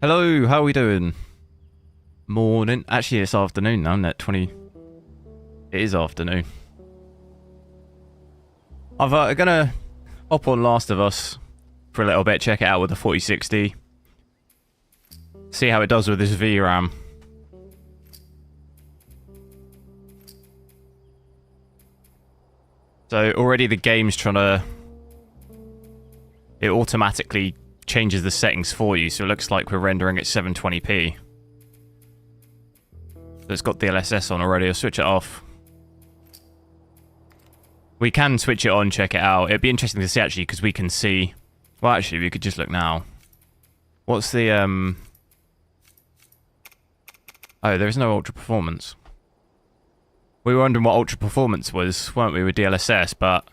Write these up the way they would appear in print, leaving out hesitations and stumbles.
Hello, how are we doing? Morning. Actually, it's afternoon now, isn't it? 20. It is afternoon. I'm gonna hop on Last of Us for a little bit, check it out with the 4060. See how it does with this VRAM. So already the game's trying to... It automatically changes the settings for you, so it looks like we're rendering at 720p. So it's got DLSS on already. I'll switch it off. We can switch it on, check it out. It'd be interesting to see actually, because we can see... Well, actually, we could just look now. What's the... Oh, there is no ultra performance. We were wondering what ultra performance was, weren't we, with DLSS, but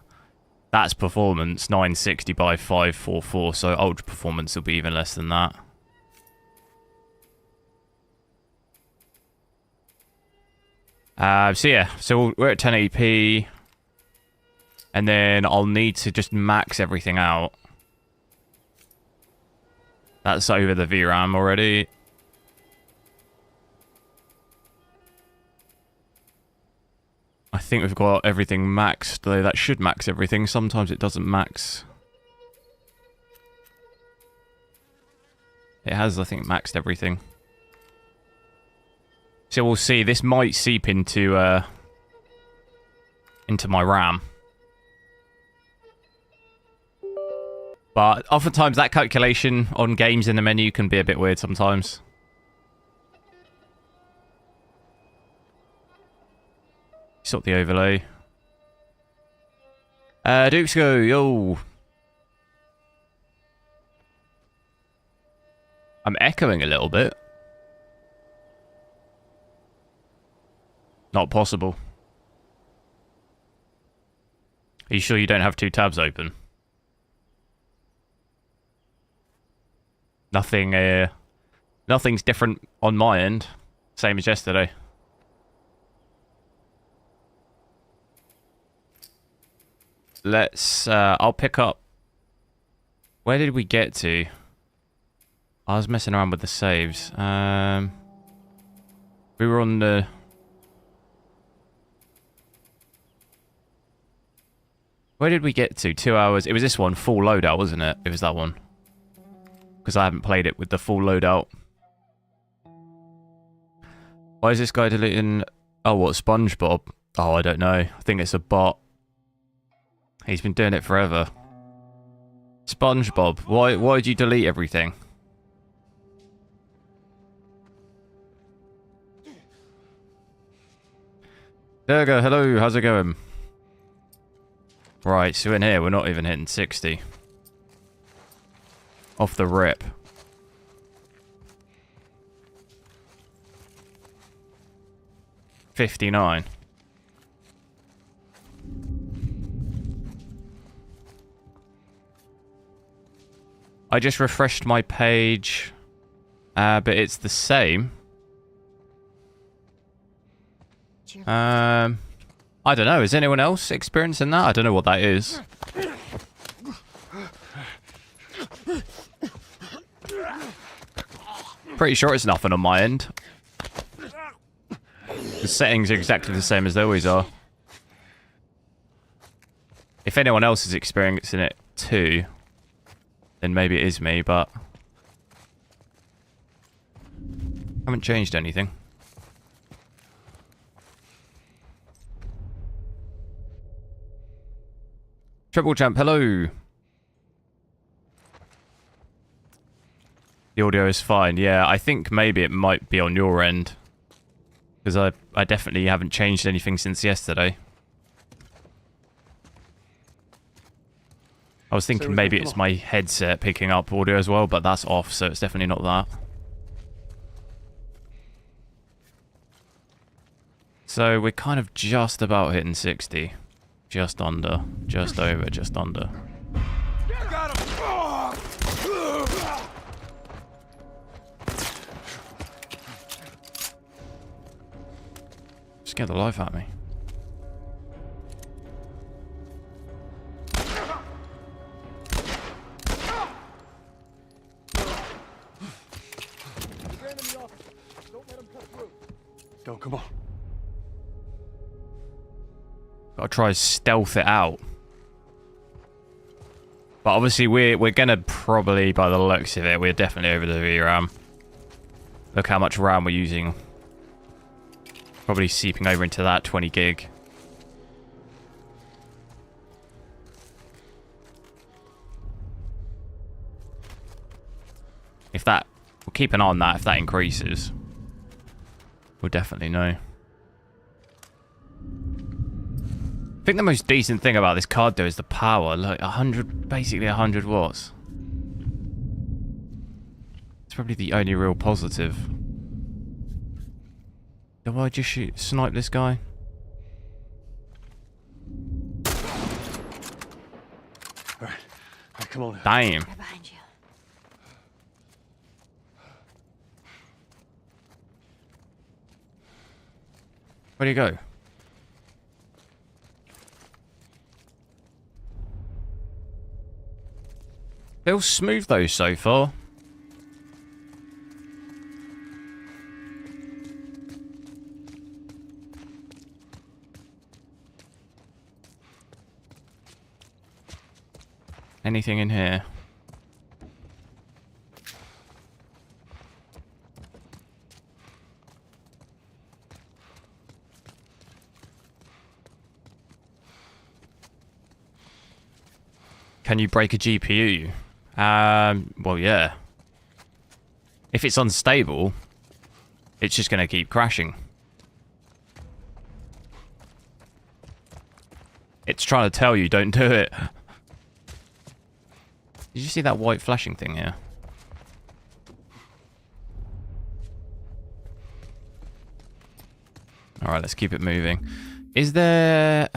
that's performance, 960 by 544, so ultra performance will be even less than that. So yeah, so we're at 1080p, and then I'll need to just max everything out. That's over the VRAM already. I think we've got everything maxed, though that should max everything. Sometimes it doesn't max. It has, I think, maxed everything. So we'll see. This might seep into my RAM. But oftentimes that calculation on games in the menu can be a bit weird sometimes. Sort the overlay. Dukes go, yo. I'm echoing a little bit. Not possible. Are you sure you don't have two tabs open? Nothing, nothing's different on my end. Same as yesterday. Let's, I'll pick up... Where did we get to? I was messing around with the saves. We were on the... Where did we get to? 2 hours. It was this one, full loadout, wasn't it? It was that one. Because I haven't played it with the full loadout. Why is this guy deleting... Oh, what, SpongeBob? Oh, I don't know. I think it's a bot. He's been doing it forever. SpongeBob, why'd you delete everything? There we go, hello, how's it going? Right, so in here, we're not even hitting 60. Off the rip. $59. I just refreshed my page, but it's the same. I don't know. Is anyone else experiencing that? I don't know what that is. Pretty sure it's nothing on my end. The settings are exactly the same as they always are. If anyone else is experiencing it too, then maybe it is me, but haven't changed anything. Triple Champ, hello. The audio is fine. Yeah, I think maybe it might be on your end, because I definitely haven't changed anything since yesterday. I was thinking maybe it's my headset picking up audio as well, but that's off, so it's definitely not that. So we're kind of just about hitting 60. Just under. Just over, just under. I got him. Scare the life out of me. come on. Gotta try to stealth it out. But obviously we're gonna probably, by the looks of it, we're definitely over the VRAM. Look how much RAM we're using. Probably seeping over into that 20 gig. If that, we'll keep an eye on that. If that increases, we'll definitely know. I think the most decent thing about this card though is the power. Like 100, basically 100 watts. It's probably the only real positive. Do I just snipe this guy? All right, come on. Damn. Right behind you. Where'd he go? Feels smooth though so far. Anything in here? Can you break a GPU? Well, yeah. If it's unstable, it's just going to keep crashing. It's trying to tell you, don't do it. Did you see that white flashing thing here? Alright, let's keep it moving. Is there...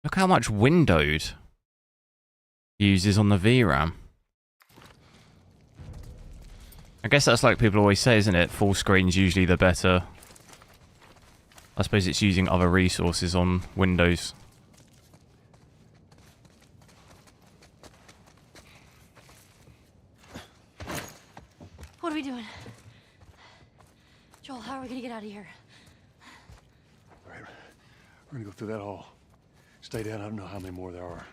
Look how much windowed uses on the VRAM. I guess that's like people always say, isn't it? Full screen's usually the better. I suppose it's using other resources on Windows. What are we doing? Joel, how are we gonna get out of here? All right, we're gonna go through that hall. Stay down. I don't know how many more there are.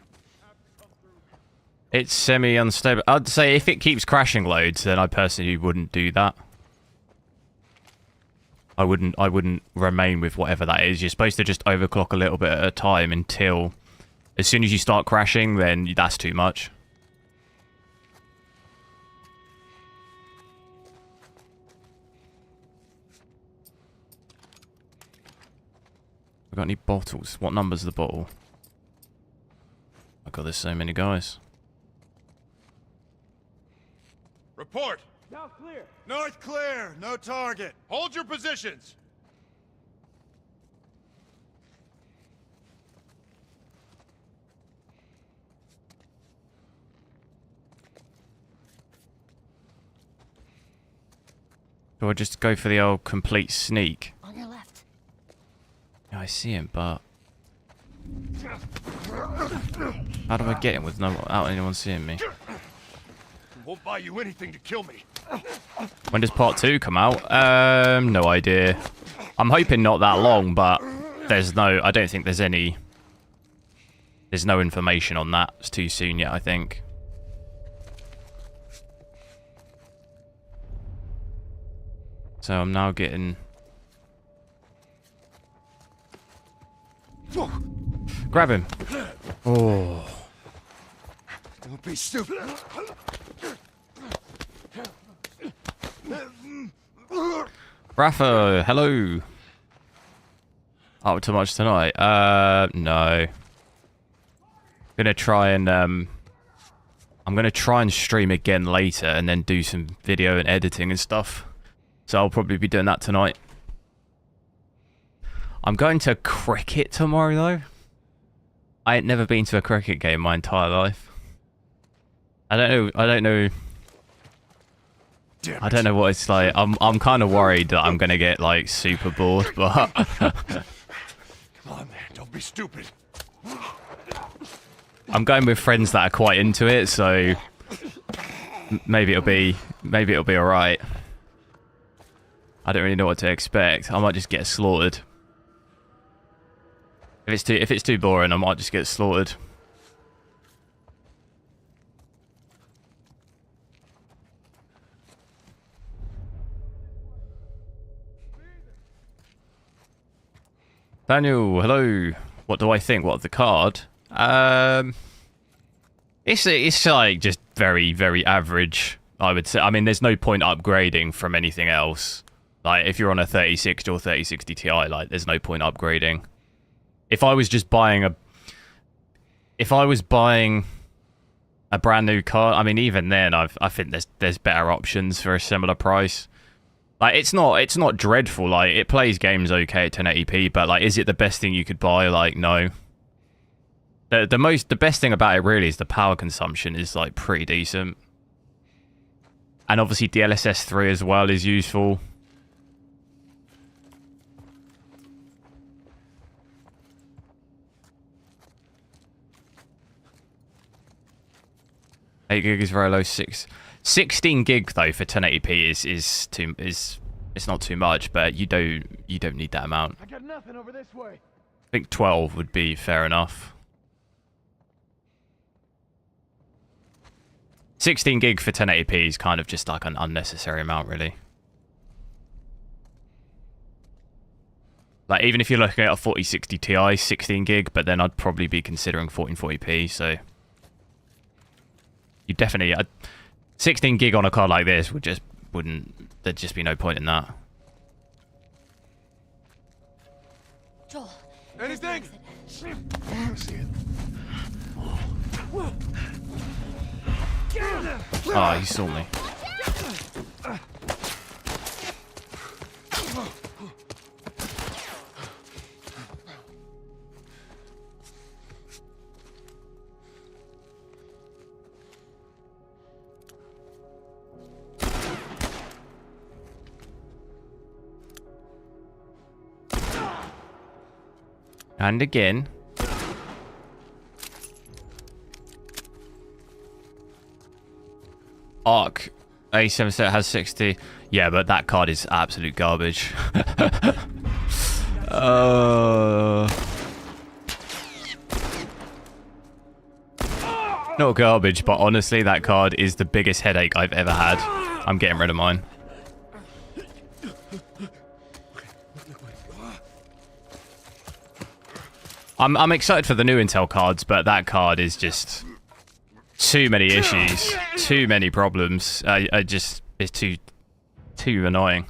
It's semi-unstable. I'd say if it keeps crashing loads, then I personally wouldn't do that. I wouldn't remain with whatever that is. You're supposed to just overclock a little bit at a time until... As soon as you start crashing, then that's too much. We got any bottles? What number's the bottle? Oh god, there's so many guys. Report! Now clear. North clear, no target. Hold your positions. Do I just go for the old complete sneak? On your left. Yeah, I see him, but... How do I get him without anyone seeing me? Won't buy you anything to kill me. When does part 2 come out? No idea. I'm hoping not that long, but there's no... I don't think there's any... There's no information on that. It's too soon yet, I think. So I'm now getting... Grab him. Oh. Don't be stupid. Rafa, hello. Up to much tonight? No. Gonna try and I'm gonna try and stream again later and then do some video and editing and stuff. So I'll probably be doing that tonight. I'm going to cricket tomorrow though. I ain't never been to a cricket game my entire life. I don't know what it's like. I'm kind of worried that I'm gonna get like super bored, but Come on, man, don't be stupid. I'm going with friends that are quite into it, so maybe it'll be all right. I don't really know what to expect. I might just get slaughtered. If it's too boring, I might just get slaughtered. Daniel, hello. What do I think? What of the card? It's like just very, very average, I would say. I mean, there's no point upgrading from anything else. Like, if you're on a 3060 or 3060 Ti, like, there's no point upgrading. If I was just buying a... If I was buying a brand new card, I mean, even then, I think there's better options for a similar price. Like, it's not dreadful. Like, it plays games okay at 1080p, but, like, is it the best thing you could buy? Like, no. The best thing about it really is the power consumption is, like, pretty decent. And obviously DLSS 3 as well is useful. Eight gig is very low. 16 gig though for 1080p is it's not too much, but you don't need that amount. I got nothing over this way. I think 12 would be fair enough. 16 gig for 1080p is kind of just like an unnecessary amount, really. Like, even if you're looking at a 4060 Ti, 16 gig, but then I'd probably be considering 1440p, so you definitely 16 gig on a card like this there'd just be no point in that. Joel. Anything? I see it. Oh, he saw me. And again. Arc A7 set has 60. Yeah, but that card is absolute garbage. Not garbage, but honestly, that card is the biggest headache I've ever had. I'm getting rid of mine. I'm excited for the new Intel cards, but that card is just too many issues, too many problems. It's too annoying.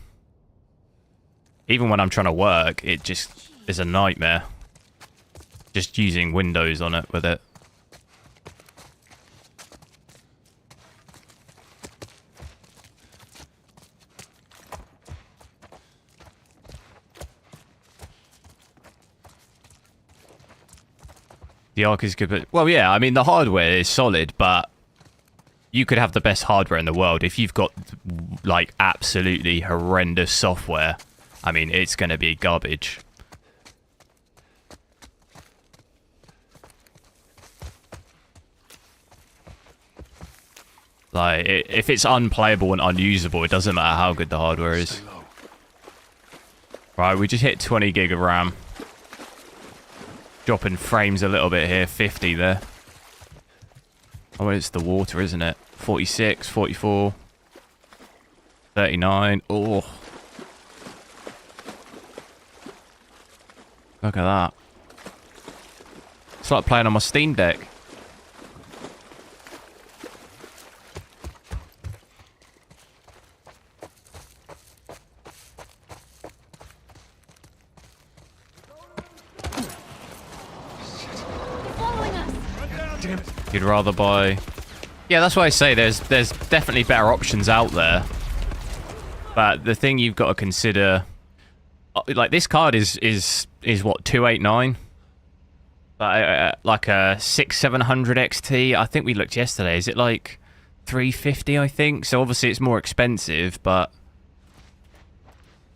Even when I'm trying to work, it just is a nightmare. Just using Windows on it with it. The Arc is good, but... Well, yeah, I mean, the hardware is solid, but you could have the best hardware in the world. If you've got, like, absolutely horrendous software, I mean, it's going to be garbage. Like, if it's unplayable and unusable, it doesn't matter how good the hardware is. Right, we just hit 20 gig of RAM. Dropping frames a little bit here, 50 there. Oh, it's the water, isn't it? 46, 44, 39. Oh. Look at that. It's like playing on my Steam Deck. You'd rather buy... Yeah, that's why I say there's definitely better options out there. But the thing you've got to consider... Like, this card is what, 289? But like a 6700 XT, I think we looked yesterday. Is it like 350, I think? So obviously it's more expensive, but...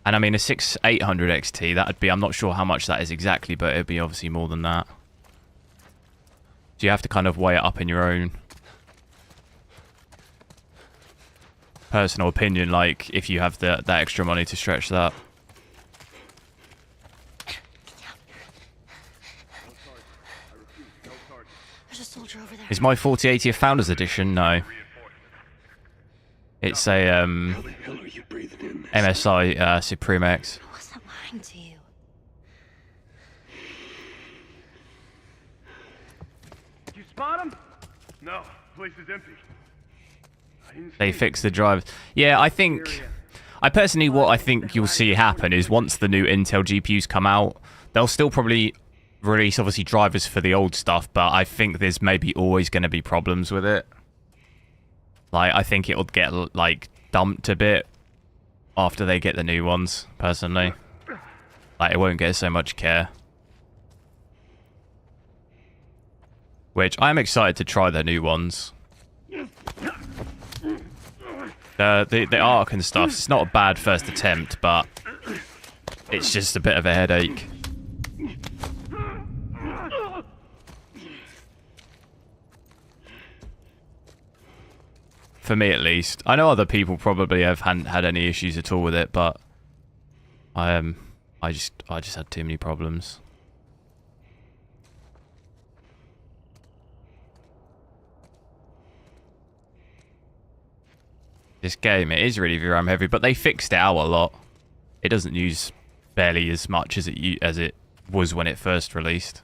And I mean, a 6800 XT, that would be... I'm not sure how much that is exactly, but it'd be obviously more than that. So you have to kind of weigh it up in your own personal opinion, like if you have that extra money to stretch that. There's a soldier over there. Is my 4080 a Founders Edition? No. It's a MSI Supreme X. I wasn't lying to you. You spot him? No, place is empty. They fix the drivers. Yeah, I personally, what I think you'll see happen is once the new Intel GPUs come out, they'll still probably release obviously drivers for the old stuff, but I think there's maybe always going to be problems with it. Like, I think it'll get like dumped a bit after they get the new ones, personally. Like, it won't get so much care. Which I am excited to try the new ones. The arc and stuff, it's not a bad first attempt, but it's just a bit of a headache. For me, at least. I know other people probably hadn't had any issues at all with it, but I just had too many problems. This game, it is really VRAM heavy, but they fixed it out a lot. It doesn't use barely as much as it was when it first released.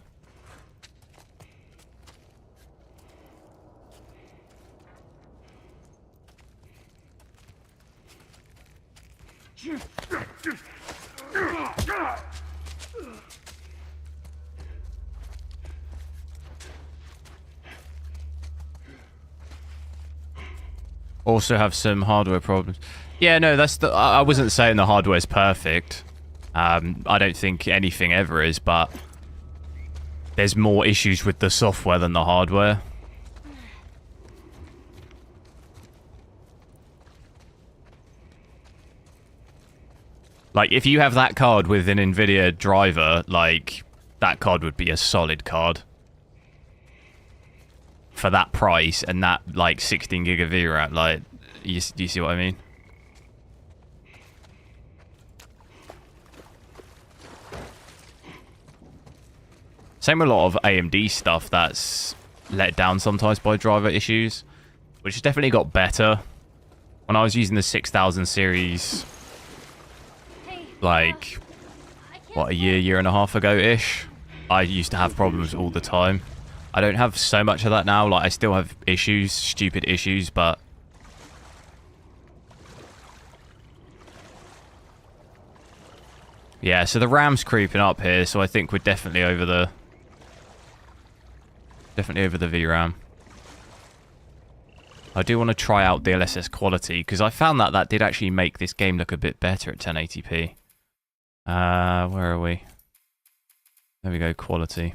Also have some hardware problems. Yeah, no, I wasn't saying the hardware's perfect. I don't think anything ever is, but there's more issues with the software than the hardware. Like, if you have that card with an nvidia driver, like, that card would be a solid card. For that price and that, like, 16 gig of VRAM, like, do you see what I mean? Same with a lot of AMD stuff that's let down sometimes by driver issues, which has definitely got better. When I was using the 6000 series, like, what, a year and a half ago-ish, I used to have problems all the time. I don't have so much of that now. Like, I still have issues, stupid issues, but yeah, so the RAM's creeping up here, so I think we're definitely over the VRAM. I do want to try out DLSS quality, because I found that did actually make this game look a bit better at 1080p. Where are we? There we go, quality.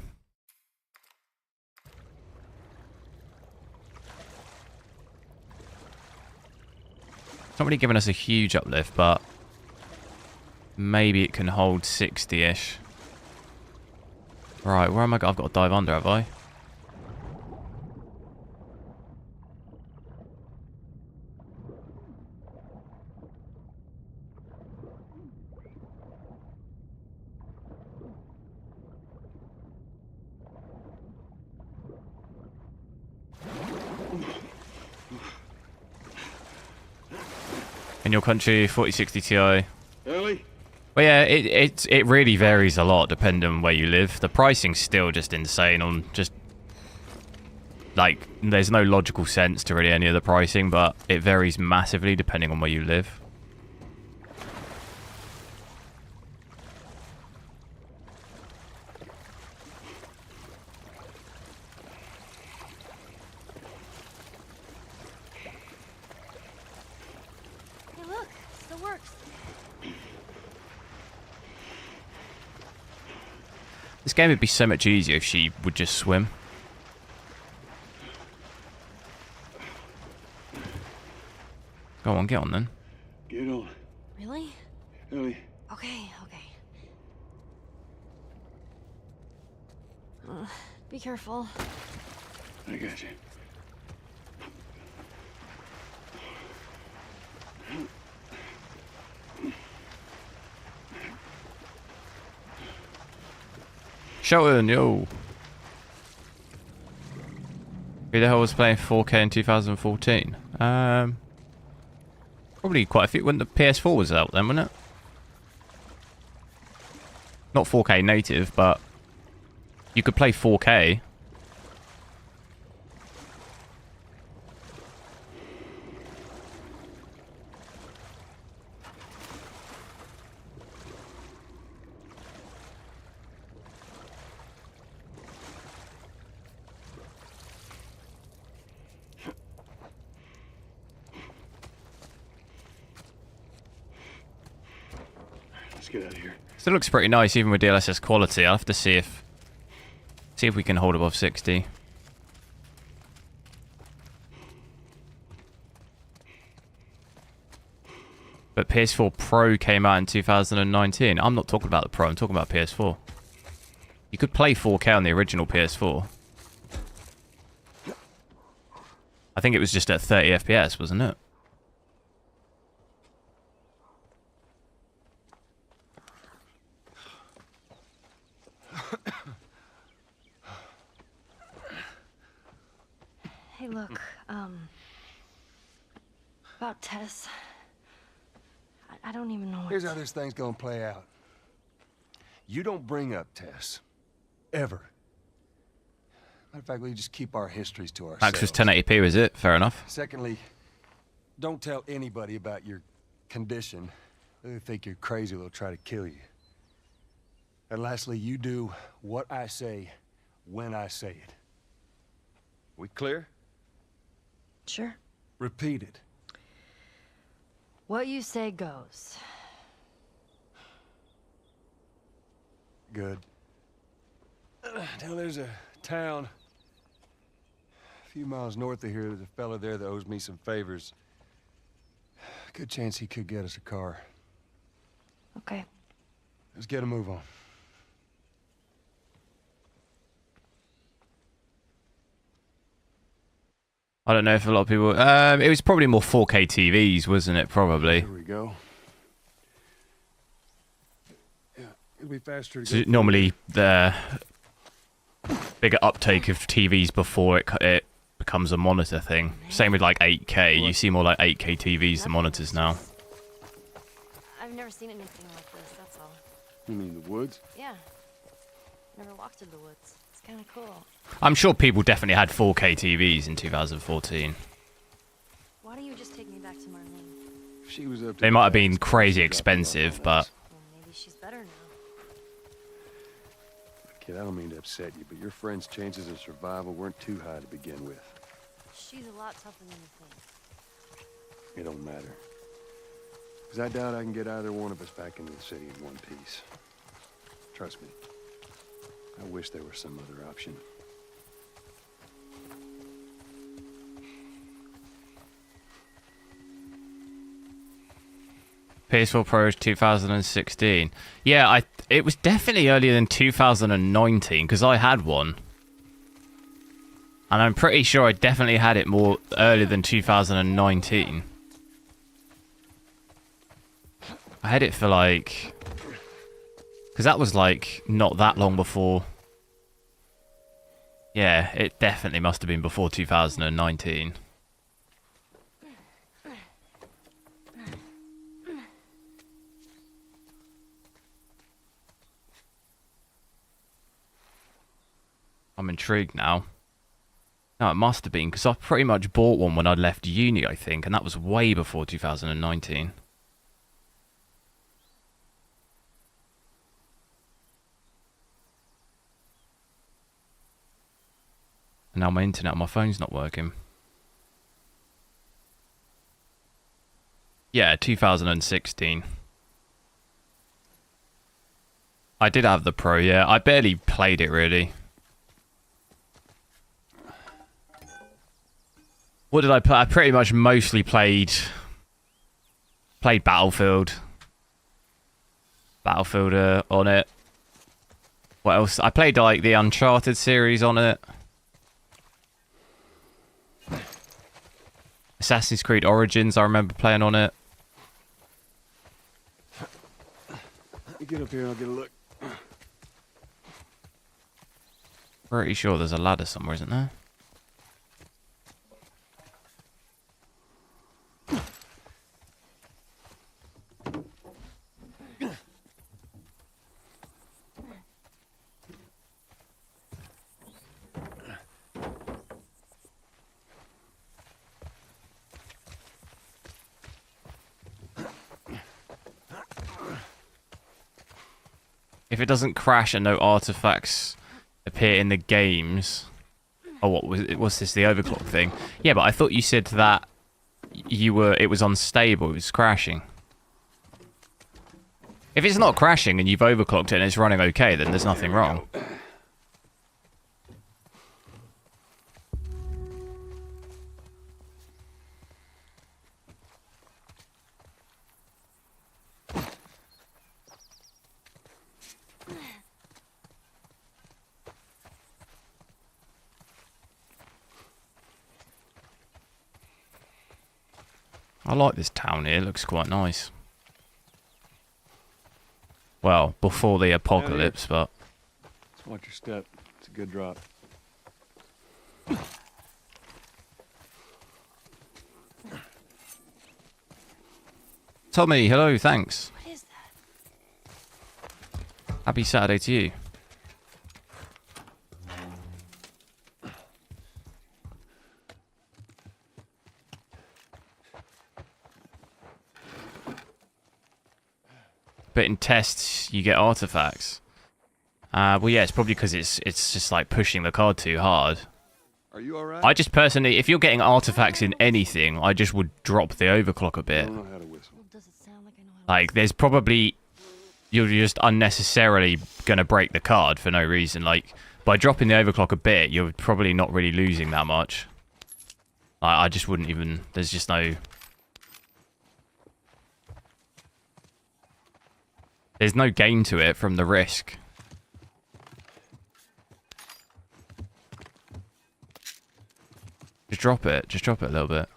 It's not really giving us a huge uplift, but maybe it can hold 60-ish. Right, where am I? I've got to dive under, have I? In your country, 4060 Ti. Ellie? Well, yeah, it really varies a lot depending on where you live. The pricing's still just insane on just... Like, there's no logical sense to really any of the pricing, but it varies massively depending on where you live. This game would be so much easier if she would just swim. Go on, get on then. Get on. Really? Ellie. Okay. Be careful. I got you. Shelton, yo. Who the hell was playing 4K in 2014? Probably quite a few. When the PS4 was out then, wasn't it? Not 4K native, but you could play 4K. Let's get out of here. Still looks pretty nice even with DLSS quality. I'll have to see if we can hold above 60. But PS4 Pro came out in 2019. I'm not talking about the Pro, I'm talking about PS4. You could play 4K on the original PS4. I think it was just at 30 FPS, wasn't it? Hey, look, about Tess. I don't even know what Here's how this thing's gonna play out. You don't bring up Tess. Ever. Matter of fact, we just keep our histories to ourselves. Max was 1080p, was it? Fair enough. Secondly, don't tell anybody about your condition. They think you're crazy, they'll try to kill you. And lastly, you do what I say when I say it. We clear? Sure. Repeat it. What you say goes. Good. Now there's a town a few miles north of here. There's a fella there that owes me some favors. Good chance he could get us a car. Okay. Let's get a move on. I don't know if a lot of people... it was probably more 4K TVs, wasn't it? Probably. Here we go. Yeah, it'll be faster to So go. normally, the bigger uptake of TVs before it becomes a monitor thing. Same with like 8K. You see more like 8K TVs than monitors now. I've never seen anything like this, that's all. You mean the woods? Yeah. Never walked in the woods. It's kind of cool. I'm sure people definitely had 4K TVs in 2014. Why don't you just take me back to Marlene? She was up to They the might have task. been crazy She got expensive, the but... Well, maybe she's better now. Kid, I don't mean to upset you, but your friend's chances of survival weren't too high to begin with. She's a lot tougher than you think. It don't matter. Because I doubt I can get either one of us back into the city in one piece. Trust me. I wish there was some other option. PS4 Pro is 2016. Yeah, it was definitely earlier than 2019 because I had one. And I'm pretty sure I definitely had it more earlier than 2019. I had it for like... Because that was like not that long before... Yeah, it definitely must have been before 2019. I'm intrigued now. No, it must have been, because I pretty much bought one when I left uni, I think, and that was way before 2019. And now my internet on my phone's not working. Yeah, 2016. I did have the Pro, yeah. I barely played it, really. What did I play? I pretty much mostly played Battlefield. Battlefield on it. What else? I played like the Uncharted series on it. Assassin's Creed Origins, I remember playing on it. You get up here and I'll get a look. Pretty sure there's a ladder somewhere, isn't there? If it doesn't crash and no artifacts appear in the games... Oh, what was it? What's this, the overclock thing? Yeah, but I thought you said that it was unstable, it was crashing. If it's not crashing and you've overclocked it and it's running okay, then there's nothing wrong. I like this town here, it looks quite nice. Well, before the apocalypse, but... Just watch your step. It's a good drop. Tommy, hello, thanks. What is that? Happy Saturday to you. But in tests, you get artifacts. Well, yeah, it's probably because it's just like pushing the card too hard. Are you alright? I just personally, if you're getting artifacts in anything, I just would drop the overclock a I bit. don't know how to whistle. Well, does it sound like I know how to... Like, there's probably... You're just unnecessarily going to break the card for no reason. Like, by dropping the overclock a bit, you're probably not really losing that much. I just wouldn't even... There's just no... There's no gain to it from the risk. Just drop it. Just drop it a little bit.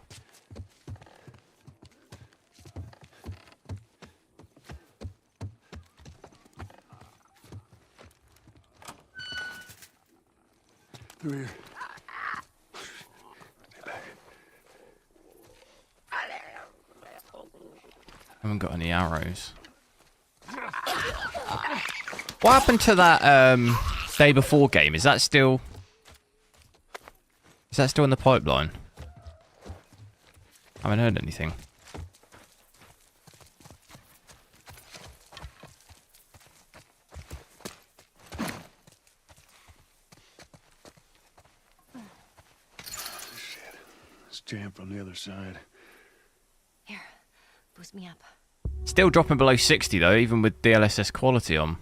Through here. Haven't got any arrows. What happened to that day before game? Is that still in the pipeline? I haven't heard anything. Shit. It's jammed from the other side. Here, boost me up. Still dropping below 60 though, even with DLSS quality on.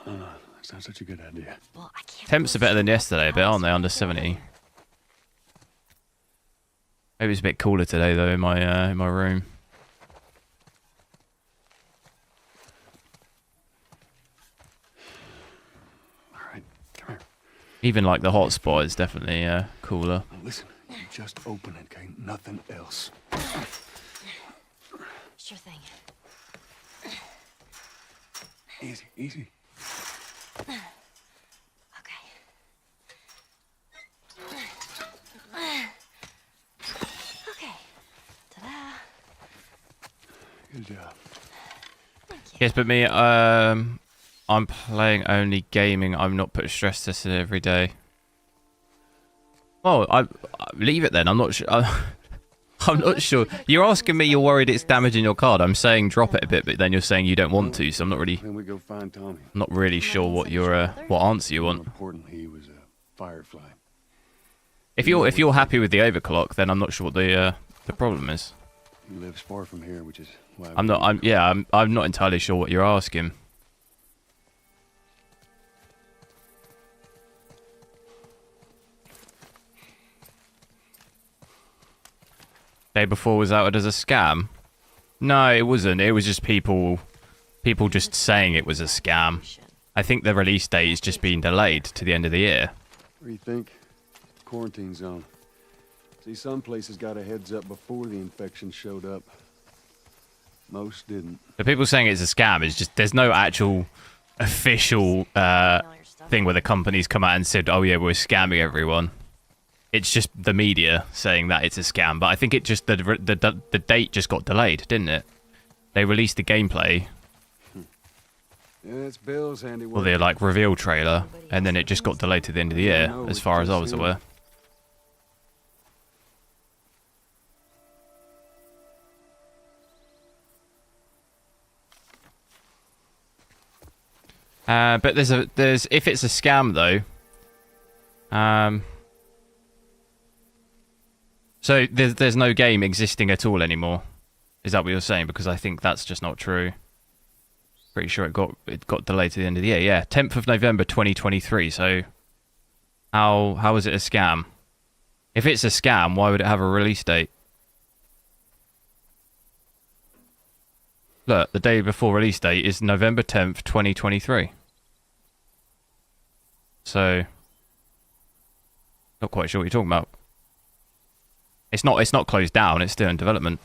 That's not such a good idea. Well, I can't... Temps are better than yesterday a bit, aren't they? Under 70. Maybe it's a bit cooler today though in my room. Alright, come here. Even like the hotspot is definitely cooler. Now listen, you just open it, okay? Nothing else. Sure thing. Easy, easy. Okay. Okay. Ta-da. Good job. Yes, but me, I'm playing only gaming. I'm not putting stress tested every day. Well, I leave it then. I'm not sure. I'm not sure. You're asking me. You're worried it's damaging your card. I'm saying drop it a bit, but then you're saying you don't want to. So I'm not really. Then we go find Tommy. Not really sure what your what answer you More want. importantly, he was a firefly. If you're happy with the overclock, then I'm not sure what the problem is. He lives far from here, which is why I'm not entirely sure what you're asking. Day before was outed as a scam. No, it wasn't. It was just people just saying it was a scam. I think the release date is just being delayed to the end of the year. What do you think? Quarantine zone. See, some places got a heads up before the infection showed up. Most didn't. The people saying it's a scam is just there's no actual official thing where the companies come out and said, "Oh yeah, we're scamming everyone." It's just the media saying that it's a scam. But I think it just the date just got delayed, didn't it? They released the gameplay, Yeah, it's Bill's handiwork. or the like reveal trailer, and then it just got delayed to the end of the year, as far as I was aware. But there's if it's a scam though, so there's no game existing at all anymore. Is that what you're saying? Because I think that's just not true. Pretty sure it got delayed to the end of the year. Yeah, 10th of November 2023. So how is it a scam? If it's a scam, why would it have a release date? Look, the day before release date is November 10th, 2023. So, not quite sure what you're talking about. It's not closed down, it's still in development.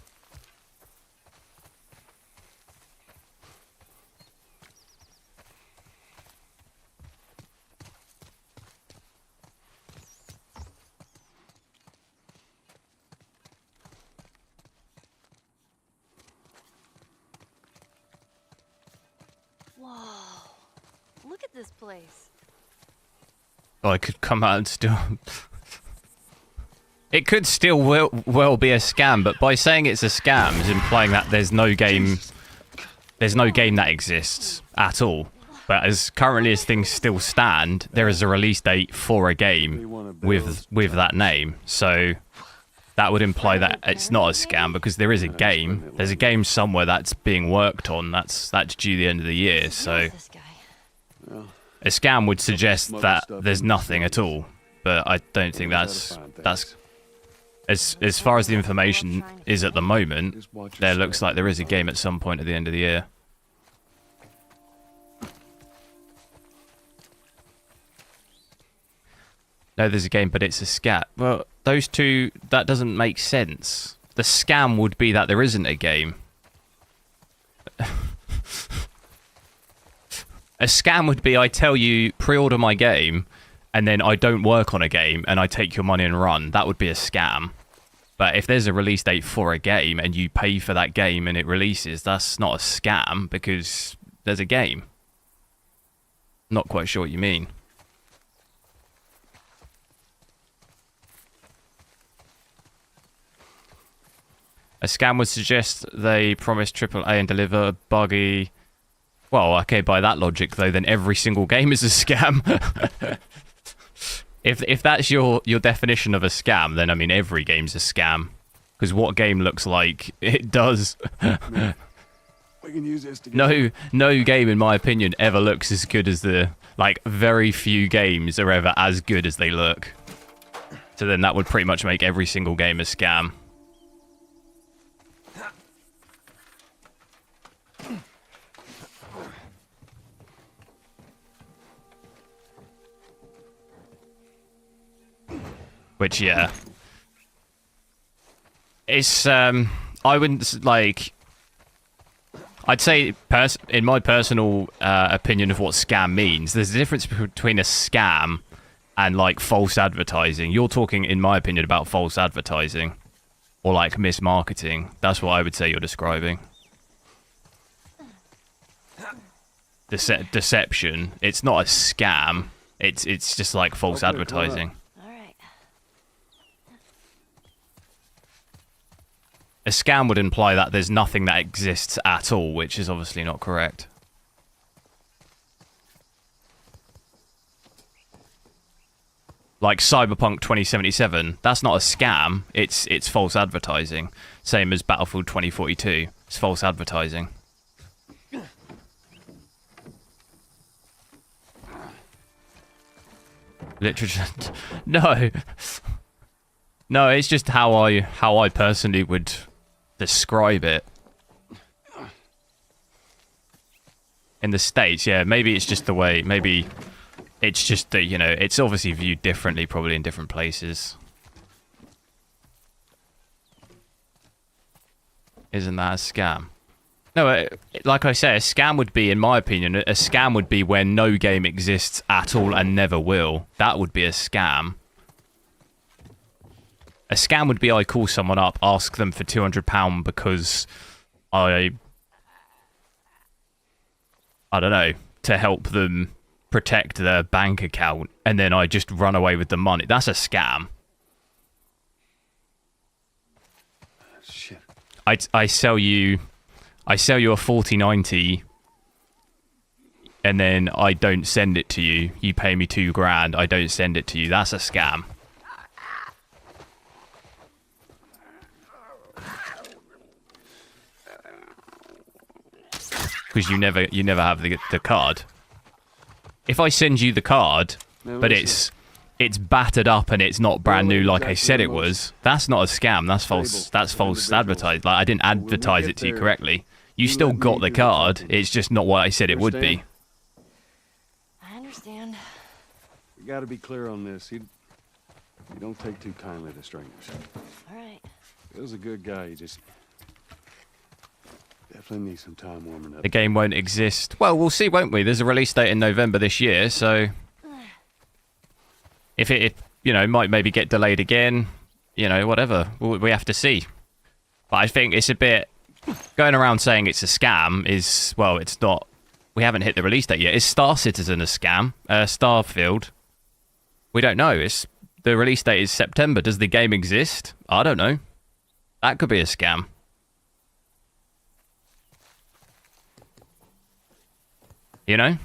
Look at this place. Oh, it could come out and still... It could still well be a scam, but by saying it's a scam is implying that there's no game that exists at all. But as currently as things still stand, there is a release date for a game with that name. So that would imply that it's not a scam because there is a game. There's a game somewhere that's being worked on. That's due the end of the year. So a scam would suggest that there's nothing at all. But I don't think that's as far as the information is at the moment. There looks like there is a game at some point at the end of the year. No, there's a game, but it's a scam. Well, those two, that doesn't make sense. The scam would be that there isn't a game. A scam would be I tell you, pre-order my game, and then I don't work on a game, and I take your money and run. That would be a scam. But if there's a release date for a game, and you pay for that game and it releases, that's not a scam, because there's a game. Not quite sure what you mean. A scam would suggest they promise AAA and deliver buggy... Well, okay, by that logic, though, then every single game is a scam. If that's your definition of a scam, then, I mean, every game's a scam. Because what game looks like it does... We can use this to No game, in my opinion, ever looks as good as the... Like, very few games are ever as good as they look. So then that would pretty much make every single game a scam. Which, yeah. It's, I wouldn't, like... I'd say, in my personal opinion of what scam means, there's a difference between a scam and, like, false advertising. You're talking, in my opinion, about false advertising. Or, like, mismarketing. That's what I would say you're describing. Deception. It's not a scam. It's just, like, false advertising. A scam would imply that there's nothing that exists at all, which is obviously not correct. Like Cyberpunk 2077, that's not a scam, it's false advertising. Same as Battlefield 2042, it's false advertising. Literature... No. No, it's just how I personally would describe it. In the States, yeah, maybe it's just the way, maybe it's just that, you know, it's obviously viewed differently probably in different places. isn't that a scam? No, like I say, a scam would be, in my opinion, a scam would be when no game exists at all and never will. That would be a scam. A scam would be I call someone up, ask them for £200 because I don't know, to help them protect their bank account, and then I just run away with the money. That's a scam. Shit. I sell you a 4090 and then I don't send it to you. You pay me $2,000, I don't send it to you. That's a scam. Because you never have the card. If I send you the card, but it's battered up and it's not brand new like I said it was, that's not a scam. That's false. That's false advertising. Like, I didn't advertise it to you correctly. You still got the card. It's just not what I said it would be. I understand. We gotta be clear on this. You don't take too kindly to strangers. All right. He was a good guy. He just definitely needs some time warming up. The game won't exist. Well, we'll see, won't we? There's a release date in November this year, so if it you know, might maybe get delayed again, you know, whatever. We have to see. But I think it's a bit going around saying it's a scam is, well, it's not. We haven't hit the release date yet. Is Star Citizen a scam? Starfield? We don't know. The release date is September. Does the game exist? I don't know. That could be a scam. You know?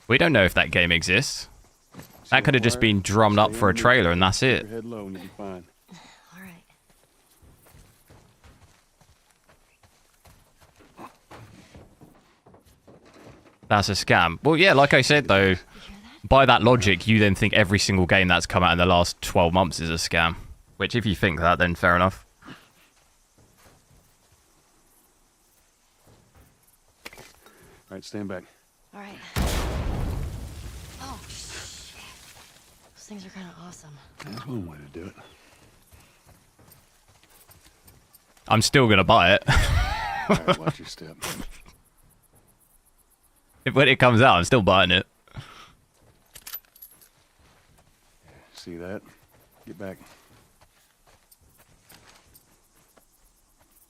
We don't know if that game exists. That could have just been drummed up for a trailer and that's it. Head low and you'll be fine. All right. That's a scam. Well, yeah, like I said, though, by that logic, you then think every single game that's come out in the last 12 months is a scam. Which, if you think that, then fair enough. All right, stand back. All right. Oh, shit. Those things are kind of awesome. That's one way to do it. I'm still going to buy it. All right, watch your step. When it comes out, I'm still buying it. See that? Get back.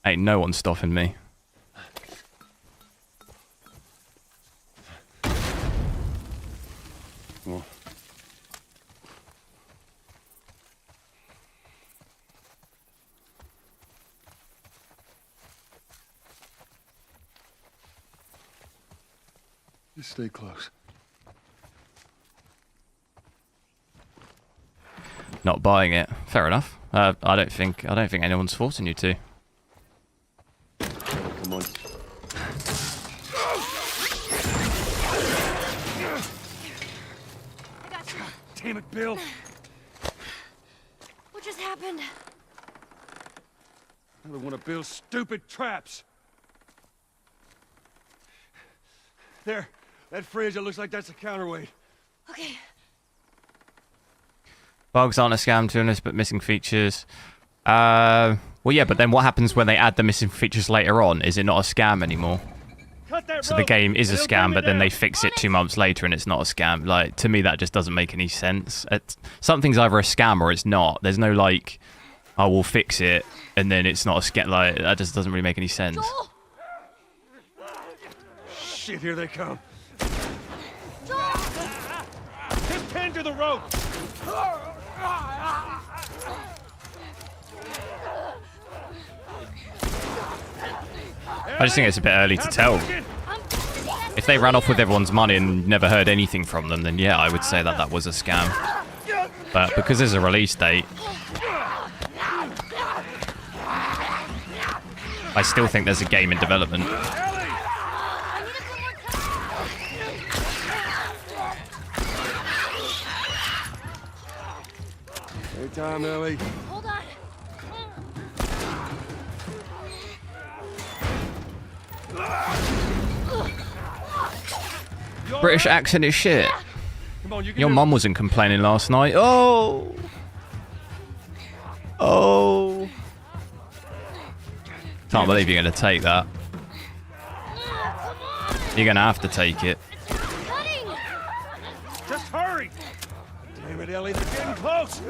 Ain't no one stopping me. Well. Just stay close. Not buying it. Fair enough. I don't think anyone's forcing you to. Come on. I got you. Damn it, Bill. What just happened? Another one of Bill's stupid traps. There. That fridge, it looks like that's a counterweight. Okay. Bugs aren't a scam to us, but missing features. Well, yeah, but then what happens when they add the missing features later on? Is it not a scam anymore? So the game is a scam, but then they fix it 2 months later and it's not a scam. Like, to me, that just doesn't make any sense. Something's either a scam or it's not. There's no, like, oh, we'll fix it, and then it's not a scam. Like, that just doesn't really make any sense. Joel! Shit, here they come. Joel! Just pinned to the rope. I just think it's a bit early to tell. If they ran off with everyone's money and never heard anything from them, then yeah, I would say that was a scam. But because there's a release date, I still think there's a game in development. Hey, time, Ellie. Hold on. British accent is shit. Come on, you can Your do mum wasn't complaining last night. Oh. Can't believe you're going to take that. You're going to have to take it. Cutting! Just hurry! Damn it, Ellie, they're getting close!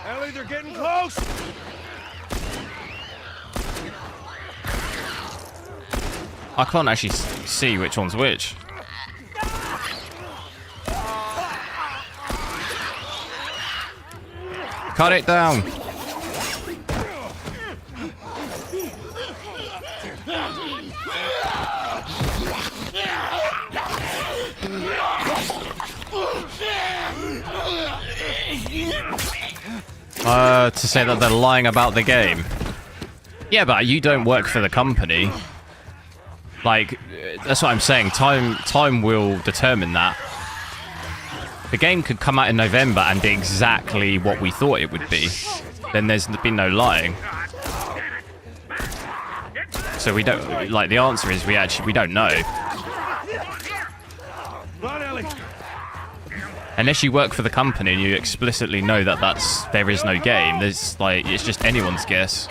Ellie, they're getting close! I can't actually see which one's which. Cut it down. To say that they're lying about the game. Yeah, but you don't work for the company. Like, that's what I'm saying. Time will determine that. The game could come out in November and be exactly what we thought it would be. Then there's been no lying. So we don't, like, the answer is we don't know. Run, Ellie! Unless you work for the company and you explicitly know that there is no game, there's like, it's just anyone's guess.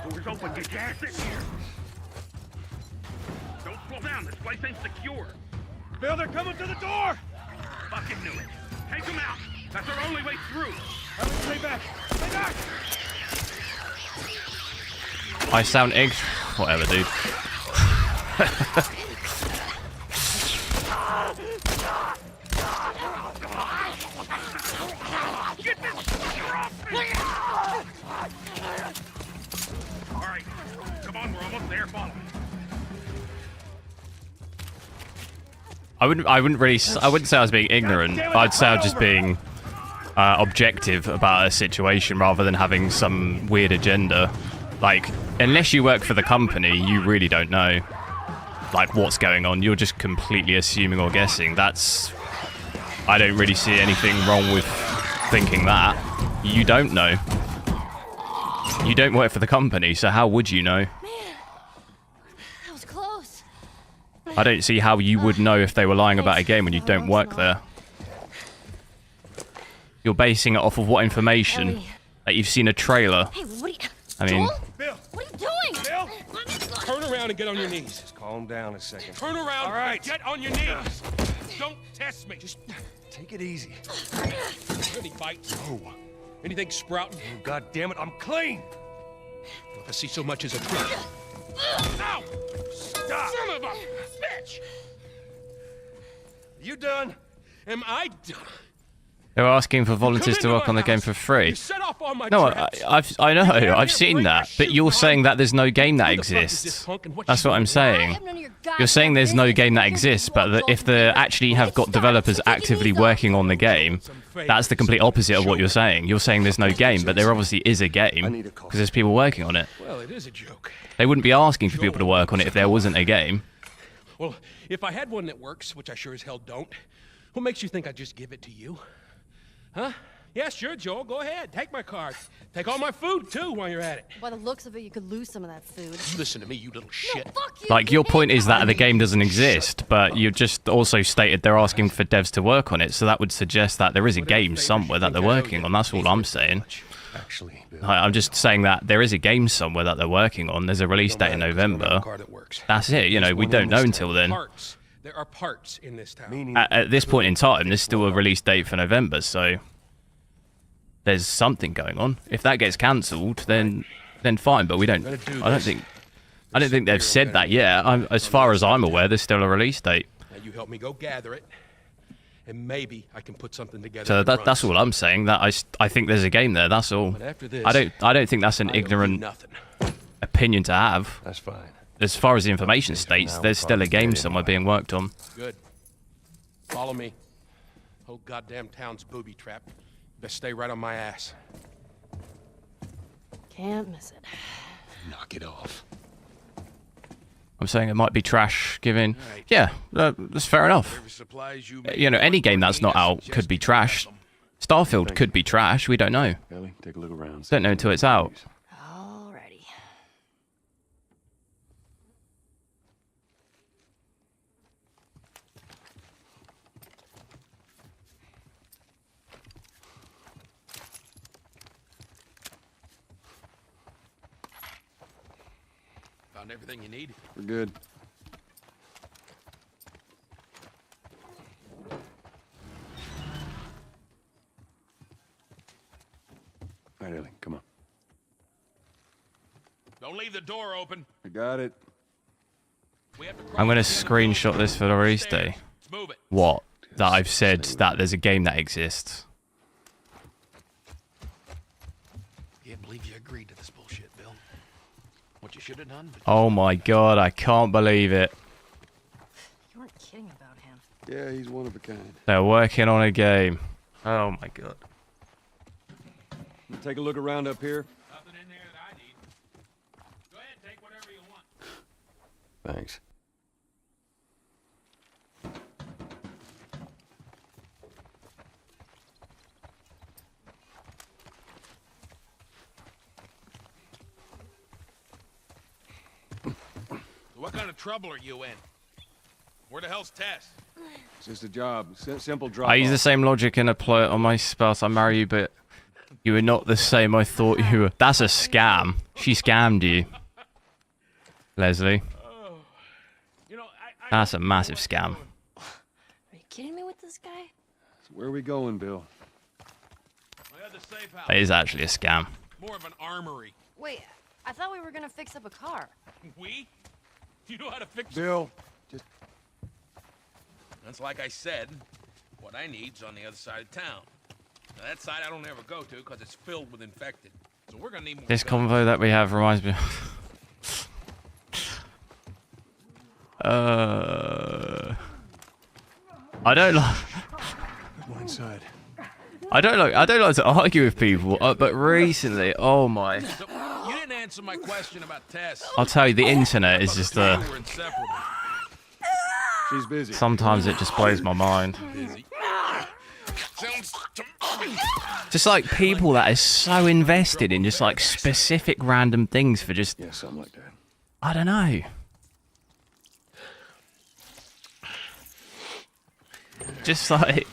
Doors open, get gas in here. Don't slow down, this place ain't secure. Bill, they're coming to the door! Fucking knew it. Take them out. That's our only way through. Ellie, stay back! Stay back! I sound whatever, dude. Get this fucker off me! All right, come on, we're almost there. Follow me. I wouldn't say I was being ignorant. I'd say I was just being objective about a situation rather than having some weird agenda. Like, unless you work for the company, you really don't know, like, what's going on. You're just completely assuming or guessing. I don't really see anything wrong with thinking that. You don't know. You don't work for the company, so how would you know? Man, that was close. I don't see how you would know if they were lying about a game when you don't work there. You're basing it off of what information? Ellie. That you've seen a trailer. Hey, what are you... I mean... Joel? Bill! What are you doing? Bill! Let me go. Turn around and get on your knees. Just calm down a second. Turn around. All right. Get on your knees. Don't test me. Just take it easy. Any bites? Oh, Anything sprouting? God damn it, I'm clean! If I see so much as a trick. Ow! Stop! Son of a bitch! You done? Am I done? They were asking for volunteers to work on the game for free. You set off all my No, traps. I know, Get out I've here, seen break that, your but shoe, you're Mom. saying that there's no game that Who the fuck is this exists. punk and what's That's she what I'm doing? I saying. have none of your You're saying there's no game that business. exists, but that if they actually have got developers actively working on the game, that's the complete opposite of what you're saying. You're saying there's no game, but there obviously is a game, because there's people working on it. Well, it is a joke. They wouldn't be asking for people to work on it if there wasn't a game. Well, if I had one that works, which I sure as hell don't, what makes you think I'd just give it to you? Huh? Yeah, sure, Joel. Go ahead. Take my card. Take all my food, too, while you're at it. By the looks of it, you could lose some of that food. Listen to me, you little shit. No, fuck you. Like, your man. point is that the game doesn't exist, but you just also stated they're asking for devs to work on it, so that would suggest that there is a game somewhere that they're working on. That's all I'm saying. Actually, Bill, I'm just saying that there is a game somewhere that they're working on. There's a release date in November. Car that works. That's it, you know, we don't know until then. Parts. There are parts in this town. meaning At this point in time, there's still a release date for November, so there's something going on. If that gets cancelled, then fine, but we don't. I don't think they've said that yet. As far as I'm aware, there's still a release date. Now you help me go gather it, and maybe I can put something together. So that's all I'm saying. That I think there's a game there. That's all. But after this, I don't think that's an ignorant nothing. opinion to have. that's fine. As far as the information states, there's still a game somewhere being worked on. Good. Follow me. Whole goddamn town's booby trapped. Best stay right on my ass. Can't miss it. Knock it off. I'm saying it might be trash given... Yeah, that's fair enough. You know, any game that's not out could be trash. Starfield could be trash, we don't know. Ellie, take a look around. Don't know until it's out. Alrighty. Found everything you need? We're good. All right, Ellie, come on. Don't leave the door open. I got it. I'm going to screenshot this for the release day. Move it. What? That I've said that there's a game that exists. Can't believe you agreed to this bullshit, Bill. What you should have done. Oh my god, I can't believe it. You weren't kidding about him. Yeah, he's one of a kind. They're working on a game. Oh my god. Take a look around up here. Nothing in there that I need. Go ahead, take whatever you want. Thanks. What kind of trouble are you in? Where the hell's Tess? It's just a job. Simple drop. I use the same logic in a play on my spouse. I marry you, but you were not the same I thought you were. That's a scam. She scammed you. Leslie. You know, That's a massive scam. Are you kidding me with this guy? So where are we going, Bill? My other safe house. That is actually a scam. More of an armory. Wait, I thought we were gonna fix up a car. We? You know how to fix Bill, just... That's like I said. What I need's on the other side of town. Now, that side I don't ever go to because it's filled with infected. So we're gonna need more. This guns. convo that we have reminds me. I don't like. Go inside. I don't like to argue with people, but recently, oh my. So, you didn't answer my question about Tess. I'll tell you, the internet is just We were inseparable. She's busy. sometimes it just blows my mind. Busy. Sounds to me. Just like people that are so invested in just like specific random things for just, Yeah, something like that. I don't know. Just like,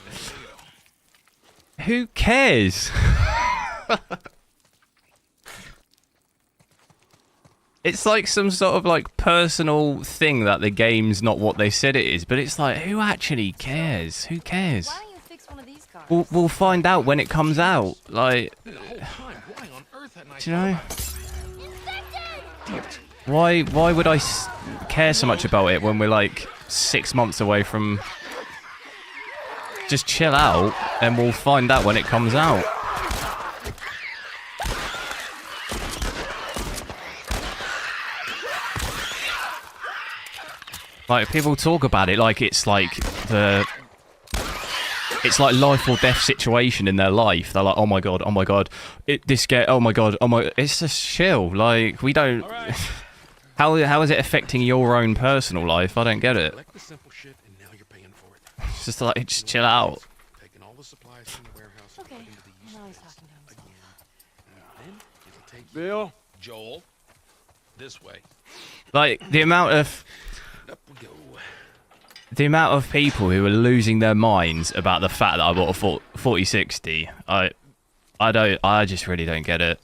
who cares? It's like some sort of like personal thing that the game's not what they said it is, but it's like, who actually cares? Who cares? Why don't you fix one of these cars? We'll find out when it comes out. Like, The whole time, why on earth hadn't I do you know? Infected! Why would I care so much about it when we're like 6 months away from... Just chill out and we'll find out when it comes out. Like, people talk about it like it's like the... It's like life or death situation in their life. They're like, oh my god, this game, oh my god, oh my... It's just chill, like, we don't... How is it affecting your own personal life? I don't get it. Collect the simple shit and now you're paying for it. It's just like, just chill out. Taking all the supplies from the warehouse and Okay, put into the used now he's goods. talking to himself. Then it'll take Bill? Joel this way. Like, the amount of people who are losing their minds about the fact that I bought a 4060, I just really don't get it.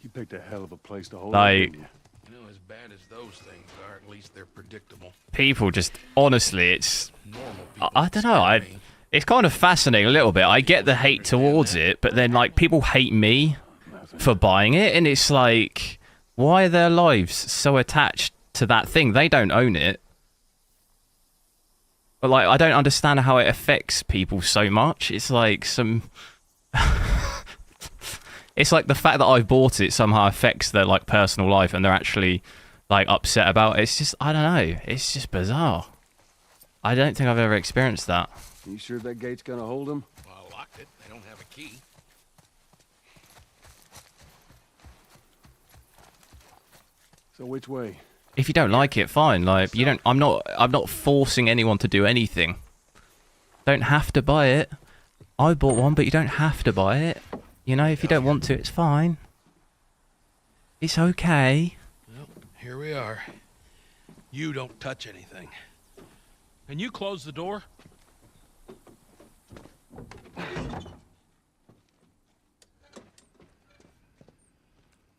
You picked a hell of a place to hold Like- it, didn't you? You know, as bad as those things are, at least they're predictable. People just, honestly, it's... Normal people. I don't know, scare me. it's kind of fascinating a little bit. I get the hate towards it, but then, like, people hate me for buying it, and it's like, why are their lives so attached to that thing? They don't own it. But, like, I don't understand how it affects people so much. It's like some... It's like the fact that I bought it somehow affects their, like, personal life, and they're actually, like, upset about it. It's just, I don't know. It's just bizarre. I don't think I've ever experienced that. You sure that gate's gonna hold him? Well, I locked it. They don't have a key. So which way? If you don't like it, fine. Like, you don't. I'm not forcing anyone to do anything. Don't have to buy it. I bought one, but you don't have to buy it. You know, if you don't want to, it's fine. It's okay. Well, here we are. You don't touch anything. And you close the door?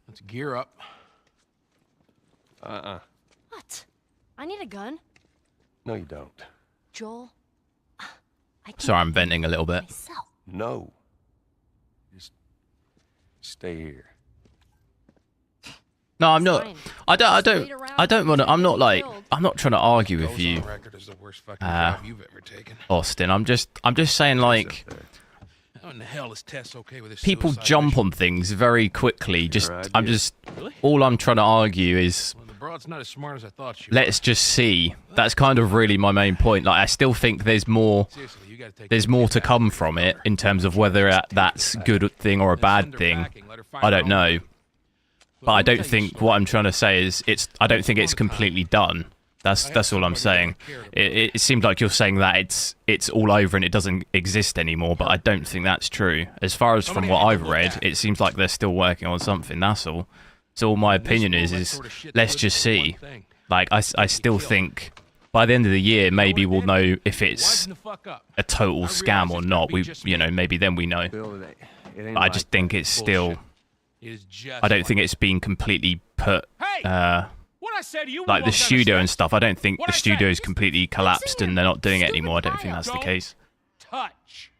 Let's gear up. What? I need a gun. No, you don't. Joel. I can Sorry, I'm venting a little bit. myself. No. Just stay here. No, I'm not. Fine. I don't want to. I'm not like. I'm not trying to argue with Goes you, on record as the worst fucking drive you've ever taken. Austin. I'm just saying, like, How in the hell is Tess okay with this? people suicide jump mission? on things very quickly. Just, Your I'm idea. just. Really? All I'm trying to argue is, Well, the broad's not as smart as I thought she was. let's just see. That's kind of really my main point. Like, I still think there's more. Seriously, you gotta take There's that more kid to back come to from her. it in terms of whether that's a good thing or a Then bad send her thing. packing, let her find I her don't own know. way. But I Let me don't tell you a think story. what I'm trying to say is I don't think it's completely done. That's all I'm saying. It seems like you're saying that it's all over and it doesn't exist anymore, but I don't think that's true. As far as from what I've read, it seems like they're still working on something. That's all. So all my opinion is let's just see. Like I still think by the end of the year maybe we'll know if it's Widen the fuck up. a total scam or not. Maybe then we know. Bill, it ain't But I just think it's still. Bullshit. It is just I don't think it's been completely put. Hey! What I said to you? Like the studio and stuff, I don't think What'd the I say? studio's completely collapsed and they're not doing it anymore. I don't think that's the Don't case. touch.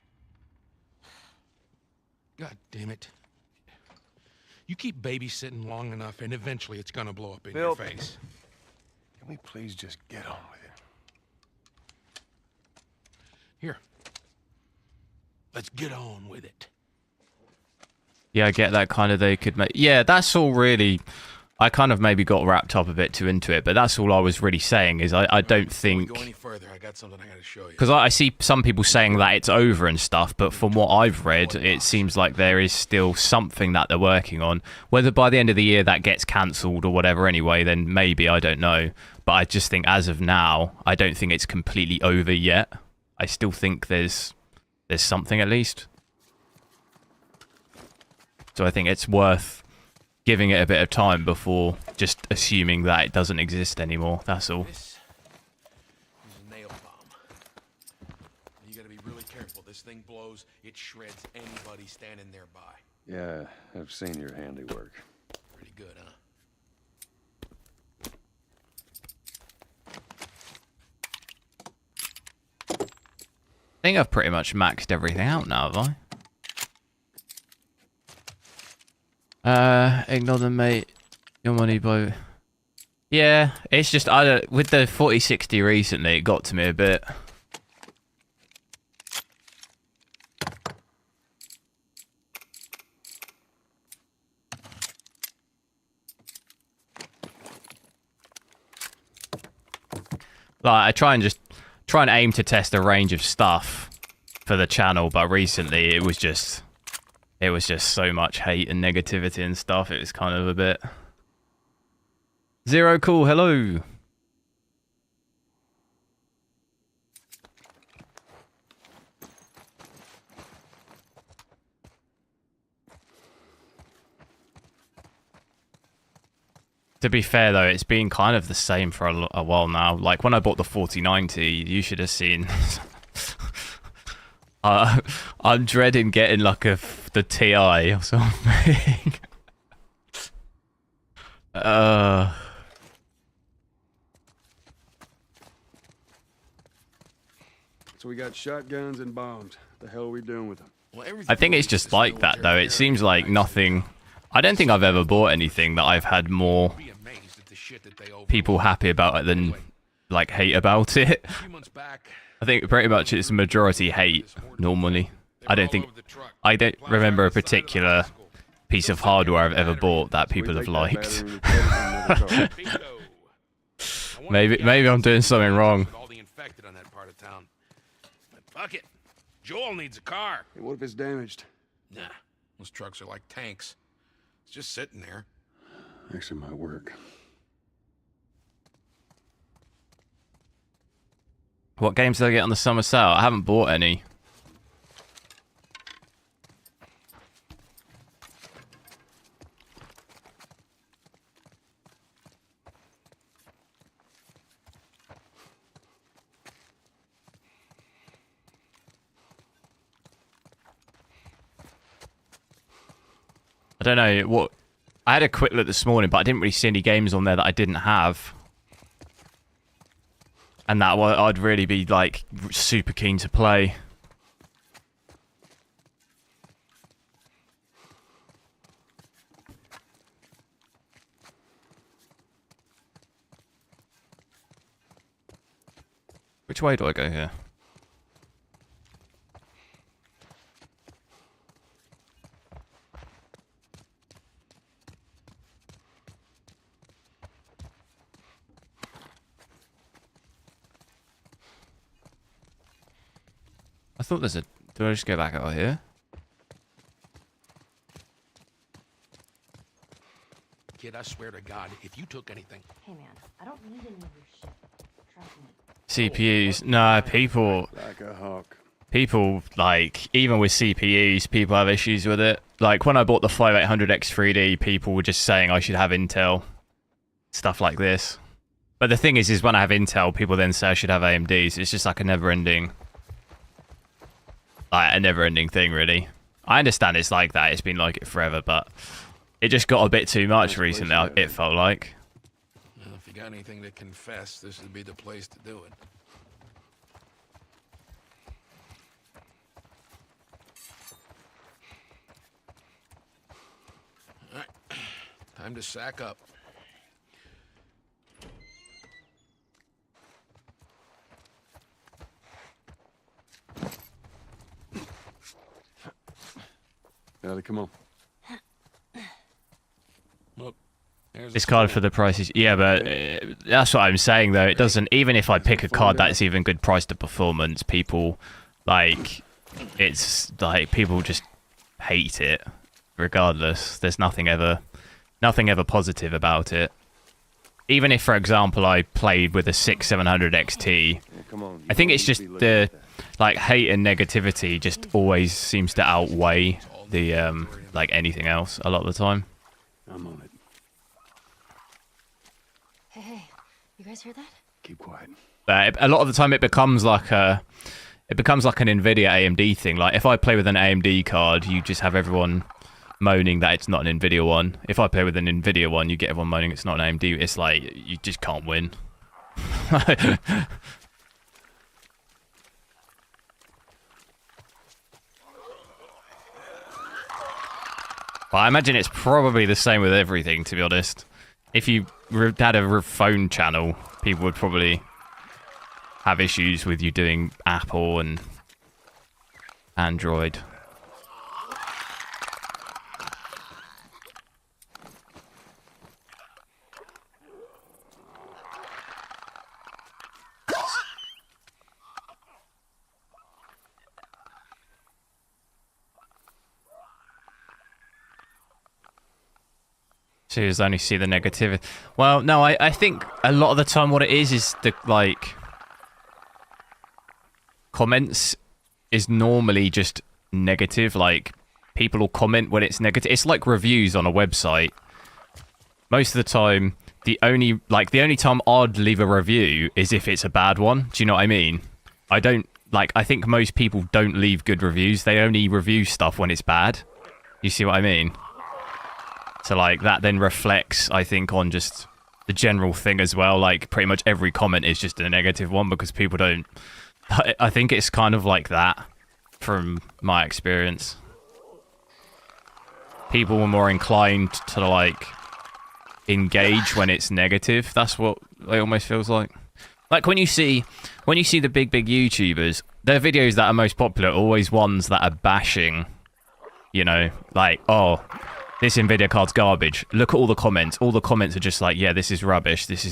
God damn it. You keep babysitting long enough and eventually it's gonna blow up in your Bill. face. Can we please just get on with it? Here. Let's get on with it. Yeah, I get that kind of they could make. Yeah, that's all really. I kind of maybe got wrapped up a bit too into it, but that's all I was really saying is I don't Before we think. go any further, I got something I gotta show you. Because I see some people saying that it's over and stuff, but from what I've read, it seems like there is still something that they're working on. Whether by the end of the year that gets cancelled or whatever anyway, then maybe, I don't know. But I just think as of now, I don't think it's completely over yet. I still think there's something at least. So I think it's worth giving it a bit of time before just assuming that it doesn't exist anymore. That's all. This is a nail bomb. You gotta be really careful. This thing blows, it shreds anybody standing nearby. Yeah, I've seen your handiwork. Pretty good, huh? I think I've pretty much maxed everything out now, have I? Ignore them, mate. Your money, boy. Yeah, it's just with the 4060 recently, it got to me a bit. Like I try and aim to test a range of stuff for the channel, but recently it was just so much hate and negativity and stuff. It was kind of a bit. Zero cool, hello. To be fair though, it's been kind of the same for a while now. Like when I bought the 4090, you should have seen. I'm dreading getting like the TI or something. So we got shotguns and bombs. The hell are we doing with them? Well, I think it's just like that though. It seems like nothing. I don't think I've ever bought anything that I've had more Be amazed at the shit that they people happy about it than like hate about it. A few months back, I think pretty much it's majority hate normally. I don't remember a particular piece of hardware I've ever bought that people have liked. Maybe I'm doing something wrong. All the infected on that part of town. But fuck it. Joel needs a car. Hey, what if it's damaged? Nah, those trucks are like tanks. It's just sitting there. Actually, might work. What games did I get on the summer sale? I haven't bought any. I don't know what. I had a quick look this morning, but I didn't really see any games on there that I didn't have. And that I'd really be like super keen to play. Which way do I go here? I thought there's a... Do I just go back out here? Kid, I swear to God, if you took anything... Hey, man, I don't need any of your shit. Trust me. CPUs. No, people... Like a hawk. People, like, even with CPUs, people have issues with it. Like, when I bought the 5800X3D, people were just saying I should have Intel. Stuff like this. But the thing is when I have Intel, people then say I should have AMDs. It's just like a never-ending... Like, a never-ending thing, really. I understand it's like that. It's been like it forever, but... It just got a bit too much recently, it felt like. Well, if you got anything to confess, this would be the place to do it. All right. Time to sack up. Ellie, come on. Look, there's This card for the prices, yeah, but that's what I'm saying though. It doesn't. Even if I pick a card that's even good price to performance, people like it's like people just hate it. Regardless, there's nothing ever positive about it. Even if, for example, I played with a 6700 XT, Yeah, come on. I think it's just the like hate and negativity just always seems to outweigh the like anything else a lot of the time. I'm on it. Hey, you guys hear that? Keep quiet. A lot of the time it becomes like an nvidia AMD thing. Like if I play with an AMD card, you just have everyone moaning that it's not an nvidia one. If I play with an nvidia one, you get everyone moaning it's not an AMD. It's like you just can't win. But I imagine it's probably the same with everything, to be honest. If you had a phone channel, people would probably have issues with you doing Apple and Android. To only see the negativity. Well, no, I think a lot of the time what it is the like comments is normally just negative. Like people will comment when it's negative. It's like reviews on a website. Most of the time, the only time I'd leave a review is if it's a bad one. Do you know what I mean? I think most people don't leave good reviews. They only review stuff when it's bad. You see what I mean? So, like, that then reflects, I think, on just the general thing as well. Like, pretty much every comment is just a negative one because people don't... I think it's kind of like that from my experience. People were more inclined to, like, engage when it's negative. That's what it almost feels like. Like, when you see the big YouTubers, their videos that are most popular are always ones that are bashing, you know, like, oh... This Nvidia card's garbage. Look at all the comments. All the comments are just like, yeah, this is rubbish. This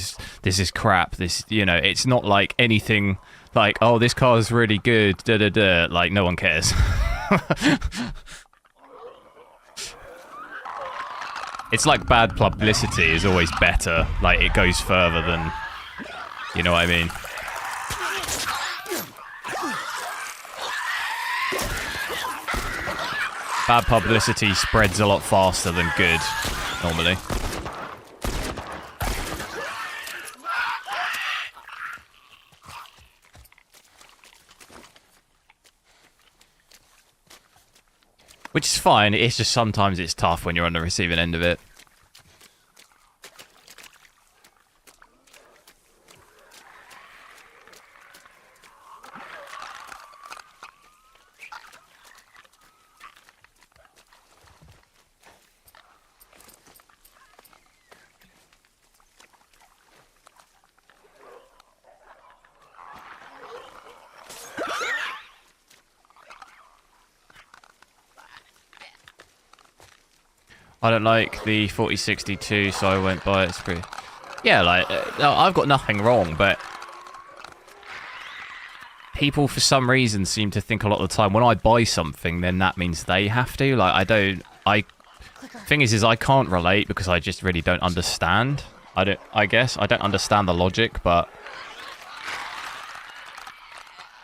is crap. This, you know, it's not like anything like, oh, this card's really good. Da da da. Like, no one cares. It's like bad publicity is always better. Like, it goes further than, you know what I mean? Bad publicity spreads a lot faster than good, normally. Which is fine, it's just sometimes it's tough when you're on the receiving end of it. I don't like the 4062, so I won't buy it. It's pretty... Yeah, like, I've got nothing wrong, but... people, for some reason, seem to think a lot of the time, when I buy something, then that means they have to. Like, I don't... Thing is I can't relate because I just really don't understand. I guess. I don't understand the logic, but...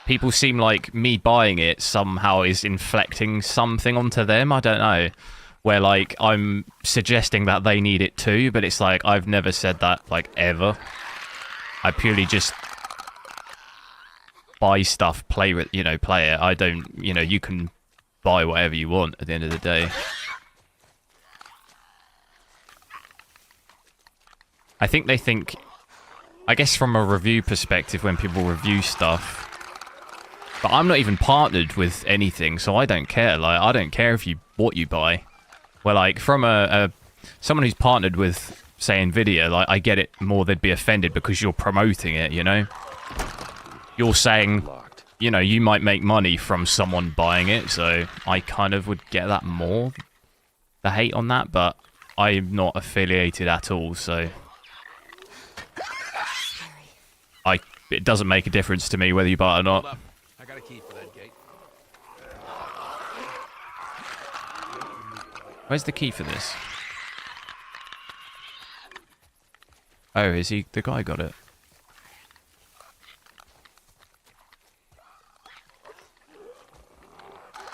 people seem like me buying it somehow is inflecting something onto them. I don't know. Where, like, I'm suggesting that they need it too, but it's like, I've never said that, like, ever. I purely just buy stuff, play with, you know, play it. I don't, you know, you can buy whatever you want at the end of the day. I think they think, I guess from a review perspective, when people review stuff, but I'm not even partnered with anything, so I don't care. Like, I don't care if what you buy. Well, like, from someone who's partnered with, say, nvidia, like, I get it more they'd be offended because you're promoting it, you know? You're saying, you know, you might make money from someone buying it, so I kind of would get that more, the hate on that, but I'm not affiliated at all, so... it doesn't make a difference to me whether you buy it or not. I got a key for that gate. Where's the key for this? Oh, is he... the guy got it.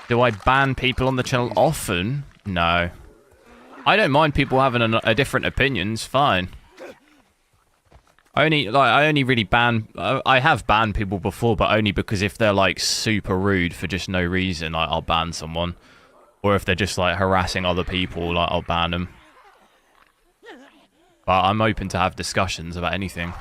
Do I ban people on the channel often? No. I don't mind people having a different opinions, fine. I only really ban... I have banned people before, but only because if they're, like, super rude for just no reason, I'll ban someone. Or if they're just, like, harassing other people, like, I'll ban them. But I'm open to have discussions about anything.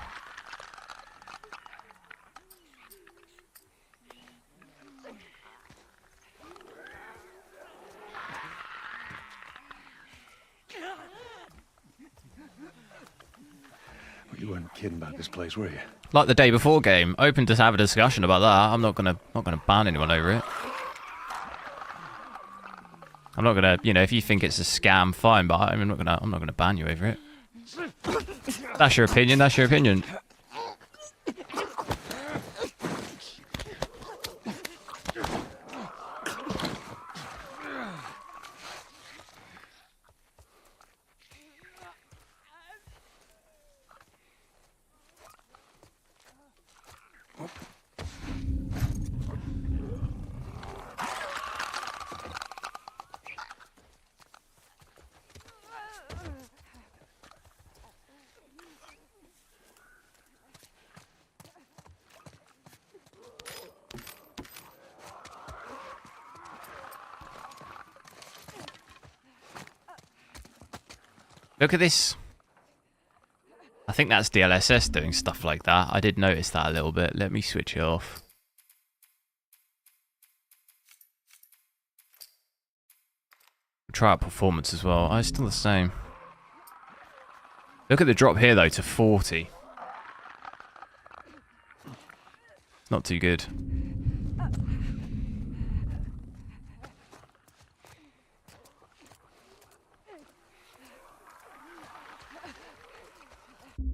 You weren't kidding about this place, were you? Like the day before game, open to have a discussion about that. I'm not gonna ban anyone over it. I'm not gonna, you know, if you think it's a scam, fine, but I'm not gonna ban you over it. That's your opinion. That's your opinion. Look at this. I think that's DLSS doing stuff like that. I did notice that a little bit. Let me switch it off. Try out performance as well. Oh, it's still the same. Look at the drop here, though, to 40. Not too good.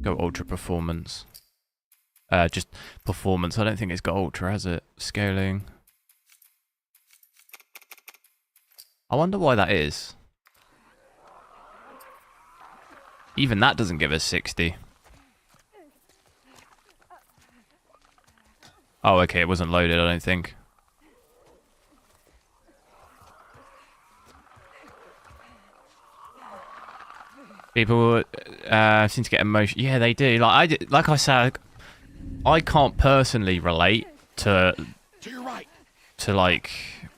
Go ultra performance. Just performance. I don't think it's got ultra, has it? Scaling. I wonder why that is. Even that doesn't give us 60. Oh, okay, it wasn't loaded, I don't think. People seem to get emotion. Yeah, they do. Like I said, I can't personally relate to your right. like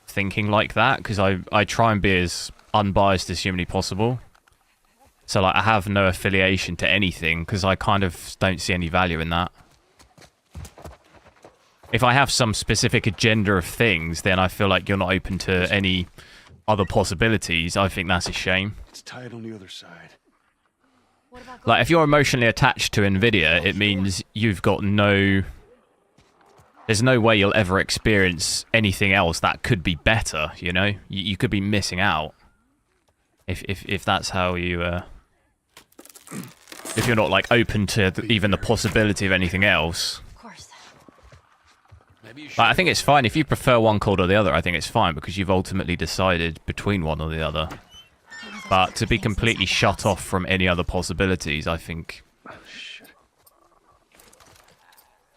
thinking like that because I try and be as unbiased as humanly possible. So like I have no affiliation to anything because I kind of don't see any value in that. If I have some specific agenda of things, then I feel like you're not open to any other possibilities. I think that's a shame. It's tight on the other side. Like, if you're emotionally attached to nvidia, it means you've got no... There's no way you'll ever experience anything else that could be better, you know? You could be missing out. If that's how you... if you're not, like, open to even the possibility of anything else. Of course. Like, I think it's fine. If you prefer one called or the other, I think it's fine, because you've ultimately decided between one or the other. But to be completely shut off from any other possibilities, I think...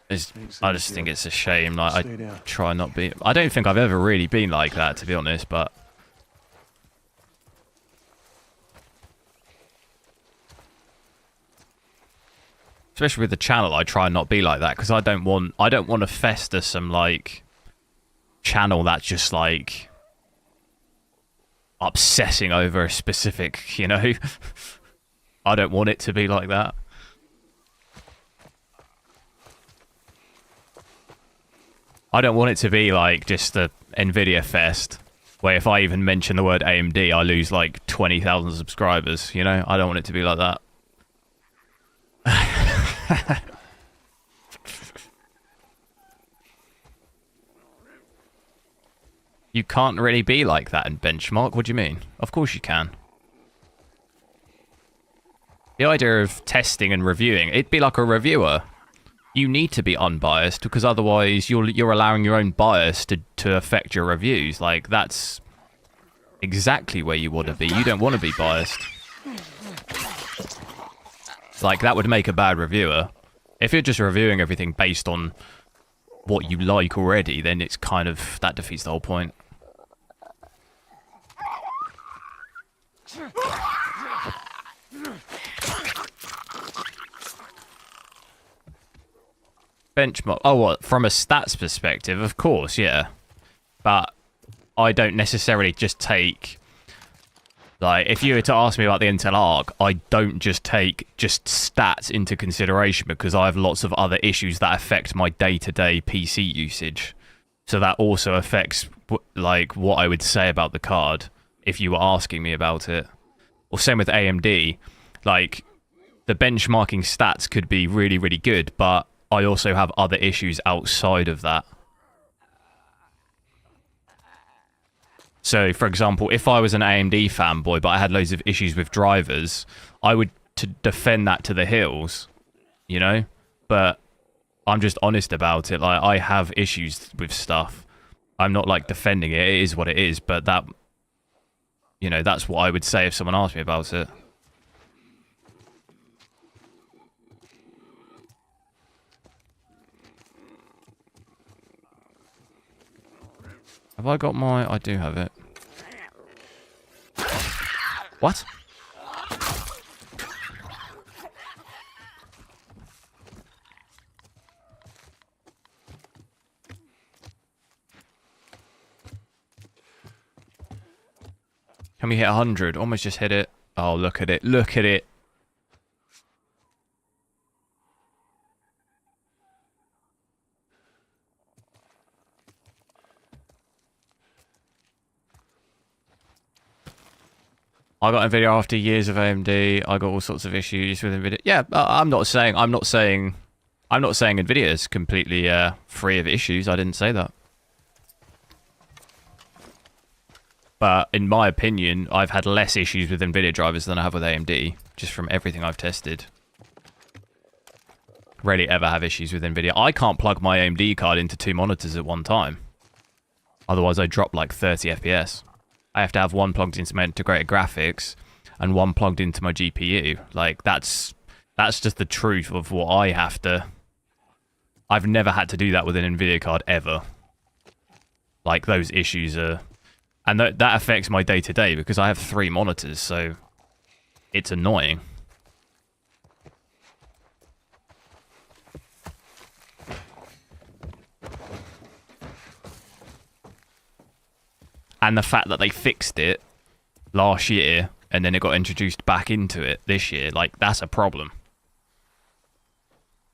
I just think it's a shame. Like, I try not be... I don't think I've ever really been like that, to be honest, but... Especially with the channel, I try and not be like that, because I don't want to fester some, like, channel that's just, like... obsessing over a specific, you know? I don't want it to be like that. I don't want it to be like just a nvidia fest where if I even mention the word AMD I lose like 20,000 subscribers, you know? I don't want it to be like that. You can't really be like that in Benchmark. What do you mean? Of course you can. The idea of testing and reviewing, it'd be like a reviewer. You need to be unbiased, because otherwise you're allowing your own bias to affect your reviews. Like, that's exactly where you want to be. You don't want to be biased. Like, that would make a bad reviewer. If you're just reviewing everything based on what you like already, then it's kind of... that defeats the whole point. Benchmark. Oh, what? From a stats perspective, of course, yeah. But I don't necessarily just take... Like, if you were to ask me about the Intel Arc, I don't just take just stats into consideration, because I have lots of other issues that affect my day-to-day PC usage. So that also affects, like, what I would say about the card if you were asking me about it. Or same with AMD. Like, the benchmarking stats could be really, really good, but I also have other issues outside of that. So, for example, if I was an AMD fanboy, but I had loads of issues with drivers, I would defend that to the hills, you know? But I'm just honest about it. Like, I have issues with stuff. I'm not, like, defending it. It is what it is, but that... You know, that's what I would say if someone asked me about it. Have I got my... I do have it. What? Can we hit 100? Almost just hit it. Oh, look at it. Look at it. I got Nvidia after years of AMD. I got all sorts of issues with Nvidia. Yeah, I'm not saying Nvidia is completely free of issues. I didn't say that. But in my opinion, I've had less issues with Nvidia drivers than I have with AMD, just from everything I've tested. Rarely ever have issues with Nvidia. I can't plug my AMD card into 2 monitors at one time. Otherwise, I drop like 30 FPS. I have to have one plugged into my integrated graphics and one plugged into my GPU. Like, that's just the truth of what I have to... I've never had to do that with an Nvidia card ever. Like, those issues are... And that affects my day-to-day, because I have 3 monitors, so... it's annoying. And the fact that they fixed it last year and then it got introduced back into it this year, like, that's a problem.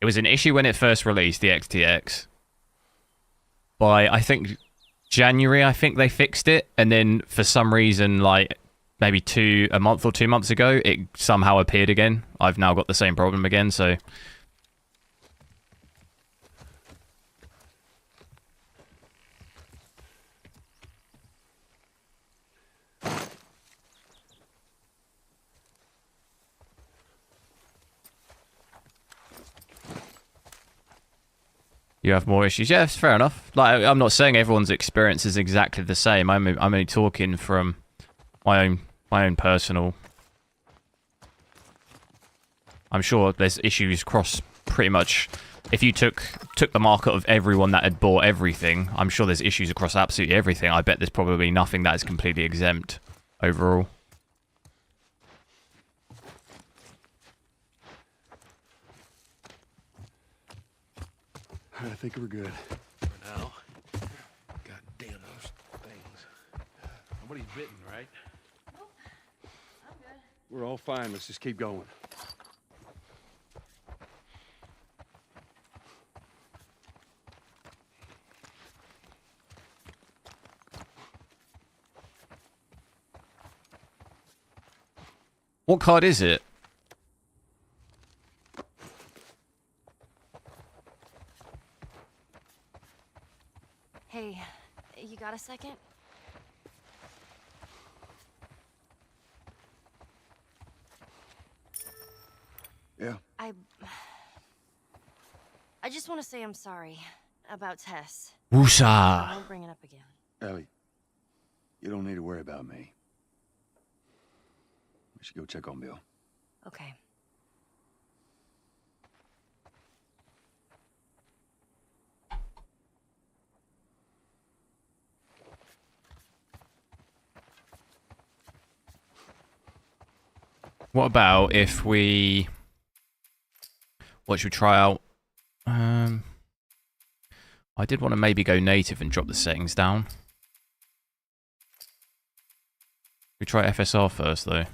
It was an issue when it first released, the XTX. By, I think, January, I think they fixed it. And then for some reason, like, maybe a month or 2 months ago, it somehow appeared again. I've now got the same problem again, so... You have more issues. Yeah, it's fair enough. Like, I'm not saying everyone's experience is exactly the same. I'm only talking from my own personal. I'm sure there's issues across pretty much. If you took the market of everyone that had bought everything, I'm sure there's issues across absolutely everything. I bet there's probably nothing that is completely exempt overall. I think we're good. For now. God damn those things. Nobody's bitten, right? Nope. I'm good. We're all fine. Let's just keep going. What card is it? Hey, you got a second? Yeah. I just want to say I'm sorry about Tess. Woosah. I won't bring it up again. Ellie, you don't need to worry about me. We should go check on Bill. Okay. What about if we... What should we try out? I did want to maybe go native and drop the settings down. We try FSR first, though.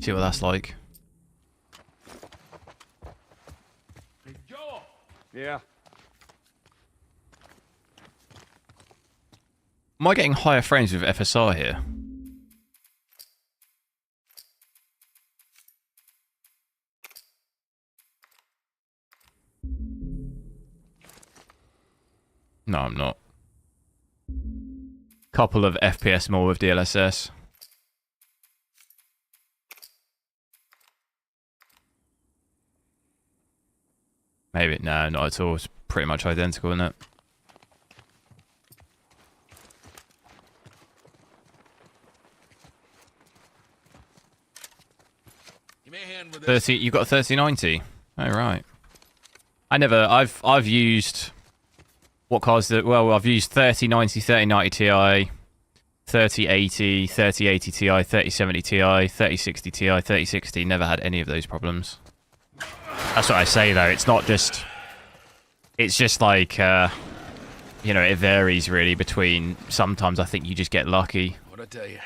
See what that's like. Hey, Joel! Yeah. Am I getting higher frames with FSR here? No, I'm not. Couple of FPS more with DLSS. Maybe, no, not at all. It's pretty much identical, isn't it? Give me a hand with this. 30, you got a 3090? Oh, right. I've used... What cards that... Well, I've used 3090, 3090 Ti, 3080, 3080 Ti, 3070 Ti, 3060 Ti, 3060. Never had any of those problems. That's what I say, though. It's not just... It's just like, you know, it varies, really, between... Sometimes I think you just get lucky. What'd I tell you?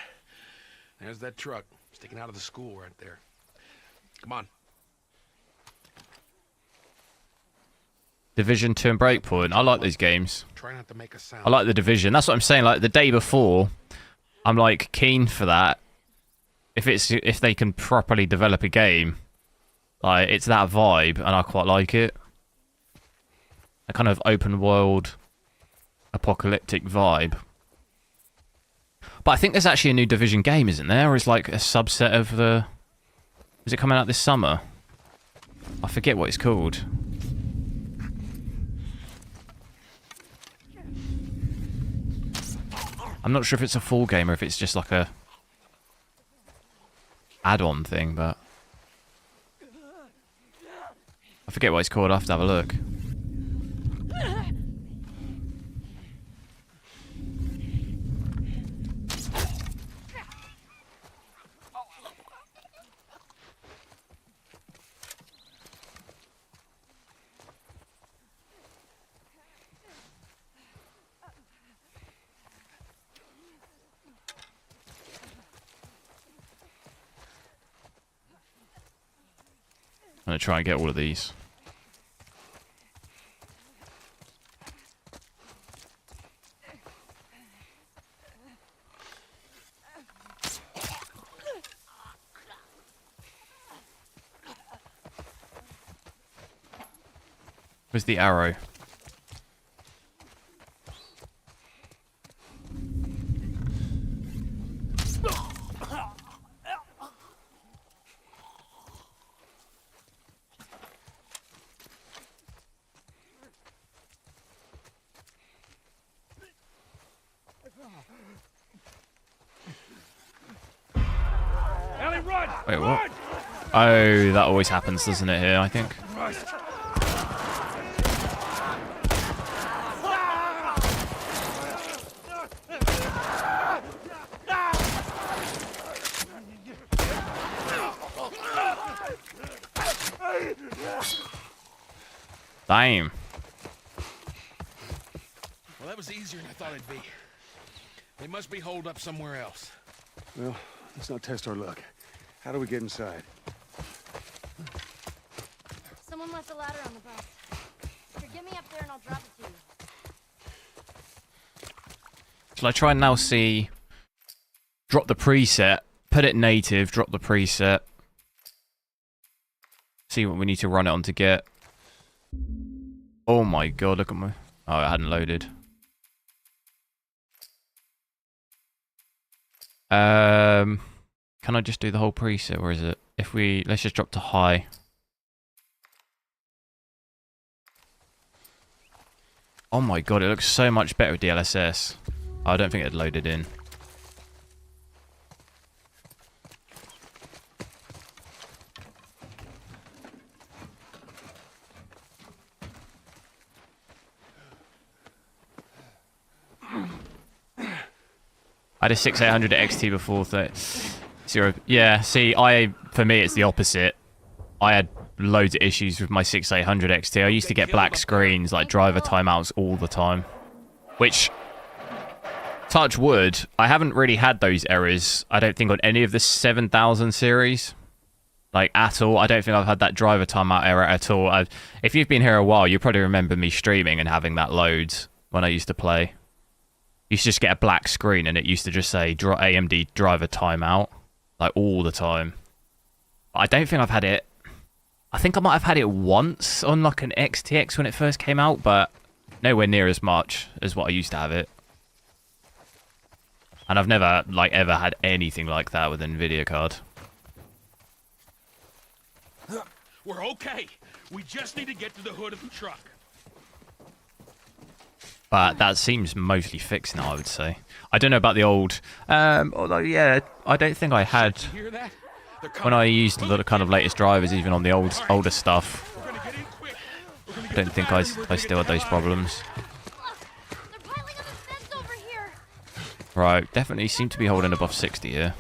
There's that truck sticking out of the school right there. Come on. Division 2 and Breakpoint. I like these games. Try not to make a sound. I like the Division. That's what I'm saying. Like, the day before, I'm, like, keen for that. If they can properly develop a game, like, it's that vibe, and I quite like it. A kind of open world, apocalyptic vibe. But I think there's actually a new Division game, isn't there? Or is like a subset of the... Is it coming out this summer? I forget what it's called. I'm not sure if it's a full game or if it's just like a add-on thing, but I forget what it's called. I'll have to have a look. gonna try and get all of these. Where's the arrow? Ellie, run! Wait, what? Oh, that always happens, doesn't it, here, I think? Damn. Well, that was easier than I thought it'd be. They must be holed up somewhere else. Well, let's not test our luck. How do we get inside? Someone left a ladder on the bus. Here, get me up there and I'll drop it to you. Shall I try and now see... Drop the preset. Put it native, drop the preset. See what we need to run it on to get. Oh my god, look at my... Oh, it hadn't loaded. Can I just do the whole preset, or is it? If we... Let's just drop to high. Oh my god, it looks so much better with DLSS. Oh, I don't think it loaded in. I had a 6800 XT before. Yeah, see, for me, it's the opposite. I had loads of issues with my 6800 XT. I used to get black screens, like driver timeouts all the time. Which, touch wood, I haven't really had those errors, I don't think, on any of the 7000 series. Like, at all. I don't think I've had that driver timeout error at all. If you've been here a while, you probably remember me streaming and having that loads when I used to play. You used to just get a black screen and it used to just say AMD driver timeout, like all the time. But I don't think I've had it. I think I might have had it once on like an XTX when it first came out, but nowhere near as much as what I used to have it. And I've never like ever had anything like that with an Nvidia card. We're okay. We just need to get to the hood of the truck. But that seems mostly fixed now, I would say. I don't know about the old... although, yeah, I don't think I had... Hear that? When I used the kind of latest drivers, even on the older stuff, I don't think I still had those problems. They're piling up a fence over here. Right, definitely seem to be holding above 60 here.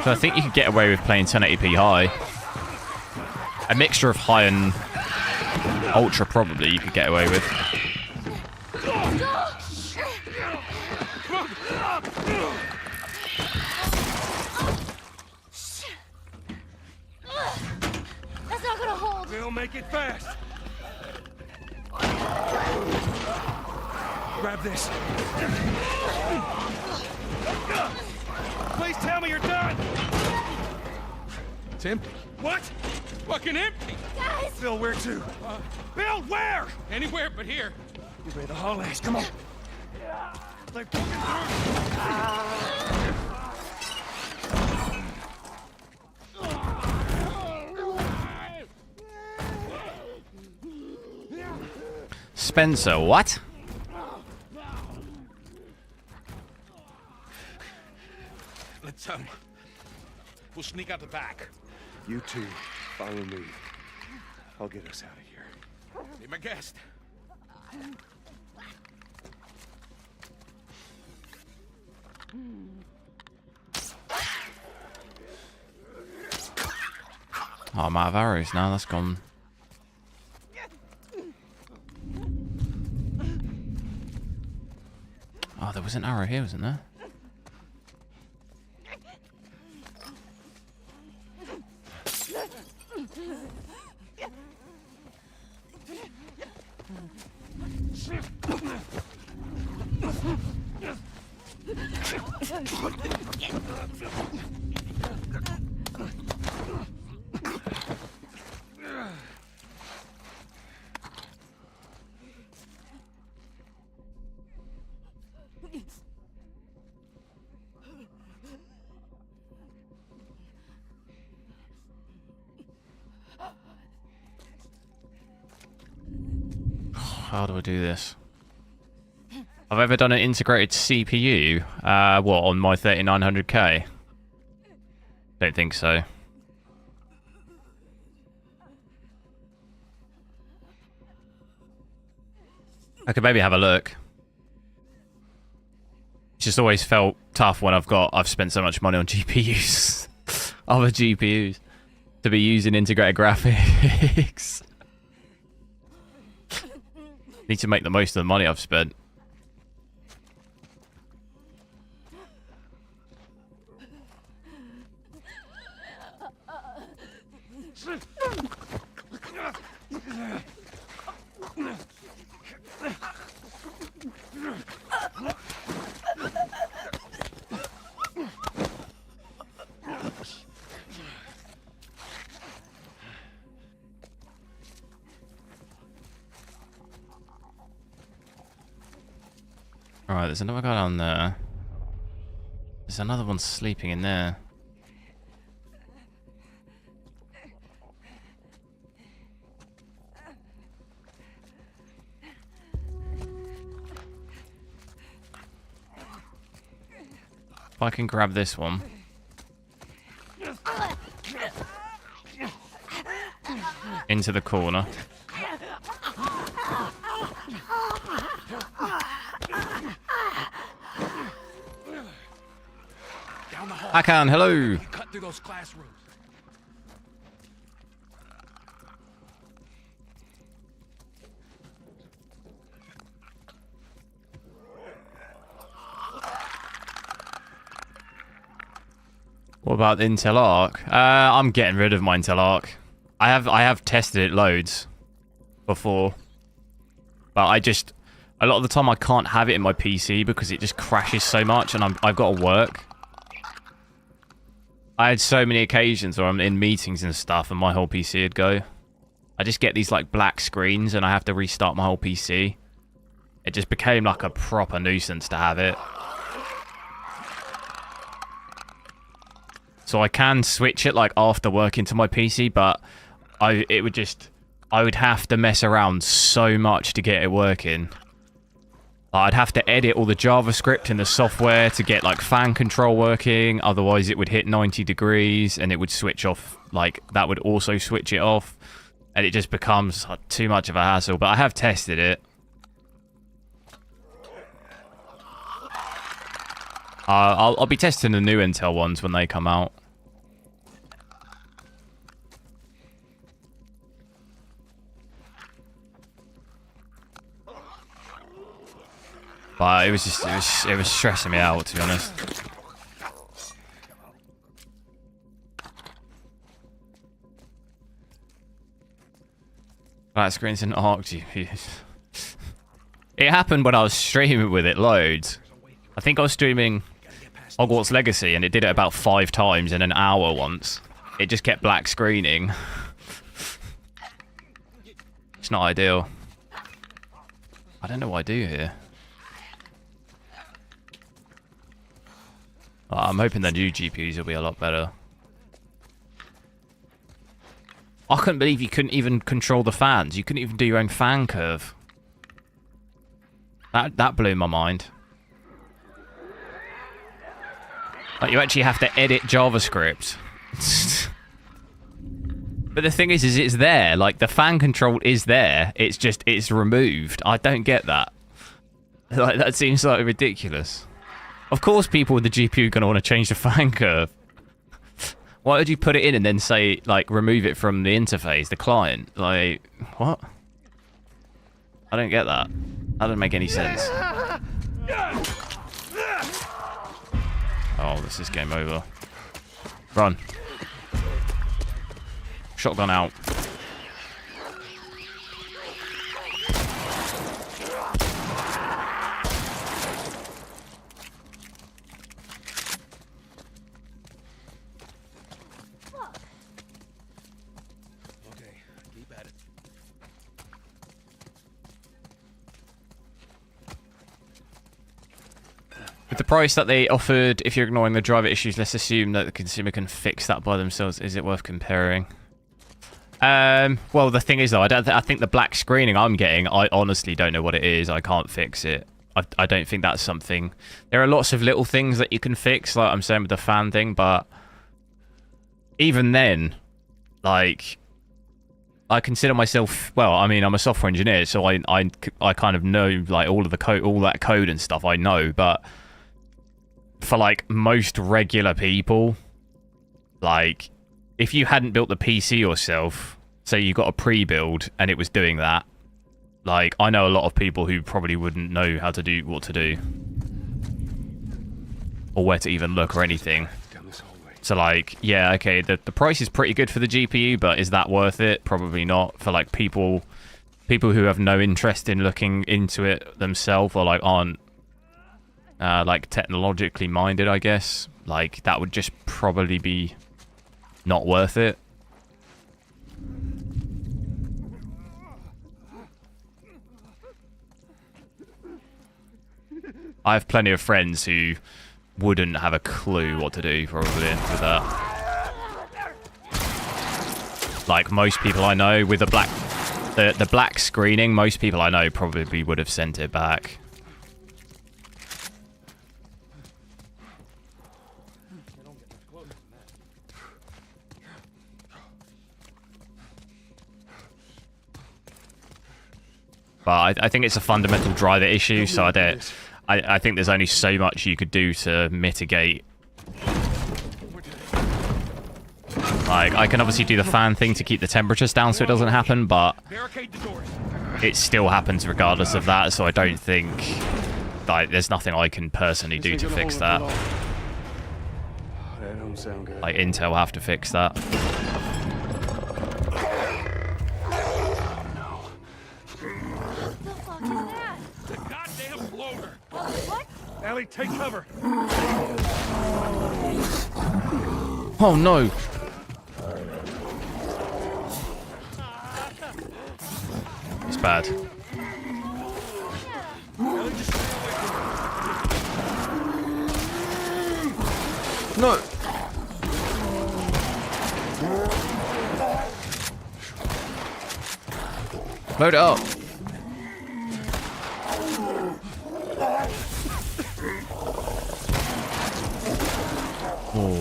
So I think you could get away with playing 1080p high. A mixture of high and ultra probably you could get away with. That's not gonna hold. We'll make it fast. Grab this. Please tell me you're done. It's empty. What? Fucking empty. Guys! Bill, where to? Bill, where? Anywhere but here. You made the hallways. Come on. They're poking through. Spencer, what? Let's we'll sneak out the back. You two, follow me. I'll get us out of here. Be my guest. Oh, I'm out of arrows now, that's gone. Oh, there was an arrow here, wasn't there? How do I do this? I've ever done an integrated CPU, what, on my 3900K? Don't think so. I could maybe have a look. It's just always felt tough when I've spent so much money on GPUs. Other GPUs. To be using integrated graphics. Need to make the most of the money I've spent. Alright, there's another guy down there. There's another one sleeping in there. If I can grab this one. Into the corner. I can, hello. Cut through those classrooms. What about the Intel Arc? I'm getting rid of my Intel Arc. I have tested it loads before, but a lot of the time I can't have it in my PC because it just crashes so much, and I've got to work. I had so many occasions where I'm in meetings and stuff, and my whole PC would go. I just get these like black screens, and I have to restart my whole PC. It just became like a proper nuisance to have it. So I can switch it like after work into my PC, but I would have to mess around so much to get it working. I'd have to edit all the JavaScript in the software to get like fan control working, otherwise it would hit 90 degrees and it would switch off, like that would also switch it off, and it just becomes too much of a hassle. But I have tested it. I'll be testing the new Intel ones when they come out. But it was stressing me out, to be honest. Flat screens and ARC GPUs. It happened when I was streaming with it loads. I think I was streaming Hogwarts Legacy and it did it about 5 times in an hour once. It just kept black screening. It's not ideal. I don't know what I do here. I'm hoping the new GPUs will be a lot better. I couldn't believe you couldn't even control the fans. You couldn't even do your own fan curve. That blew my mind. Like, you actually have to edit JavaScript. But the thing is it's there. Like, the fan control is there. It's just, it's removed. I don't get that. Like, that seems like ridiculous. Of course people with the GPU are going to want to change the fan curve. Why would you put it in and then say, like, remove it from the interface, the client? Like, what? I don't get that. That doesn't make any sense. Oh, this is game over. Run. Shotgun out. Okay, keep at it. With the price that they offered, if you're ignoring the driver issues, let's assume that the consumer can fix that by themselves. Is it worth comparing? Well, the thing is, though, I think the black screening I'm getting, I honestly don't know what it is. I can't fix it. I don't think that's something... There are lots of little things that you can fix, like I'm saying with the fan thing, but even then, like, I consider myself... Well, I mean, I'm a software engineer, so I kind of know, like, all of the code, all that code and stuff I know, but for, like, most regular people, like, if you hadn't built the PC yourself, say you got a pre-build and it was doing that, like, I know a lot of people who probably wouldn't know how to do what to do. Or where to even look or anything. So, like, yeah, okay, the price is pretty good for the GPU, but is that worth it? Probably not. For, like, people who have no interest in looking into it themselves, or, like, aren't, like, technologically minded, I guess. Like, that would just probably be not worth it. I have plenty of friends who wouldn't have a clue what to do, probably, with that. Like, most people I know with the black screening, most people I know probably would have sent it back. But I think it's a fundamental driver issue, so I think there's only so much you could do to mitigate. Like, I can obviously do the fan thing to keep the temperatures down so it doesn't happen, but it still happens regardless of that, so I don't think, like, there's nothing I can personally do to fix that. That don't sound good. Like, Intel have to fix that. Ellie, take cover. Oh no! It's bad. No! Load it up! Oh.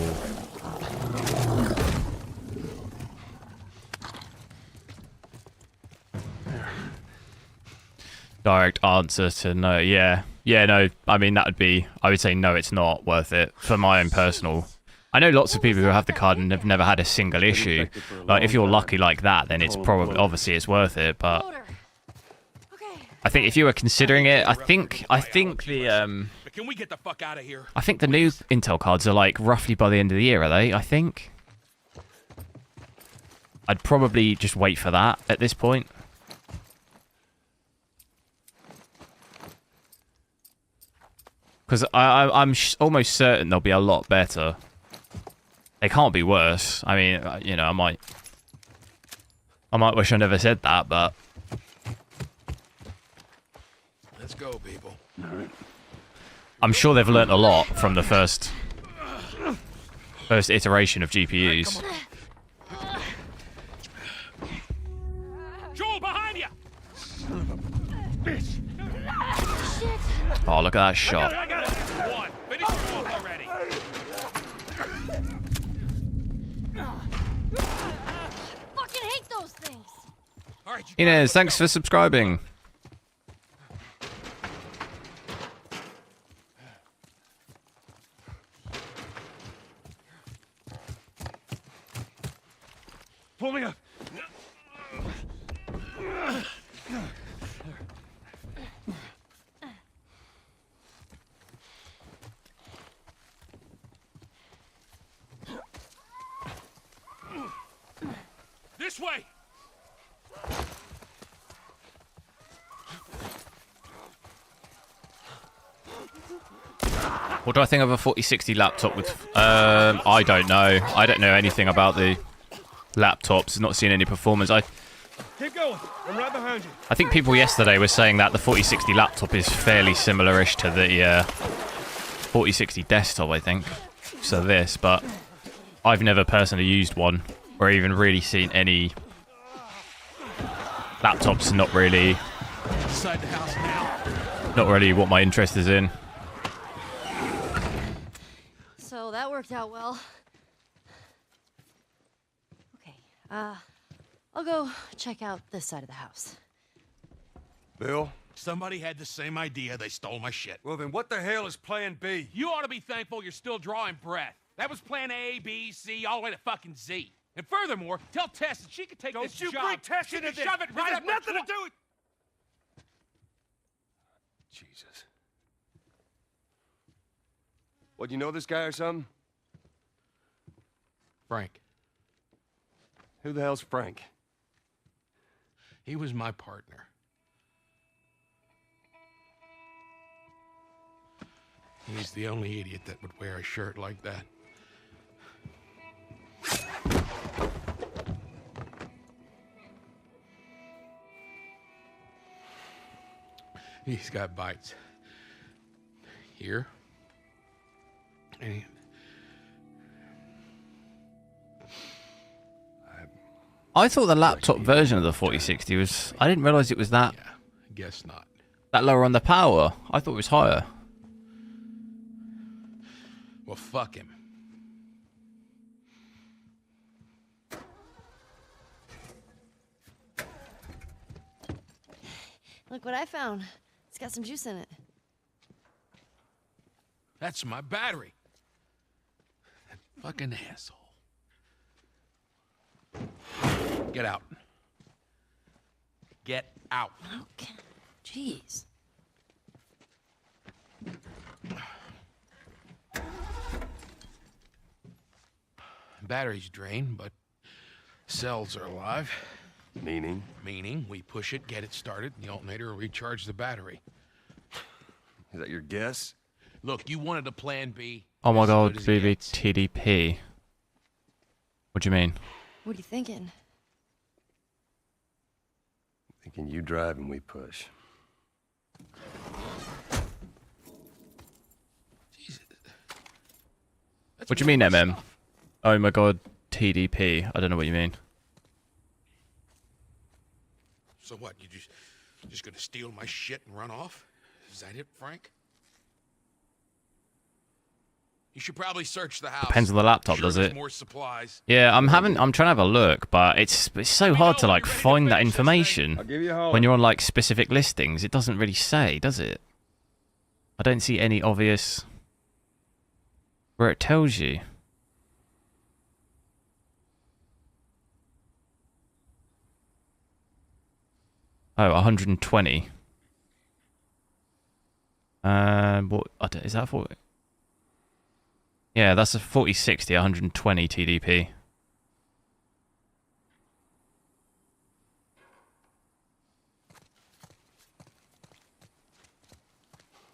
Direct answer to no. Yeah, no, I mean, that would be, I would say no, it's not worth it for my own personal. I know lots of people who have the card and have never had a single issue. Like, if you're lucky like that, then it's probably, obviously it's worth it, but I think if you were considering it, I think the Can we get the fuck out of here? I think the new Intel cards are, like, roughly by the end of the year, are they? I think. I'd probably just wait for that at this point. Because I'm almost certain they'll be a lot better. They can't be worse. I mean, you know, I might wish I never said that, but Let's go, people. All right. I'm sure they've learnt a lot from the first iteration of GPUs. Joel, behind you! Oh, look at that shot. I got it. One. Finish him off already. Fucking hate those things. All right, you Inez, thanks for subscribing. Pull me up. This way! What do I think of a 4060 laptop with... I don't know. I don't know anything about the laptops. Not seen any performance. Keep going. I'm right behind you. I think people yesterday were saying that the 4060 laptop is fairly similar-ish to the 4060 desktop, I think. So this, but I've never personally used one or even really seen any laptops. Not really Inside the house now. Not really what my interest is in. So that worked out well. Okay, I'll go check out this side of the house. Bill? Somebody had the same idea. They stole my shit. Well, then what the hell is plan B? You ought to be thankful you're still drawing breath. That was plan A, B, C, all the way to fucking Z. And furthermore, tell Tess that she could take this job. Don't you bring Tess She into can this. shove it This right has up nothing her to do with... Jesus. What, you know this guy or something? Frank. Who the hell's Frank? He was my partner. He's the only idiot that would wear a shirt like that. He's got bites. Here. And I thought the laptop version of the 4060 was... I didn't realise it was that yeah, guess not. that lower on the power. I thought it was higher. Well, fuck him. Look what I found. It's got some juice in it. That's my battery. That fucking asshole. Get out. Get out. Okay. Jeez. Battery's drained, but cells are alive. Meaning? Meaning, we push it, get it started, and the alternator will recharge the battery. Is that your guess? Look, you wanted a plan B. Oh my As god, good as it gets. BBTDP. What do you mean? What are you thinking? Thinking you drive and we push. Jesus. That's What do you mean, more of my MM? stuff. Oh my god, TDP. I don't know what you mean. So what, you just gonna steal my shit and run off? Is that it, Frank? You should probably search the house. Depends on the laptop, Sure does there's it? more supplies. Yeah, I'm trying to have a look, but it's so hard to know like when you're ready to find that finish this thing. information give you a holler. when you're on like specific listings. It doesn't really say, does it? I don't see any obvious where it tells you. Oh, 120. What is that for? Yeah, that's a 4060, 120 TDP.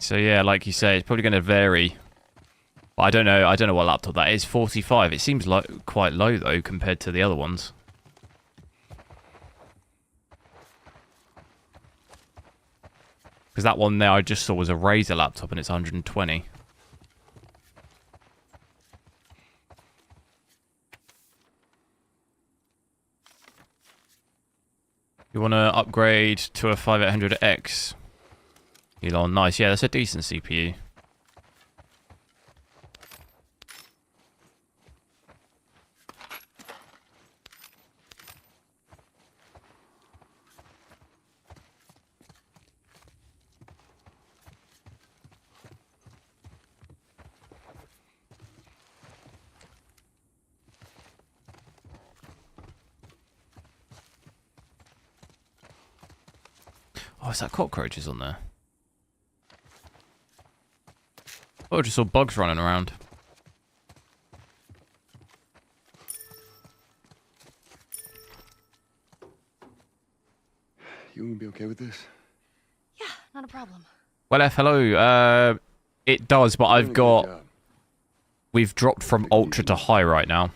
So yeah, like you say, it's probably going to vary. But I don't know what laptop that is. 45. It seems like quite low though compared to the other ones. Because that one there I just saw was a Razer laptop and it's 120. You want to upgrade to a 5800X? Elon, nice. Yeah, that's a decent CPU. Oh, is that cockroaches on there? Oh, I just saw bugs running around. You gonna be okay with this? Yeah, not a problem. Well, F, hello. It does, but I've Doing a good got... job. We've dropped from ultra to high right now.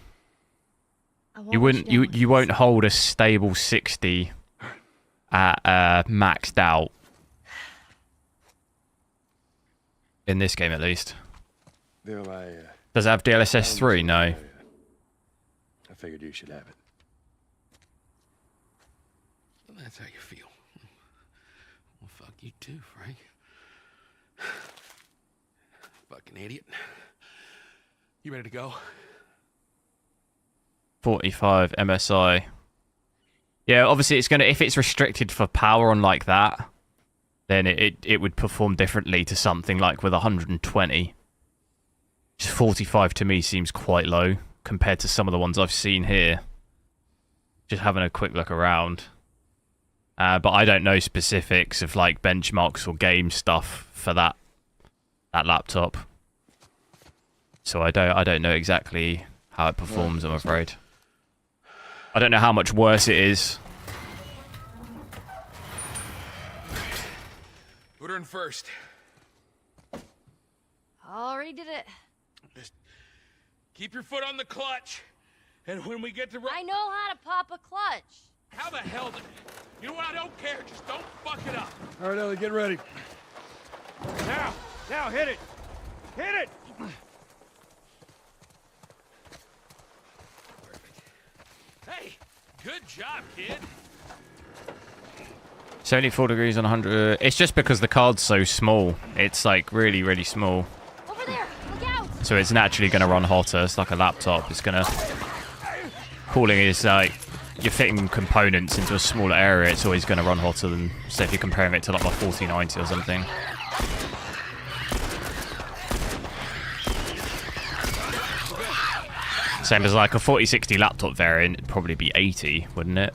I won't You let wouldn't... down You with you this. won't hold a stable 60 at maxed out. In this game, at least. Bill, Does it have DLSS 3? No. I figured you should have it. Well, that's how you feel. Well, fuck you too, Frank. Fucking idiot. You ready to go? 45 MSI. Yeah, obviously it's gonna... If it's restricted for power on like that, then it would perform differently to something like with 120. Just 45 to me seems quite low compared to some of the ones I've seen here. Just having a quick look around. But I don't know specifics of like benchmarks or game stuff for that laptop. So I don't know exactly how it performs, I'm afraid. I don't know how much worse it is. Put her in first. Already did it. Just keep your foot on the clutch. And when we get to... I know how to pop a clutch. How the hell did... You know what? I don't care. Just don't fuck it up. All right, Ellie, get ready. Now, hit it! Hit it! Hey, good job, kid. 74 degrees on 100. It's just because the card's so small. It's like really, really small. Over there, look out! So it's naturally going to run hotter. It's like a laptop. It's going to... Cooling is like... You're fitting components into a smaller area. It's always going to run hotter than... Say if you're comparing it to like my 4090 or something. Same as like a 4060 laptop variant. It'd probably be 80, wouldn't it?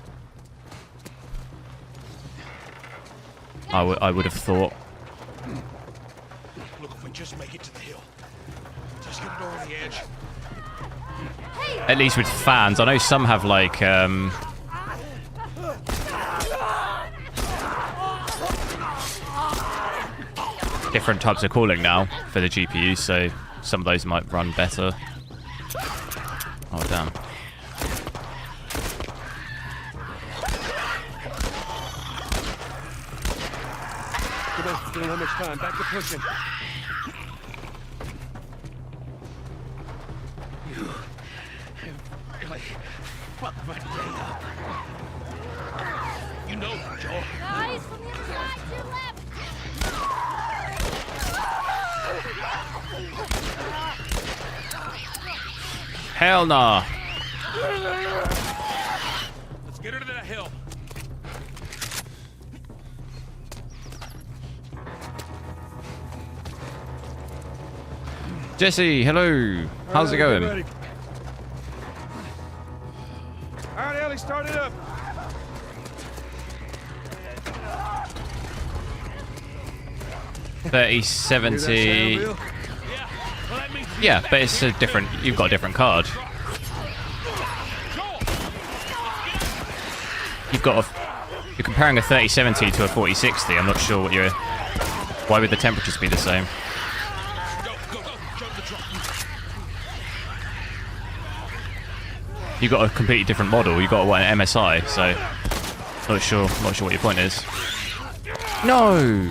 I would have thought. Look, if we just make it to the hill. Just get it over the edge. At least with fans. I know some have like different types of cooling now for the GPU, so some of those might run better. Oh damn. We don't have much time. Back to pushing. Really fuck my day up. You know that, Joel. Guys, from the other side, to your left! Hell nah. Let's get her to that hill. Jesse, hello. How's it going? Ready. All right, Ellie, start it up. Thirty 70. Yeah, well, that means Yeah, but it's a different. You've got a different card. Joel! You've got a. You're comparing a 3070 to a 4060. I'm not sure what you're. Why would the temperatures be the same? Go, go, go. Jump the truck. You've got a completely different model. You've got what, an MSI, so not sure what your point is. No.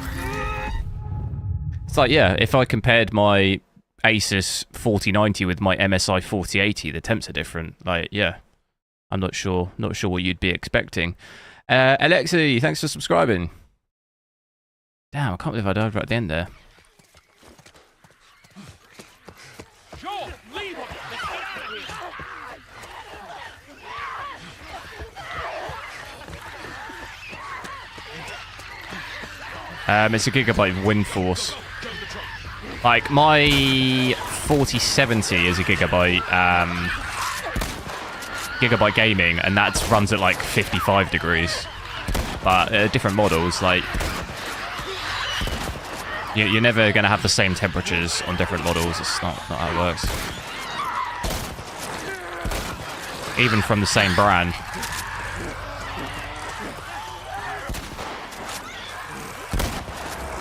It's like, yeah, if I compared my Asus 4090 with my MSI 4080, the temps are different. Like, yeah, I'm not sure what you'd be expecting. Alexi, thanks for subscribing. Damn, I can't believe I died right at the end there. Joel, leave him. Let's get out of here. It's a gigabyte WinForce. Like my 4070 is a gigabyte gigabyte gaming, and that runs at like 55 degrees. But different models, like you're never going to have the same temperatures on different models. It's not how it works. Even from the same brand.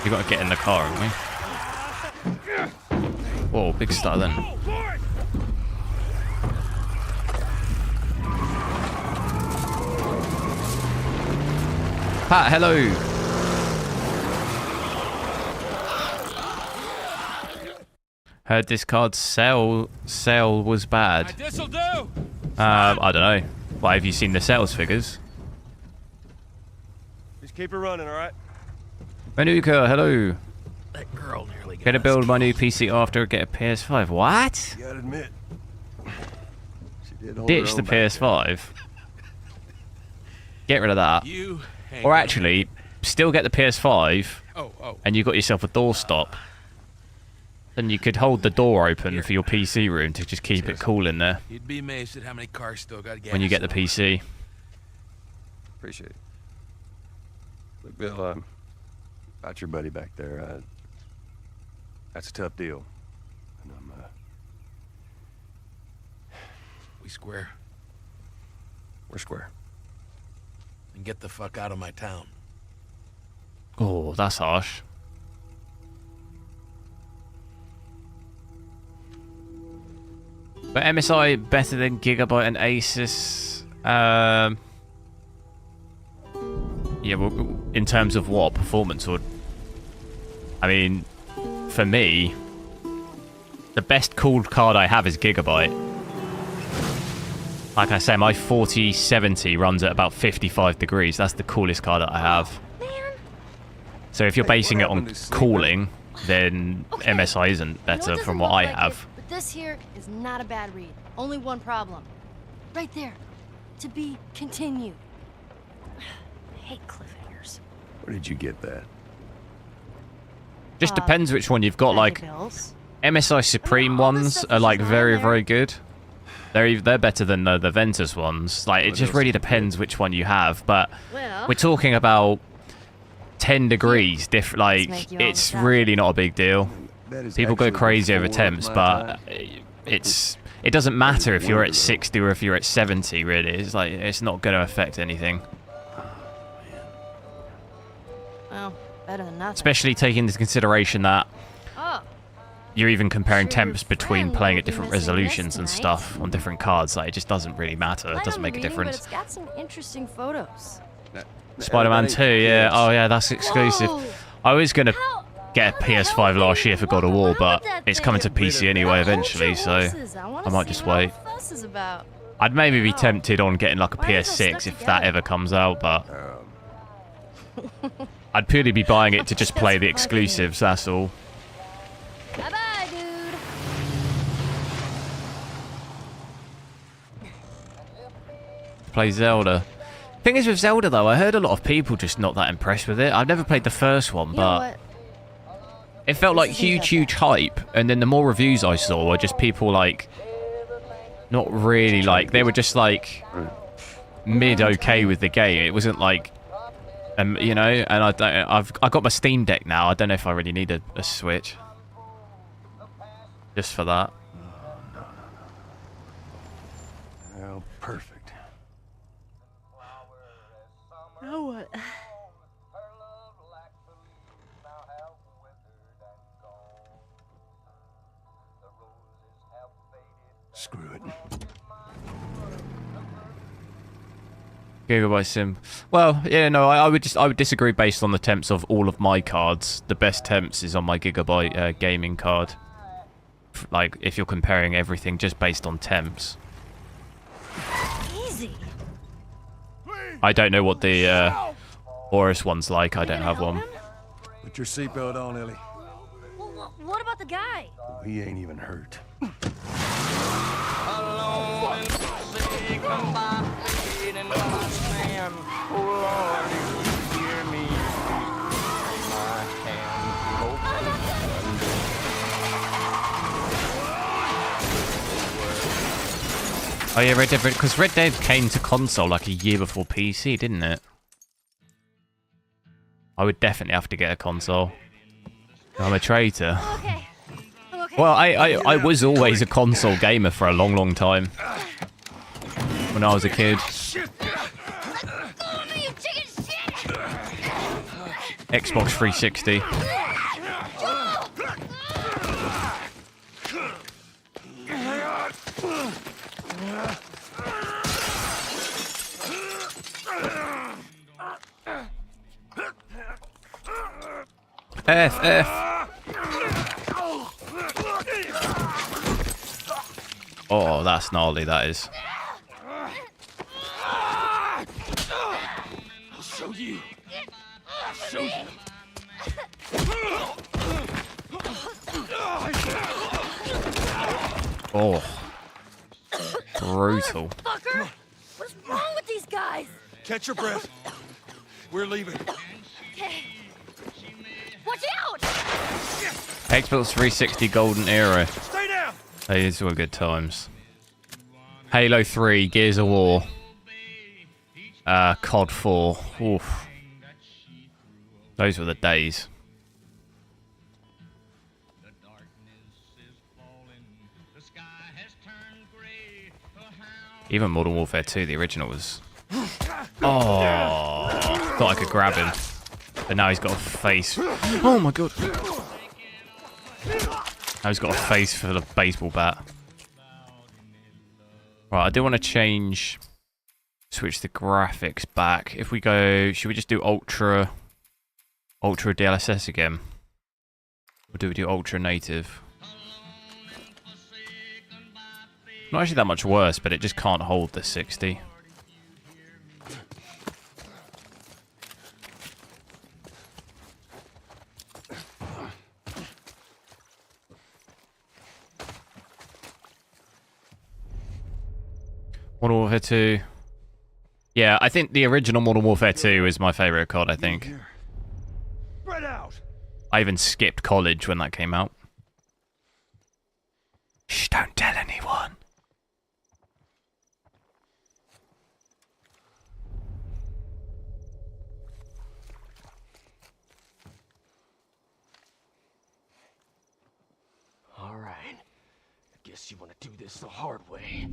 You got to get in the car, haven't we? Whoa, big start then. Pat, hello. Heard this card's sale was bad. This'll do. I don't know. Why have you seen the sales figures? Just keep it running, all right? Manuka, hello. That girl nearly got Gonna us build my killed. new PC after I get a PS5. What? You gotta admit, she did hold Ditch her the own back there. PS5. Get rid of that. You ain't Or gonna- actually, still get the PS5 Oh. and you got yourself a doorstop. Then you could hold the door open for your PC room to just keep it cool in there You'd be amazed at how many cars still got gas. when you get the PC. Appreciate it. Look, Bill, about your buddy back there, that's a tough deal. And We square we're square. and get the fuck out of my town. Oh, that's harsh. But MSI better than Gigabyte and Asus. Yeah, well, in terms of what performance would. I mean, for me, the best cooled card I have is Gigabyte. Like I say, my 4070 runs at about 55 degrees. That's the coolest card that I have. Man. So if you're Hey, basing what it on happened to sleep? cooling, then Okay. MSI isn't I know it better doesn't from what look I like have. it, but this here is not a bad read. Only one problem. Right there. To be continued. I hate cliffhangers. Where did you get that? Just depends which one you've got. Like Bills. MSI Supreme all this ones stuff are is like just very on there. very good. They're better than the Ventus ones. Like it What just else really is good? depends which one you have. But Well, we're talking about 10 degrees different. Like make you all it's the really not a big deal. That is People go actually crazy over before temps, my but time. it doesn't matter if you're at 60 or if you're at 70. Really, it's like it's not going to affect anything. well, better than nothing. Especially taking into consideration that Oh, you're even comparing Sure, your temps between friend playing will at be different missing this resolutions and tonight. stuff on different cards. Like it just doesn't really matter. It light doesn't on make a reading, difference. But it's got some interesting photos. Spider-Man That 2, ain't yeah. kids. Oh yeah, that's exclusive. Whoa. I was gonna How- get a how the hell PS5 are last they year for God of walking War, around but with that it's coming to thing? PC anyway That eventually, Ultra so horses. I might see just what all wait. the fuss is about. I'd maybe be Wow. tempted on getting like a Why are they so PS6 stuck if that together? ever comes out, but Um, I'd purely be buying it to just That's play the fucking- exclusives, that's all. Bye-bye, dude. Play Zelda. Thing is with Zelda though, I heard a lot of people just not that impressed with it. I've never played the first one, You know but what? it felt like This isn't that huge hype, and then the more reviews I saw were just people like not really like they were just like mid okay with the game. It wasn't like you know, and I got my Steam Deck now. I don't know if I really need a Switch just for that. well, perfect. Now what? Screw it. Gigabyte Sim. Well, yeah, no, I would disagree based on the temps of all of my cards. The best temps is on my Gigabyte gaming card. Like if you're comparing everything just based on temps. Easy. I don't know what the Horus one's like. I You don't gonna have help one. him? Put your seatbelt on, Ellie. Well, what about the guy? He ain't even hurt. Oh yeah, Red Dead, because Red Dead came to console like a year before PC, didn't it? I would definitely have to get a console. I'm a traitor. Okay. I'm okay. Well, I was always a console gamer for a long time. When I was a kid. Let go of me, you chicken shit! Xbox 360. F. Oh, that's gnarly, that is. I'll show you. I'll show you. Oh. Brutal. Fucker! What's wrong with these guys? Catch your breath. We're leaving. Okay. Watch out! Xbox 360 Golden Era. Stay down! These were good times. Halo 3, Gears of War. COD 4. Oof. Those were the days. Even Modern Warfare 2, the original was... Oh, thought I could grab him. But now he's got a face... Oh my god. Now he's got a face for the baseball bat. Right, I do want to change... Switch the graphics back. If we go... Should we just do Ultra DLSS again? Or do we do Ultra Native? Not actually that much worse, but it just can't hold the 60. Modern Warfare 2. Yeah, I think the original Modern Warfare 2 is my favourite COD, I think. Spread out! I even skipped college when that came out. Shh, don't tell anyone. All right. I guess you want to do this the hard way.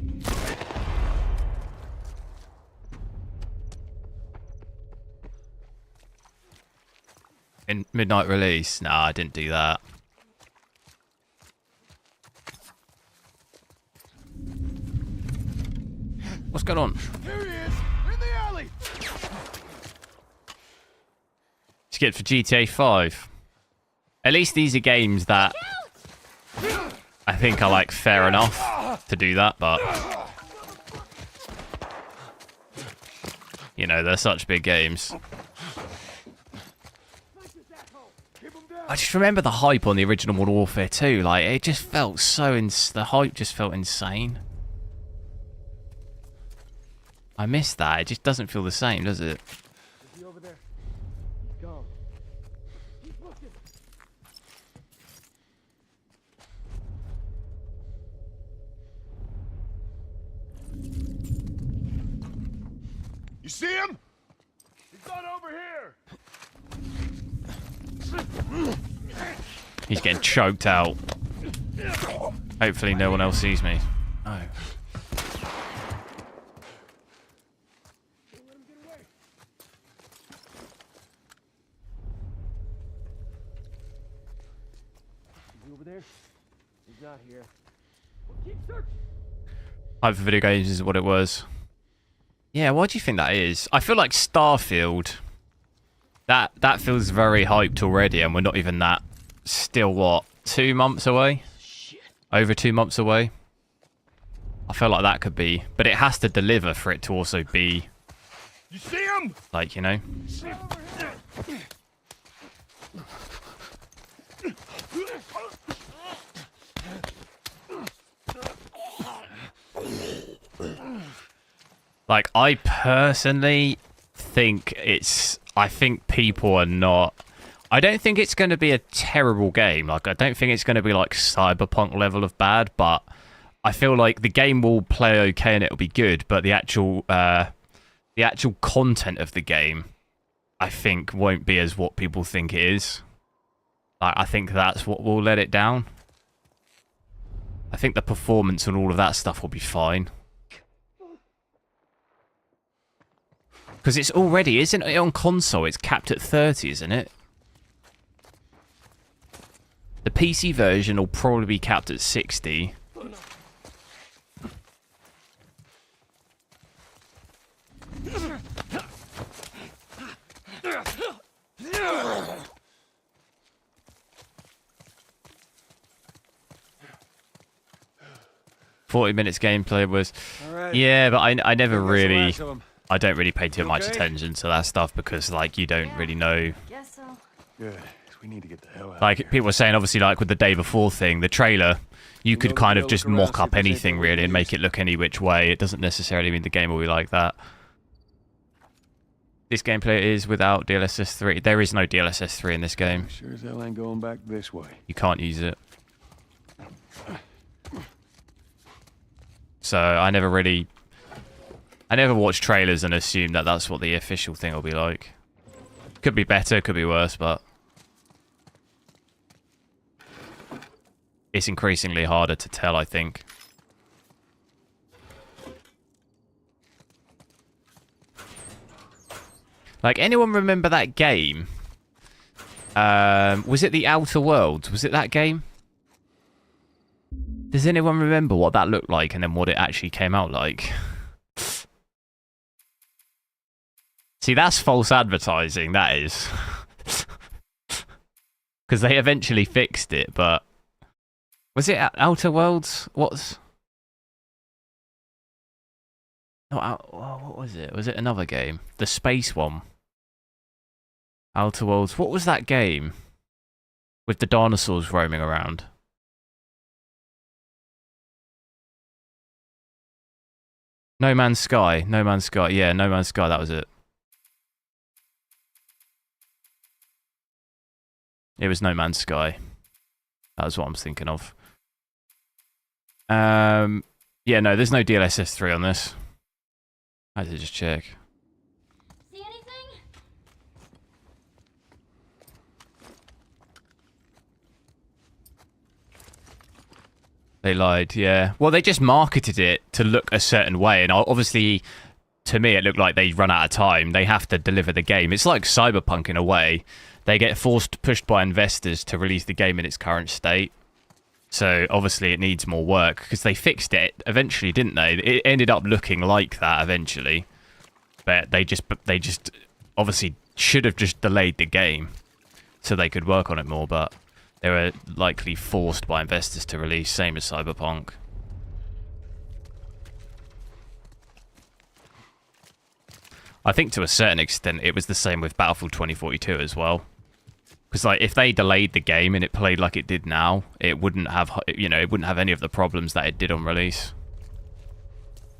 In midnight release? Nah, I didn't do that. What's going on? Here he is! In the alley! Skip for GTA 5. At least these are games that I think are like fair enough to do that, but you know, they're such big games. I just remember the hype on the original Modern Warfare 2. Like, it just felt so... the hype just felt insane. I miss that. It just doesn't feel the same, does it? Is he over there? He's gone. Keep looking. You see him? He's not over here. He's getting choked out. Hopefully no one else sees me. Oh. Over there? He's not here. Well, keep searching. Hype for video games is what it was. Yeah, why do you think that is? I feel like Starfield... That feels very hyped already, and we're not even that... Still, what? 2 months away? Shit. Over 2 months away? I feel like that could be... But it has to deliver for it to also be... You see him? Like, you know? Like, I personally think it's... I think people are not... I don't think it's going to be a terrible game. Like, I don't think it's going to be like Cyberpunk level of bad, but I feel like the game will play okay and it'll be good, but the actual content of the game, I think, won't be as what people think it is. Like, I think that's what will let it down. I think the performance and all of that stuff will be fine. Because it's already, isn't it, on console? It's capped at 30, isn't it? The PC version will probably be capped at 60. 40 minutes gameplay was... Right. Yeah, but I never That's the really... last of 'em. I don't really pay too much Okay? attention to that stuff because, like, you don't really know... Guess so. Good. 'Cause we need to get the hell out. Like, people were saying, obviously, like, with the day before thing, the trailer, you could know, kind we'll of just look around, mock see up if there's anything, anything we really, can and make it look any which way. It doesn't necessarily mean the game will be like that. This gameplay is without DLSS 3. There is no DLSS 3 in this game. Sure as hell ain't going back this way. You can't use it. So I never watch trailers and assume that that's what the official thing will be like. Could be better, could be worse, but it's increasingly harder to tell, I think. Like, anyone remember that game? Was it The Outer Worlds? Was it that game? Does anyone remember what that looked like and then what it actually came out like? See, that's false advertising, that is. Because they eventually fixed it, but... Was it Outer Worlds? What's... What was it? Was it another game? The space one. Outer Worlds. What was that game? With the dinosaurs roaming around. No Man's Sky. No Man's Sky. Yeah, No Man's Sky, that was it. It was No Man's Sky. That was what I was thinking of. Yeah, no, there's no DLSS 3 on this. I had to just check. See anything? They lied, yeah. Well, they just marketed it to look a certain way, and obviously, to me, it looked like they run out of time. They have to deliver the game. It's like Cyberpunk in a way. They get pushed by investors to release the game in its current state. So, obviously, it needs more work, because they fixed it eventually, didn't they? It ended up looking like that eventually. But they just obviously should have just delayed the game so they could work on it more, but they were likely forced by investors to release, same as Cyberpunk. I think to a certain extent it was the same with Battlefield 2042 as well. Because like if they delayed the game and it played like it did now, it wouldn't have, you know, it wouldn't have any of the problems that it did on release.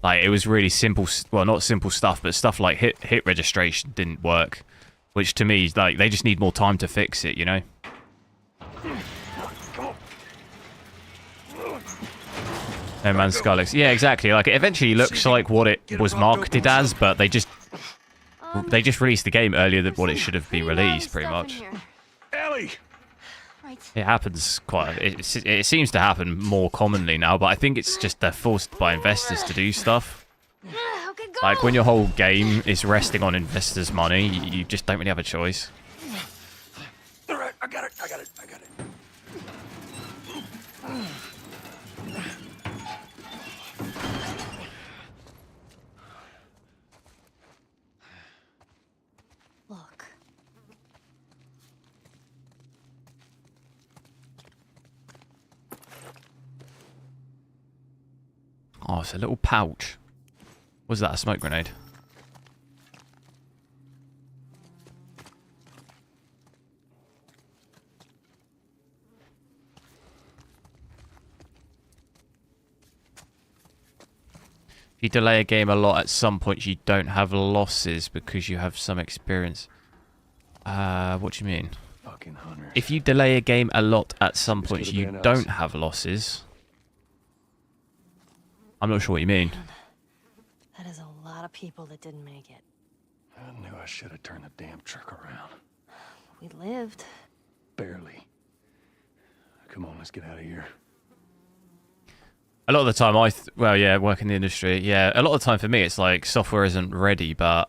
Like it was really simple, well not simple stuff, but stuff like hit registration didn't work, which to me like they just need more time to fix it, you know. No Man's Sky looks, yeah, exactly. Like it eventually looks like what it was marketed as, but they just released the game earlier than what it should have been released, pretty much. Ellie! Right. It happens quite. It seems to happen more commonly now, but I think it's just they're forced by investors to do stuff. Okay, go. Like when your whole game is resting on investors' money, you just don't really have a choice. All right, I got it. Look. Oh, it's a little pouch. Was that a smoke grenade? If you delay a game a lot, at some point you don't have losses because you have some experience. What do you mean? Fucking hunter. If you delay a game a lot, at some This point could've you been us. don't have losses. I'm not sure what you mean. That is a lot of people that didn't make it. I knew I should have turned the damn truck around. We lived. Barely. Come on, let's get out of here. A lot of the time, well, yeah, work in the industry. Yeah, a lot of the time for me, it's like software isn't ready, but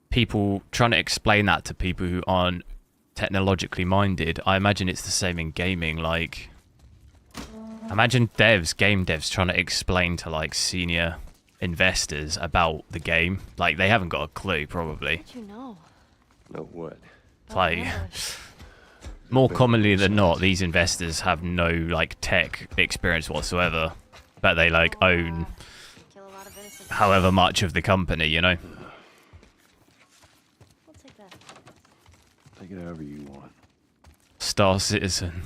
people trying to explain that to people who aren't technologically minded, I imagine it's the same in gaming. Like, imagine game devs trying to explain to like senior investors about the game. Like, they haven't got a clue, probably. How'd you know? Know what? Like, more commonly than not, these investors have no like tech experience whatsoever, but they like own Kill a lot of innocent. however much of the company, you know. I'll take that. Take it however you want. Star Citizen.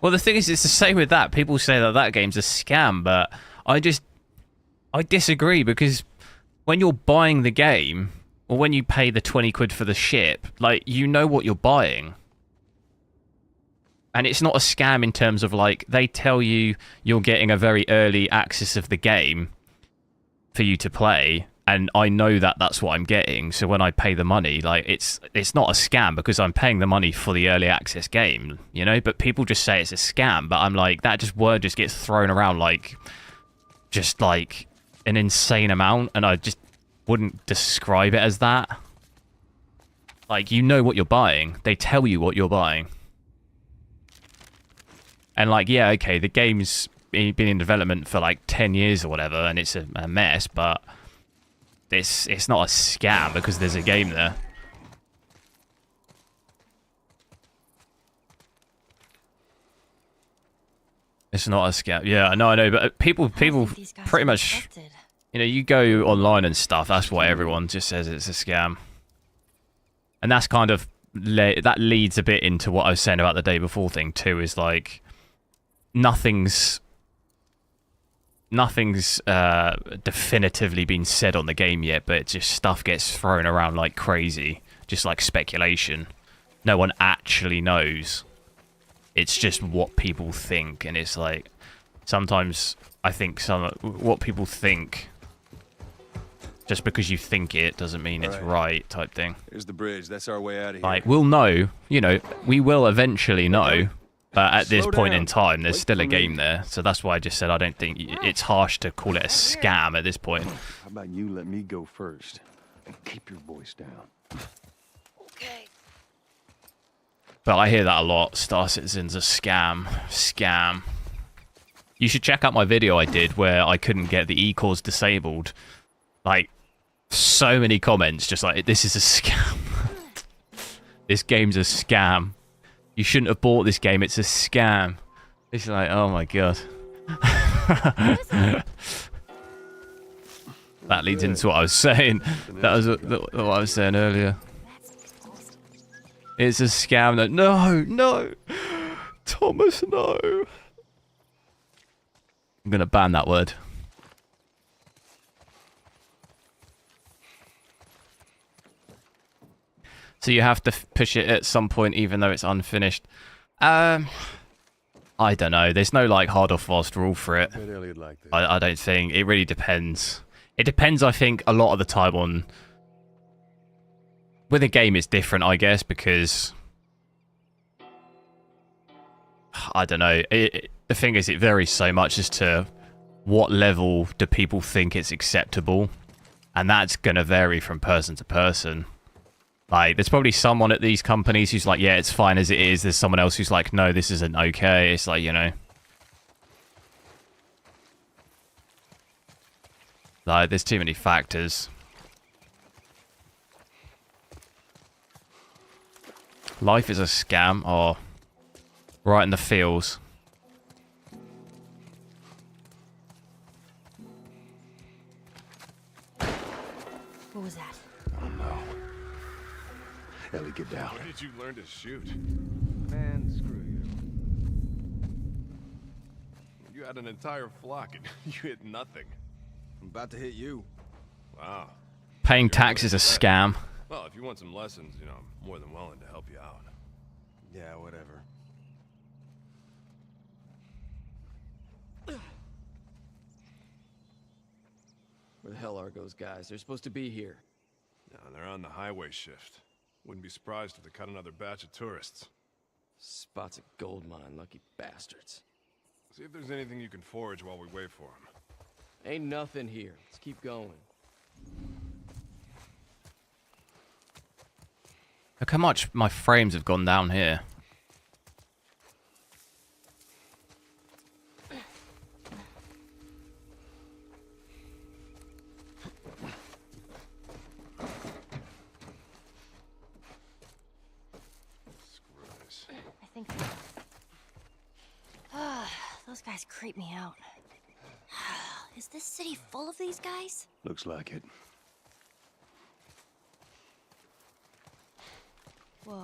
Well, the thing is, it's the same with that. People say that that game's a scam, but I disagree, because when you're buying the game, or when you pay the 20 quid for the ship, like, you know what you're buying. And it's not a scam in terms of, like, they tell you you're getting a very early access of the game for you to play, and I know that that's what I'm getting, so when I pay the money, like, it's not a scam because I'm paying the money for the early access game, you know? But people just say it's a scam, but I'm like, that word just gets thrown around, like, just, like, an insane amount, and I just wouldn't describe it as that. Like, you know what you're buying. They tell you what you're buying. And, like, yeah, okay, the game's been in development for, like, 10 years or whatever, and it's a mess, but it's not a scam because there's a game there. It's not a scam. Yeah, I know, but people pretty much... You know, you go online and stuff, that's why everyone just says it's a scam. And that's kind of... that leads a bit into what I was saying about the day before thing, too, is like... Nothing's definitively been said on the game yet, but just stuff gets thrown around like crazy. Just like speculation. No one actually knows. It's just what people think, and it's like... Sometimes I think what people think... Just because you think it doesn't mean it's right, type thing. Here's the bridge. That's our way out of here. Like, we'll know, you know, we will eventually know, but at this point in time, there's still a game there. So that's why I just said I don't think it's harsh to call it a scam at this point. How about you let me go first and keep your voice down? Okay. But I hear that a lot. Star Citizen's a scam. Scam. You should check out my video I did where I couldn't get the E-cores disabled. Like, so many comments just like, this is a scam. This game's a scam. You shouldn't have bought this game, it's a scam. It's like, oh my god. That leads into what I was saying. That was what I was saying earlier. It's a scam. No. Thomas, no. I'm going to ban that word. So you have to push it at some point, even though it's unfinished. I don't know. There's no like hard or fast rule for it. I don't think. It really depends. It depends, I think, a lot of the time on... With a game, it's different, I guess, because... I don't know. The thing is, it varies so much as to what level do people think it's acceptable. And that's going to vary from person to person. Like, there's probably someone at these companies who's like, yeah, it's fine as it is. There's someone else who's like, no, this isn't okay. It's like, you know. Like, there's too many factors. Life is a scam. Oh. Right in the feels. What was that? I don't know. Ellie, get down. When did you learn to shoot? Man, screw you. You had an entire flock and you hit nothing. I'm about to hit you. Wow. Paying tax is a scam. Well, if you want some lessons, you know, I'm more than willing to help you out. Yeah, whatever. Where the hell are those guys? They're supposed to be here. No, they're on the highway shift. Wouldn't be surprised if they cut another batch of tourists. Spot's a gold mine, lucky bastards. See if there's anything you can forage while we wait for them. Ain't nothing here. Let's keep going. Look how much my frames have gone down here. I think those guys creep me out. Is this city full of these guys? Looks like it. Whoa.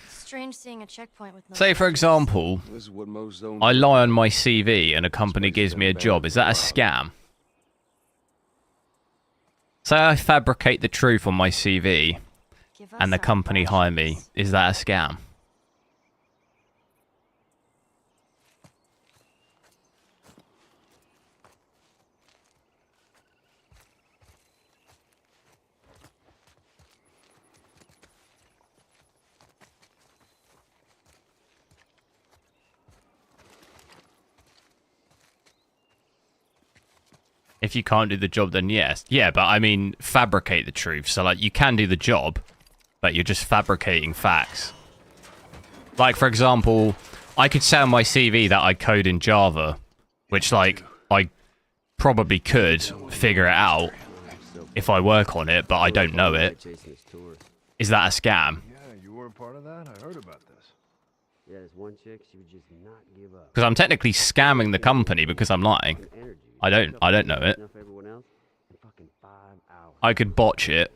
Strange seeing a checkpoint with no... Say, for example, This is what most zones I lie on my CV and a company gives me a job. Is that a scam? Say I fabricate the truth on my CV Give us and the our company hire me. badges. Is that a scam? If you can't do the job, then yes. Yeah, but I mean, fabricate the truth. So, like, you can do the job, but you're just fabricating facts. Like, for example, I could say on my CV that I code in Java, which, like, I probably could figure it out if I work on it, but I don't know it. Is that a scam? Yeah, you weren't part of that? I heard about this. Yeah, there's one chick, she would just not give up. Because I'm technically scamming the company because I'm lying. Energy. I don't know it. Enough everyone else in fucking 5 hours. I could botch it.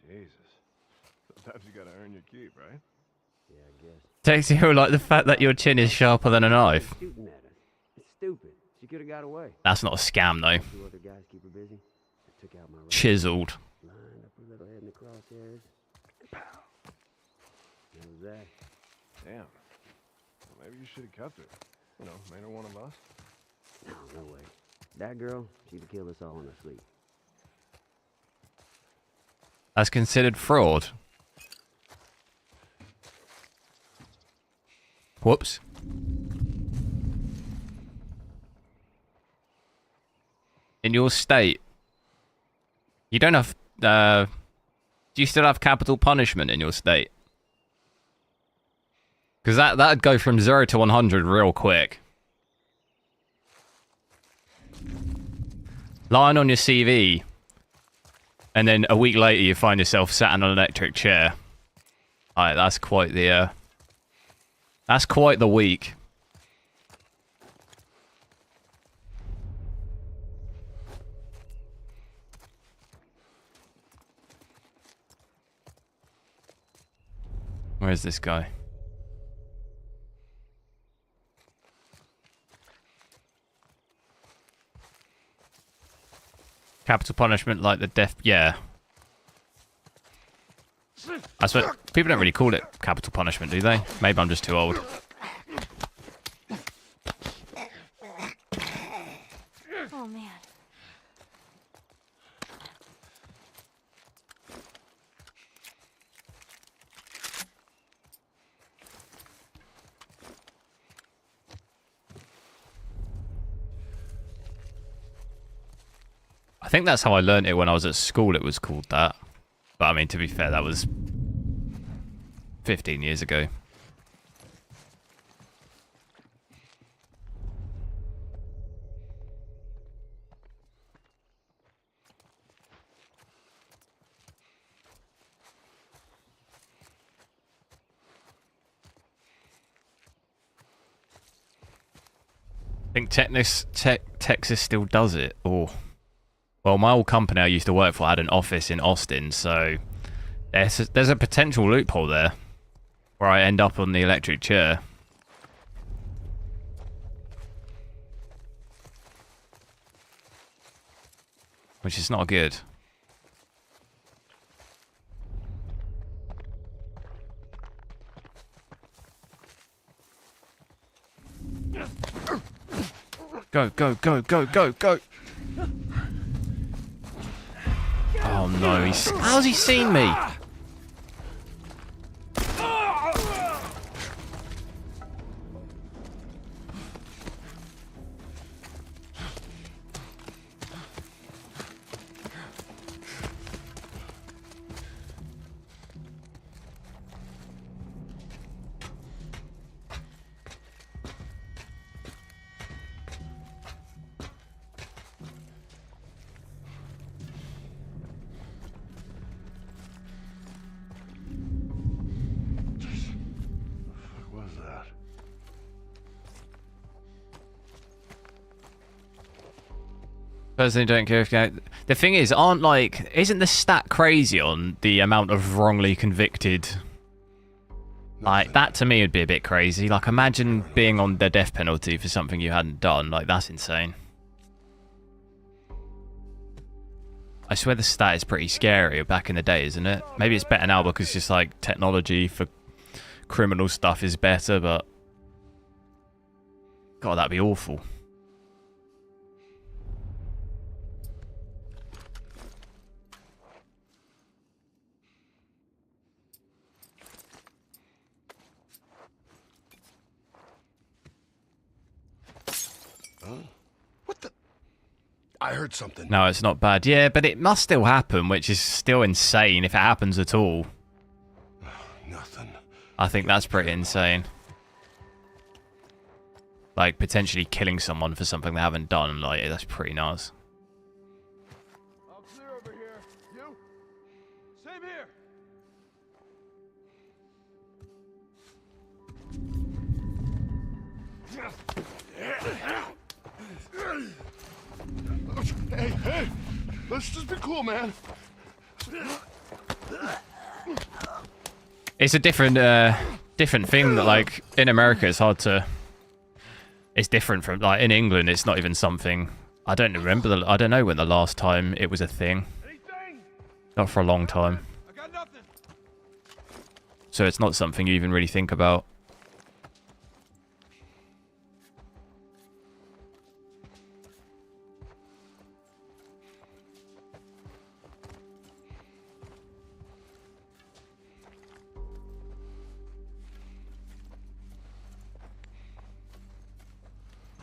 Jesus. Sometimes you gotta earn your keep, right? Yeah, I guess. Takes you like the fact that your chin is sharper than a knife. Shooting at her. It's stupid. She could have got away. That's not a scam, though. 2 other guys keep her busy. I took out my rifle, Chiseled. lined up her little head in the crosshairs. Pow. That was that. Damn. Well, maybe you should have kept her. You know, made her one of us. No, no way. That girl, she'd have killed us all in her sleep. That's considered fraud. Whoops. In your state, you don't have... do you still have capital punishment in your state? Because that'd go from 0 to 100 real quick. Lying on your CV, and then a week later you find yourself sat in an electric chair. Alright, that's quite the week. Where is this guy? Capital punishment like the death... Yeah. I swear, people don't really call it capital punishment, do they? Maybe I'm just too old. Oh, man. I think that's how I learned it when I was at school. It was called that. But I mean, to be fair, that was 15 years ago. I think Texas still does it. Or, well, my old company I used to work for had an office in Austin, so there's a potential loophole there where I end up on the electric chair. Which is not good. Go, go, go, go, go, go. Oh no, how's he seen me? Personally, don't care if the thing is, isn't the stat crazy on the amount of wrongly convicted? Like, that to me would be a bit crazy. Like, imagine being on the death penalty for something you hadn't done. Like, that's insane. I swear the stat is pretty scary back in the day, isn't it? Maybe it's better now because just like technology for criminal stuff is better, but God, that'd be awful. What the? I heard something. No, it's not bad. Yeah, but it must still happen, which is still insane if it happens at all. Nothing. I think that's pretty insane. Like, potentially killing someone for something they haven't done, like, that's pretty nice. All clear over here. You? Same here. Hey, let's just be cool, man. It's a different thing that, like, in America it's hard to... It's different from, like, in England it's not even something... I don't remember, I don't know when the last time it was a thing. Not for a long time. I got nothing. So it's not something you even really think about.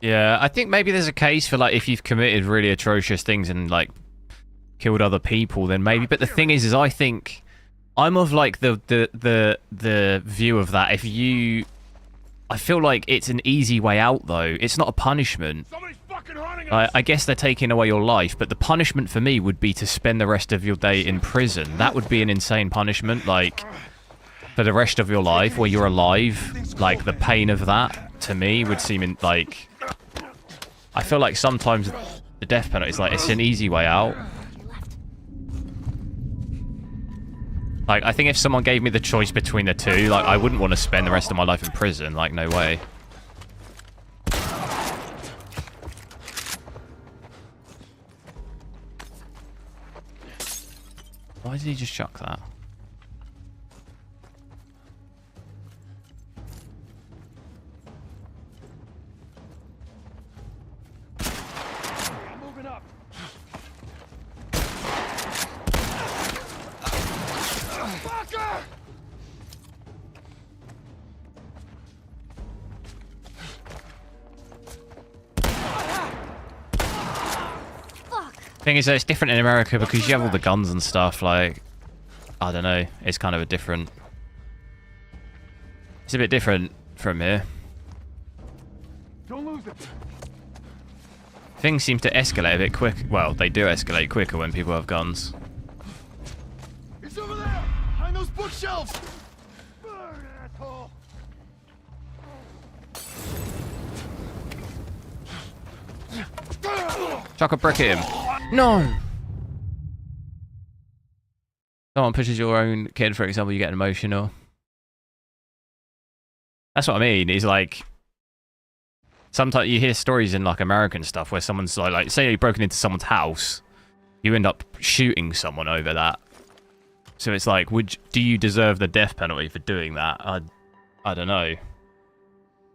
Yeah, I think maybe there's a case for, like, if you've committed really atrocious things and, like, killed other people, then maybe. But the thing is I think I'm of, like, the view of that. If you... I feel like it's an easy way out, though. It's not a punishment. Somebody's fucking haunting us. I guess they're taking away your life, but the punishment for me would be to spend the rest of your day in prison. That would be an insane punishment, like, for the rest of your life, where you're alive. Like, the pain of that, to me, would seem, like... I feel like sometimes the death penalty is like, it's an easy way out. Like, I think if someone gave me the choice between the two, like, I wouldn't want to spend the rest of my life in prison. Like, no way. Why did he just chuck that? Moving up. Fucker! Thing is, it's different in America because you have all the guns and stuff. Like, I don't know. It's kind of a different... It's a bit different from here. Don't lose it. Things seem to escalate a bit quick. Well, they do escalate quicker when people have guns. It's over there, behind those bookshelves. Burn, asshole. Chuck a brick at him. No! Someone pushes your own kid, for example, you get emotional. That's what I mean. Is like... Sometimes you hear stories in, like, American stuff where someone's like say you've broken into someone's house, you end up shooting someone over that. So it's like, do you deserve the death penalty for doing that? I don't know.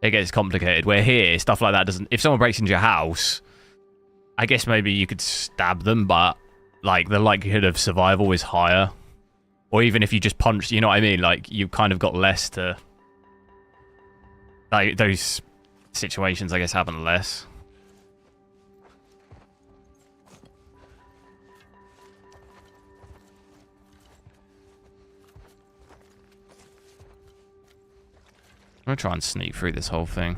It gets complicated. Where here, stuff like that doesn't... If someone breaks into your house, I guess maybe you could stab them, but, like, the likelihood of survival is higher. Or even if you just punch, you know what I mean? Like, you've kind of got less to... Like, those situations, I guess, happen less. I'm gonna try and sneak through this whole thing.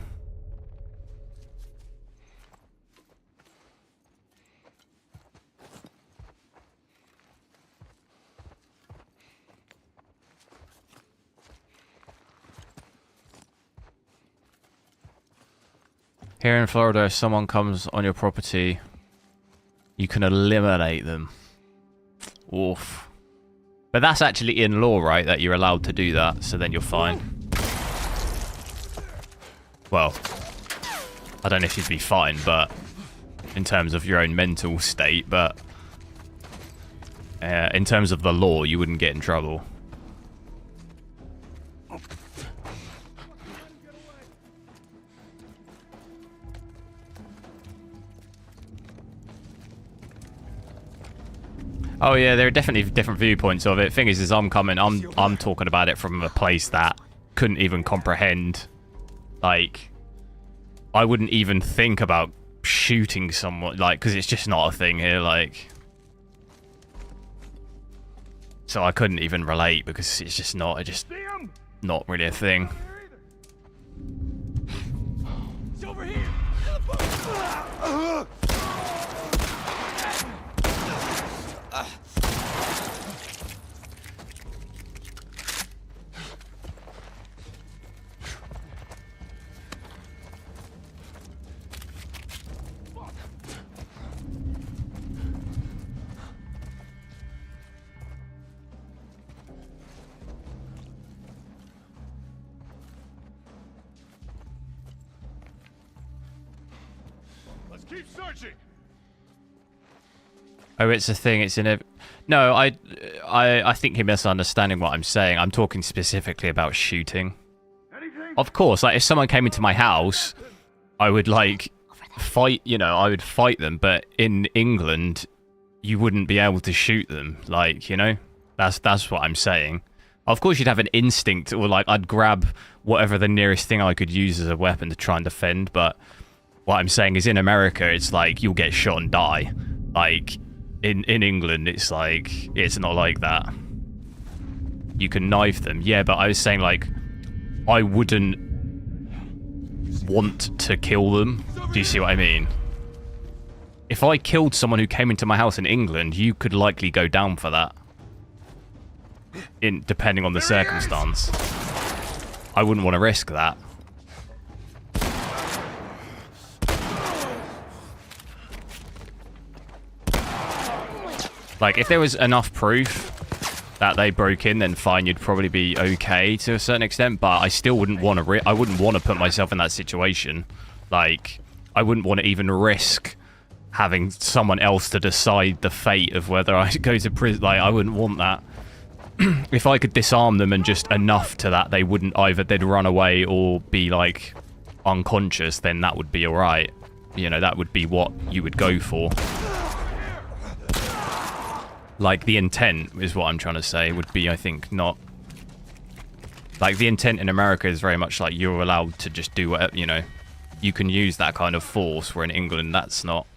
Here in Florida, if someone comes on your property, You can eliminate them. Oof. But that's actually in law, right? That you're allowed to do that, so then you're fine. Well, I don't know if you'd be fine, but in terms of your own mental state, but in terms of the law, you wouldn't get in trouble. Oh yeah, there are definitely different viewpoints of it. Thing is I'm talking about it from a place that couldn't even comprehend. Like, I wouldn't even think about shooting someone, like, because it's just not a thing here, like. So I couldn't even relate because it's just not really a thing. It's over here. Let's keep searching. Oh, it's a thing. It's in a. No, I think you're misunderstanding what I'm saying. I'm talking specifically about shooting. Anything? Of course, like if someone came into my house, I would like fight. You know, I would fight them. But in England, you wouldn't be able to shoot them. Like, you know, that's what I'm saying. Of course, you'd have an instinct, or like I'd grab whatever the nearest thing I could use as a weapon to try and defend. But what I'm saying is, in America, it's like you'll get shot and die. Like. In England, it's like, it's not like that. You can knife them. Yeah, but I was saying, like, I wouldn't want to kill them. Do you see what I mean? If I killed someone who came into my house in England, you could likely go down for that. Depending on the circumstance. I wouldn't want to risk that. Like, if there was enough proof that they broke in, then fine, you'd probably be okay to a certain extent. But I still wouldn't want to. I wouldn't want to put myself in that situation. Like, I wouldn't want to even risk having someone else to decide the fate of whether I go to prison. Like, I wouldn't want that. If I could disarm them and just enough to that they wouldn't either they'd run away or be like unconscious, then that would be all right. You know, that would be what you would go for. Like, the intent is what I'm trying to say would be, I think, not... Like, the intent in America is very much like you're allowed to just do whatever, you know. You can use that kind of force, where in England, that's not...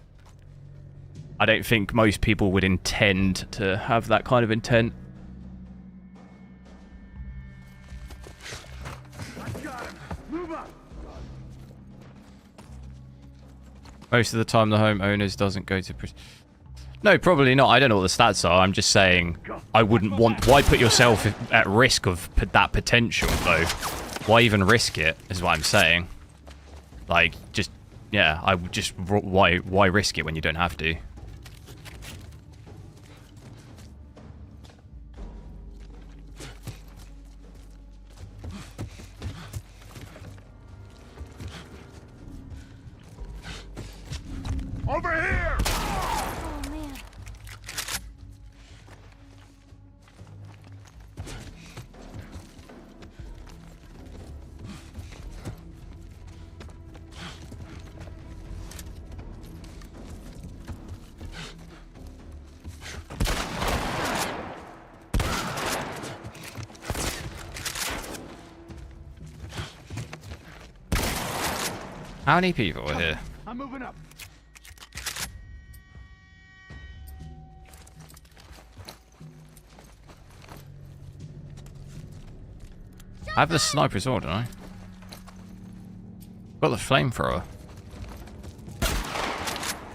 I don't think most people would intend to have that kind of intent. Most of the time, the homeowners doesn't go to prison. No, probably not. I don't know what the stats are. I'm just saying I wouldn't want... Why put yourself at risk of that potential, though? Why even risk it, is what I'm saying. Like, just... Yeah, I would just... Why risk it when you don't have to? Over here! Oh, man. How many people are here? I'm moving up. I have the sniper's order, don't I? Got the flamethrower.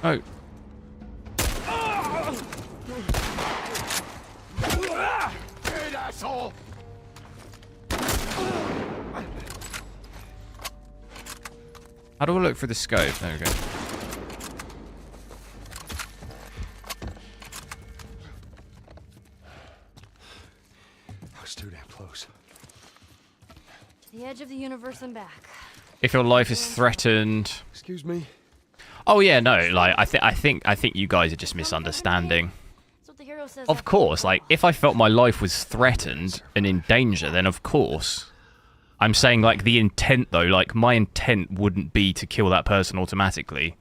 Oh. Hey, asshole! How do I look for the scope? There we go. close. To the edge of the universe and back. If your life is threatened. Excuse me? Oh yeah, no. Like I think you guys are just misunderstanding. That's what the hero says. Of course, like if I felt my life was threatened and in danger, then of course. I'm saying like the intent though, like my intent wouldn't be to kill that person automatically.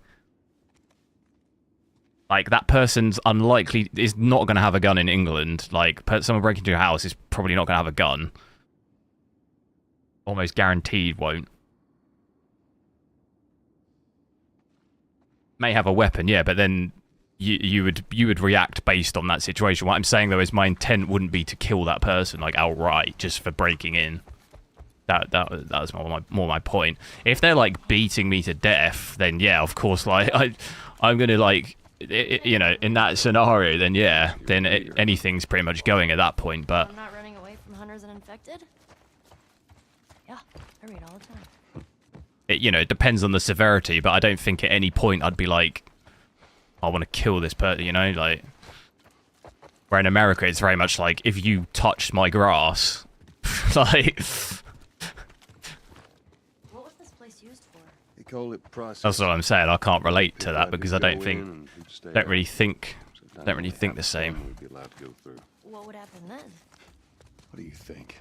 Like that person's unlikely is not going to have a gun in England. Like someone breaking into your house is probably not going to have a gun. Almost guaranteed won't. May have a weapon, yeah, but then you would react based on that situation. What I'm saying though is my intent wouldn't be to kill that person like outright just for breaking in. That was more my point. If they're like beating me to death, then yeah, of course, like I'm gonna like you know, in that scenario, then yeah, then anything's pretty much going at that point. But I'm not running away from hunters and infected. Yeah, I read all the time. it, you know, it depends on the severity. But I don't think at any point I'd be like, I want to kill this person. You know, like where in America it's very much like if you touched my grass, like. Call it process. That's what I'm saying. I can't relate to that because I don't really think the same. What would happen then? What do you think?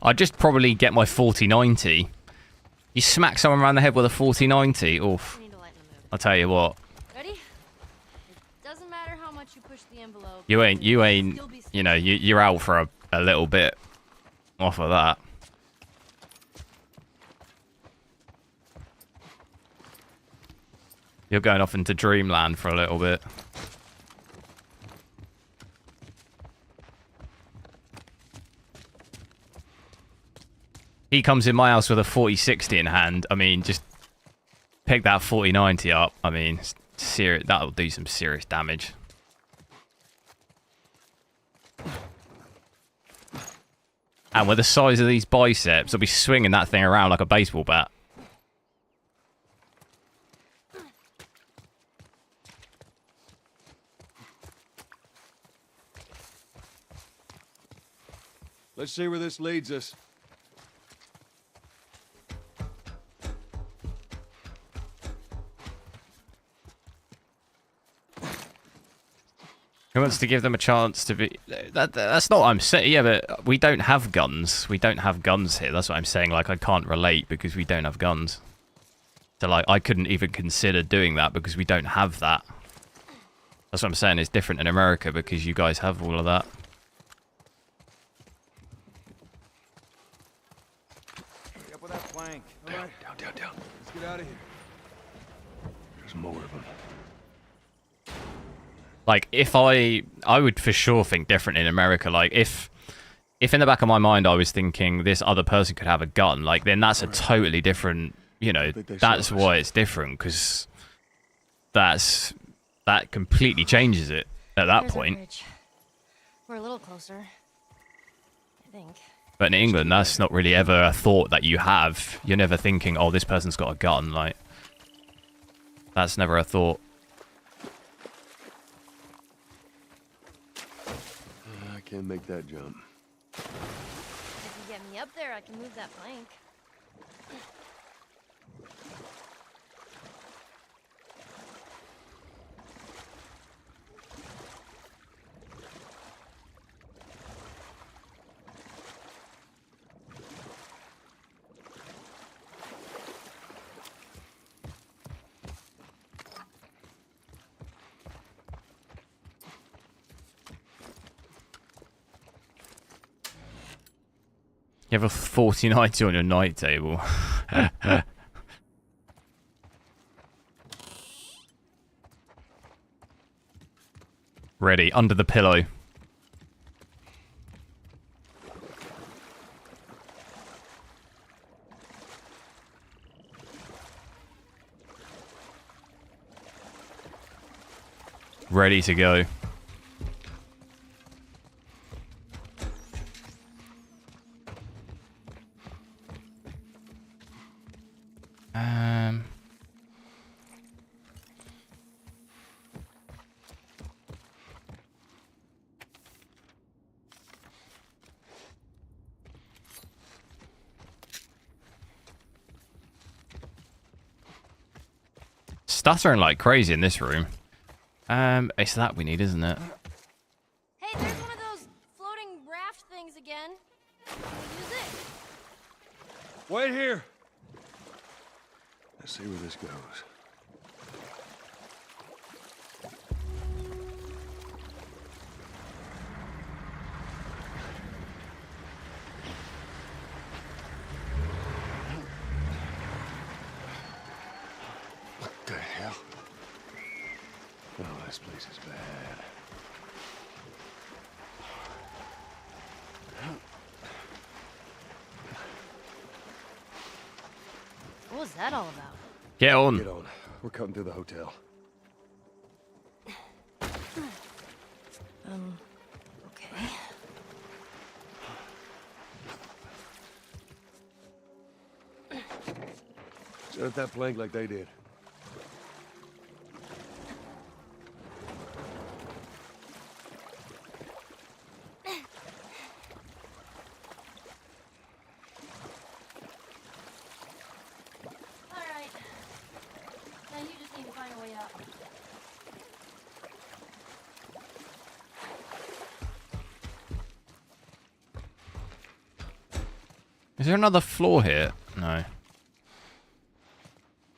I'd just probably get my 4090. You smack someone around the head with a 4090. Oof. I'll tell you what. Ready? It doesn't matter how much you push the envelope. You ain't, you know, you're out for a little bit off of that. You're going off into dreamland for a little bit. He comes in my house with a 4060 in hand. I mean, just pick that 4090 up. I mean, that'll do some serious damage. And with the size of these biceps, I'll be swinging that thing around like a baseball bat. Let's see where this leads us. Who wants to give them a chance to be... That's not what I'm saying. Yeah, but we don't have guns. We don't have guns here. That's what I'm saying. Like, I can't relate because we don't have guns. So, like, I couldn't even consider doing that because we don't have that. That's what I'm saying. It's different in America because you guys have all of that. Hurry up with that plank. All right. Down. Let's get out of here. There's more of them. Like, if I would for sure think different in America. Like, if in the back of my mind I was thinking this other person could have a gun, like, then that's a totally different, you know, that's why it's different, because that completely changes it at that point. We're a little closer, I think. But in England, that's not really ever a thought that you have. You're never thinking, oh, this person's got a gun. Like, that's never a thought. Can't make that jump. If you get me up there, I can move that plank. You have a 4090 on your night table. Ready, under the pillow. Ready to go. stuttering like crazy in this room. It's that we need, isn't it? Hey, there's one of those floating raft things again. Can we use it? Wait here. Let's see where this goes. What the hell? Oh, this place is bad. What was that all about? Get on. Get on. We're cutting through the hotel. Okay. Set up that plank like they did. All right. Now you just need to find a way out. Is there another floor here? No.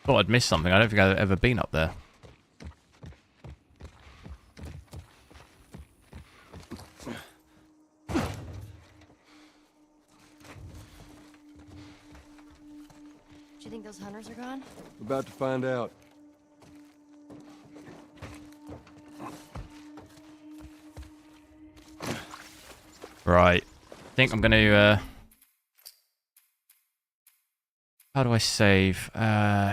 Thought I'd missed something. I don't think I've ever been up there. Do you think those hunters are gone? We're about to find out. Right. I think I'm going to... How do I save?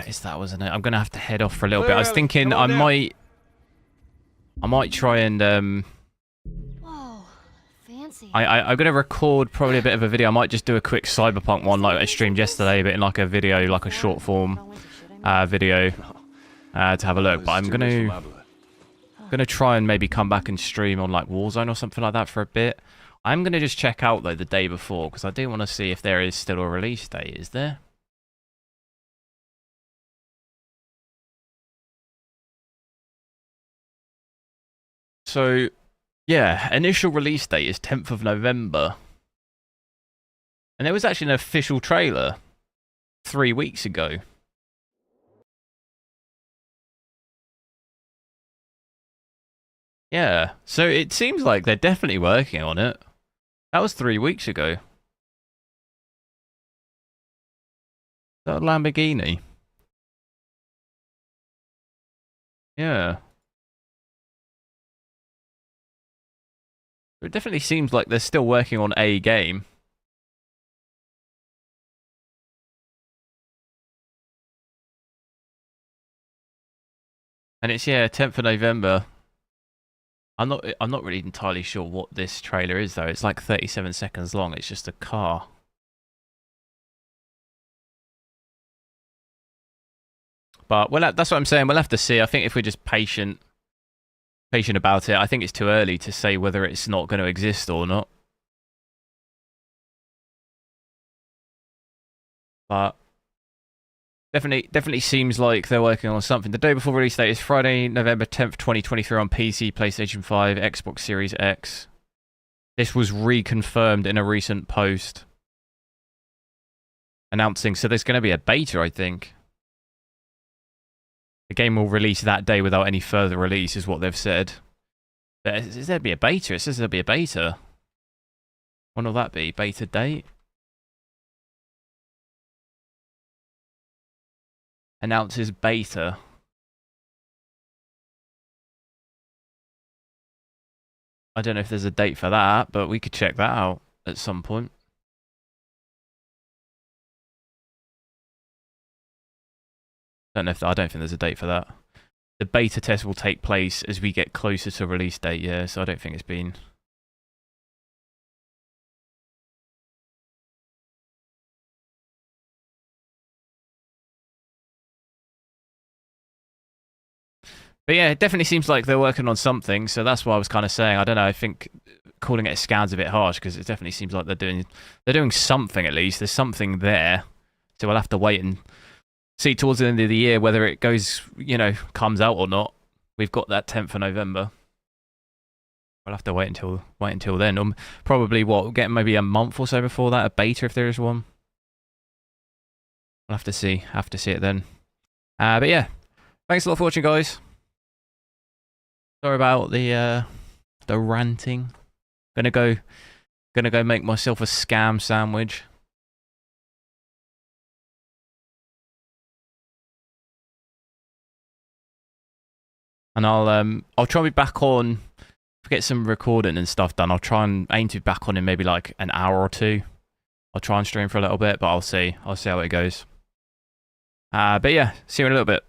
Is that wasn't it? I'm going to have to head off for a little bit. I was thinking I might try and... Whoa, fancy. I'm going to record probably a bit of a video. I might just do a quick Cyberpunk one like I streamed yesterday, but in like a video, like a short form video to have a look. But I'm going to try and maybe come back and stream on like Warzone or something like that for a bit. I'm going to just check out though the day before because I do want to see if there is still a release date. Is there? So, yeah, initial release date is 10th of November. And there was actually an official trailer 3 weeks ago. Yeah, so it seems like they're definitely working on it. That was 3 weeks ago. That Lamborghini. Yeah. It definitely seems like they're still working on a game. And it's, yeah, 10th of November. I'm not really entirely sure what this trailer is though. It's like 37 seconds long. It's just a car. But that's what I'm saying. We'll have to see. I think if we're just patient about it, I think it's too early to say whether it's not going to exist or not. But definitely seems like they're working on something. The day before release date is Friday, November 10th, 2023 on PC, PlayStation 5, Xbox Series X. This was reconfirmed in a recent post announcing, so there's going to be a beta, I think. The game will release that day without any further release, is what they've said. But is there be a beta? It says there'll be a beta. When will that be? Beta date? Announces beta. I don't know if there's a date for that, but we could check that out at some point. I don't think there's a date for that. The beta test will take place as we get closer to release date, yeah, so I don't think it's been... But yeah, it definitely seems like they're working on something, so that's what I was kind of saying. I don't know, I think calling it a scan's a bit harsh, because it definitely seems like they're doing something at least. There's something there, so we'll have to wait and see towards the end of the year whether it goes, you know, comes out or not. We've got that 10th of November. We'll have to wait until then. Probably what, get maybe a month or so before that, a beta if there is one. We'll have to see it then. But yeah, thanks a lot for watching, guys. Sorry about the ranting. Gonna go make myself a scam sandwich. And I'll try and be back on. Get some recording and stuff done. I'll try and aim to be back on in maybe like an hour or two. I'll try and stream for a little bit, but I'll see how it goes. But yeah, see you in a little bit.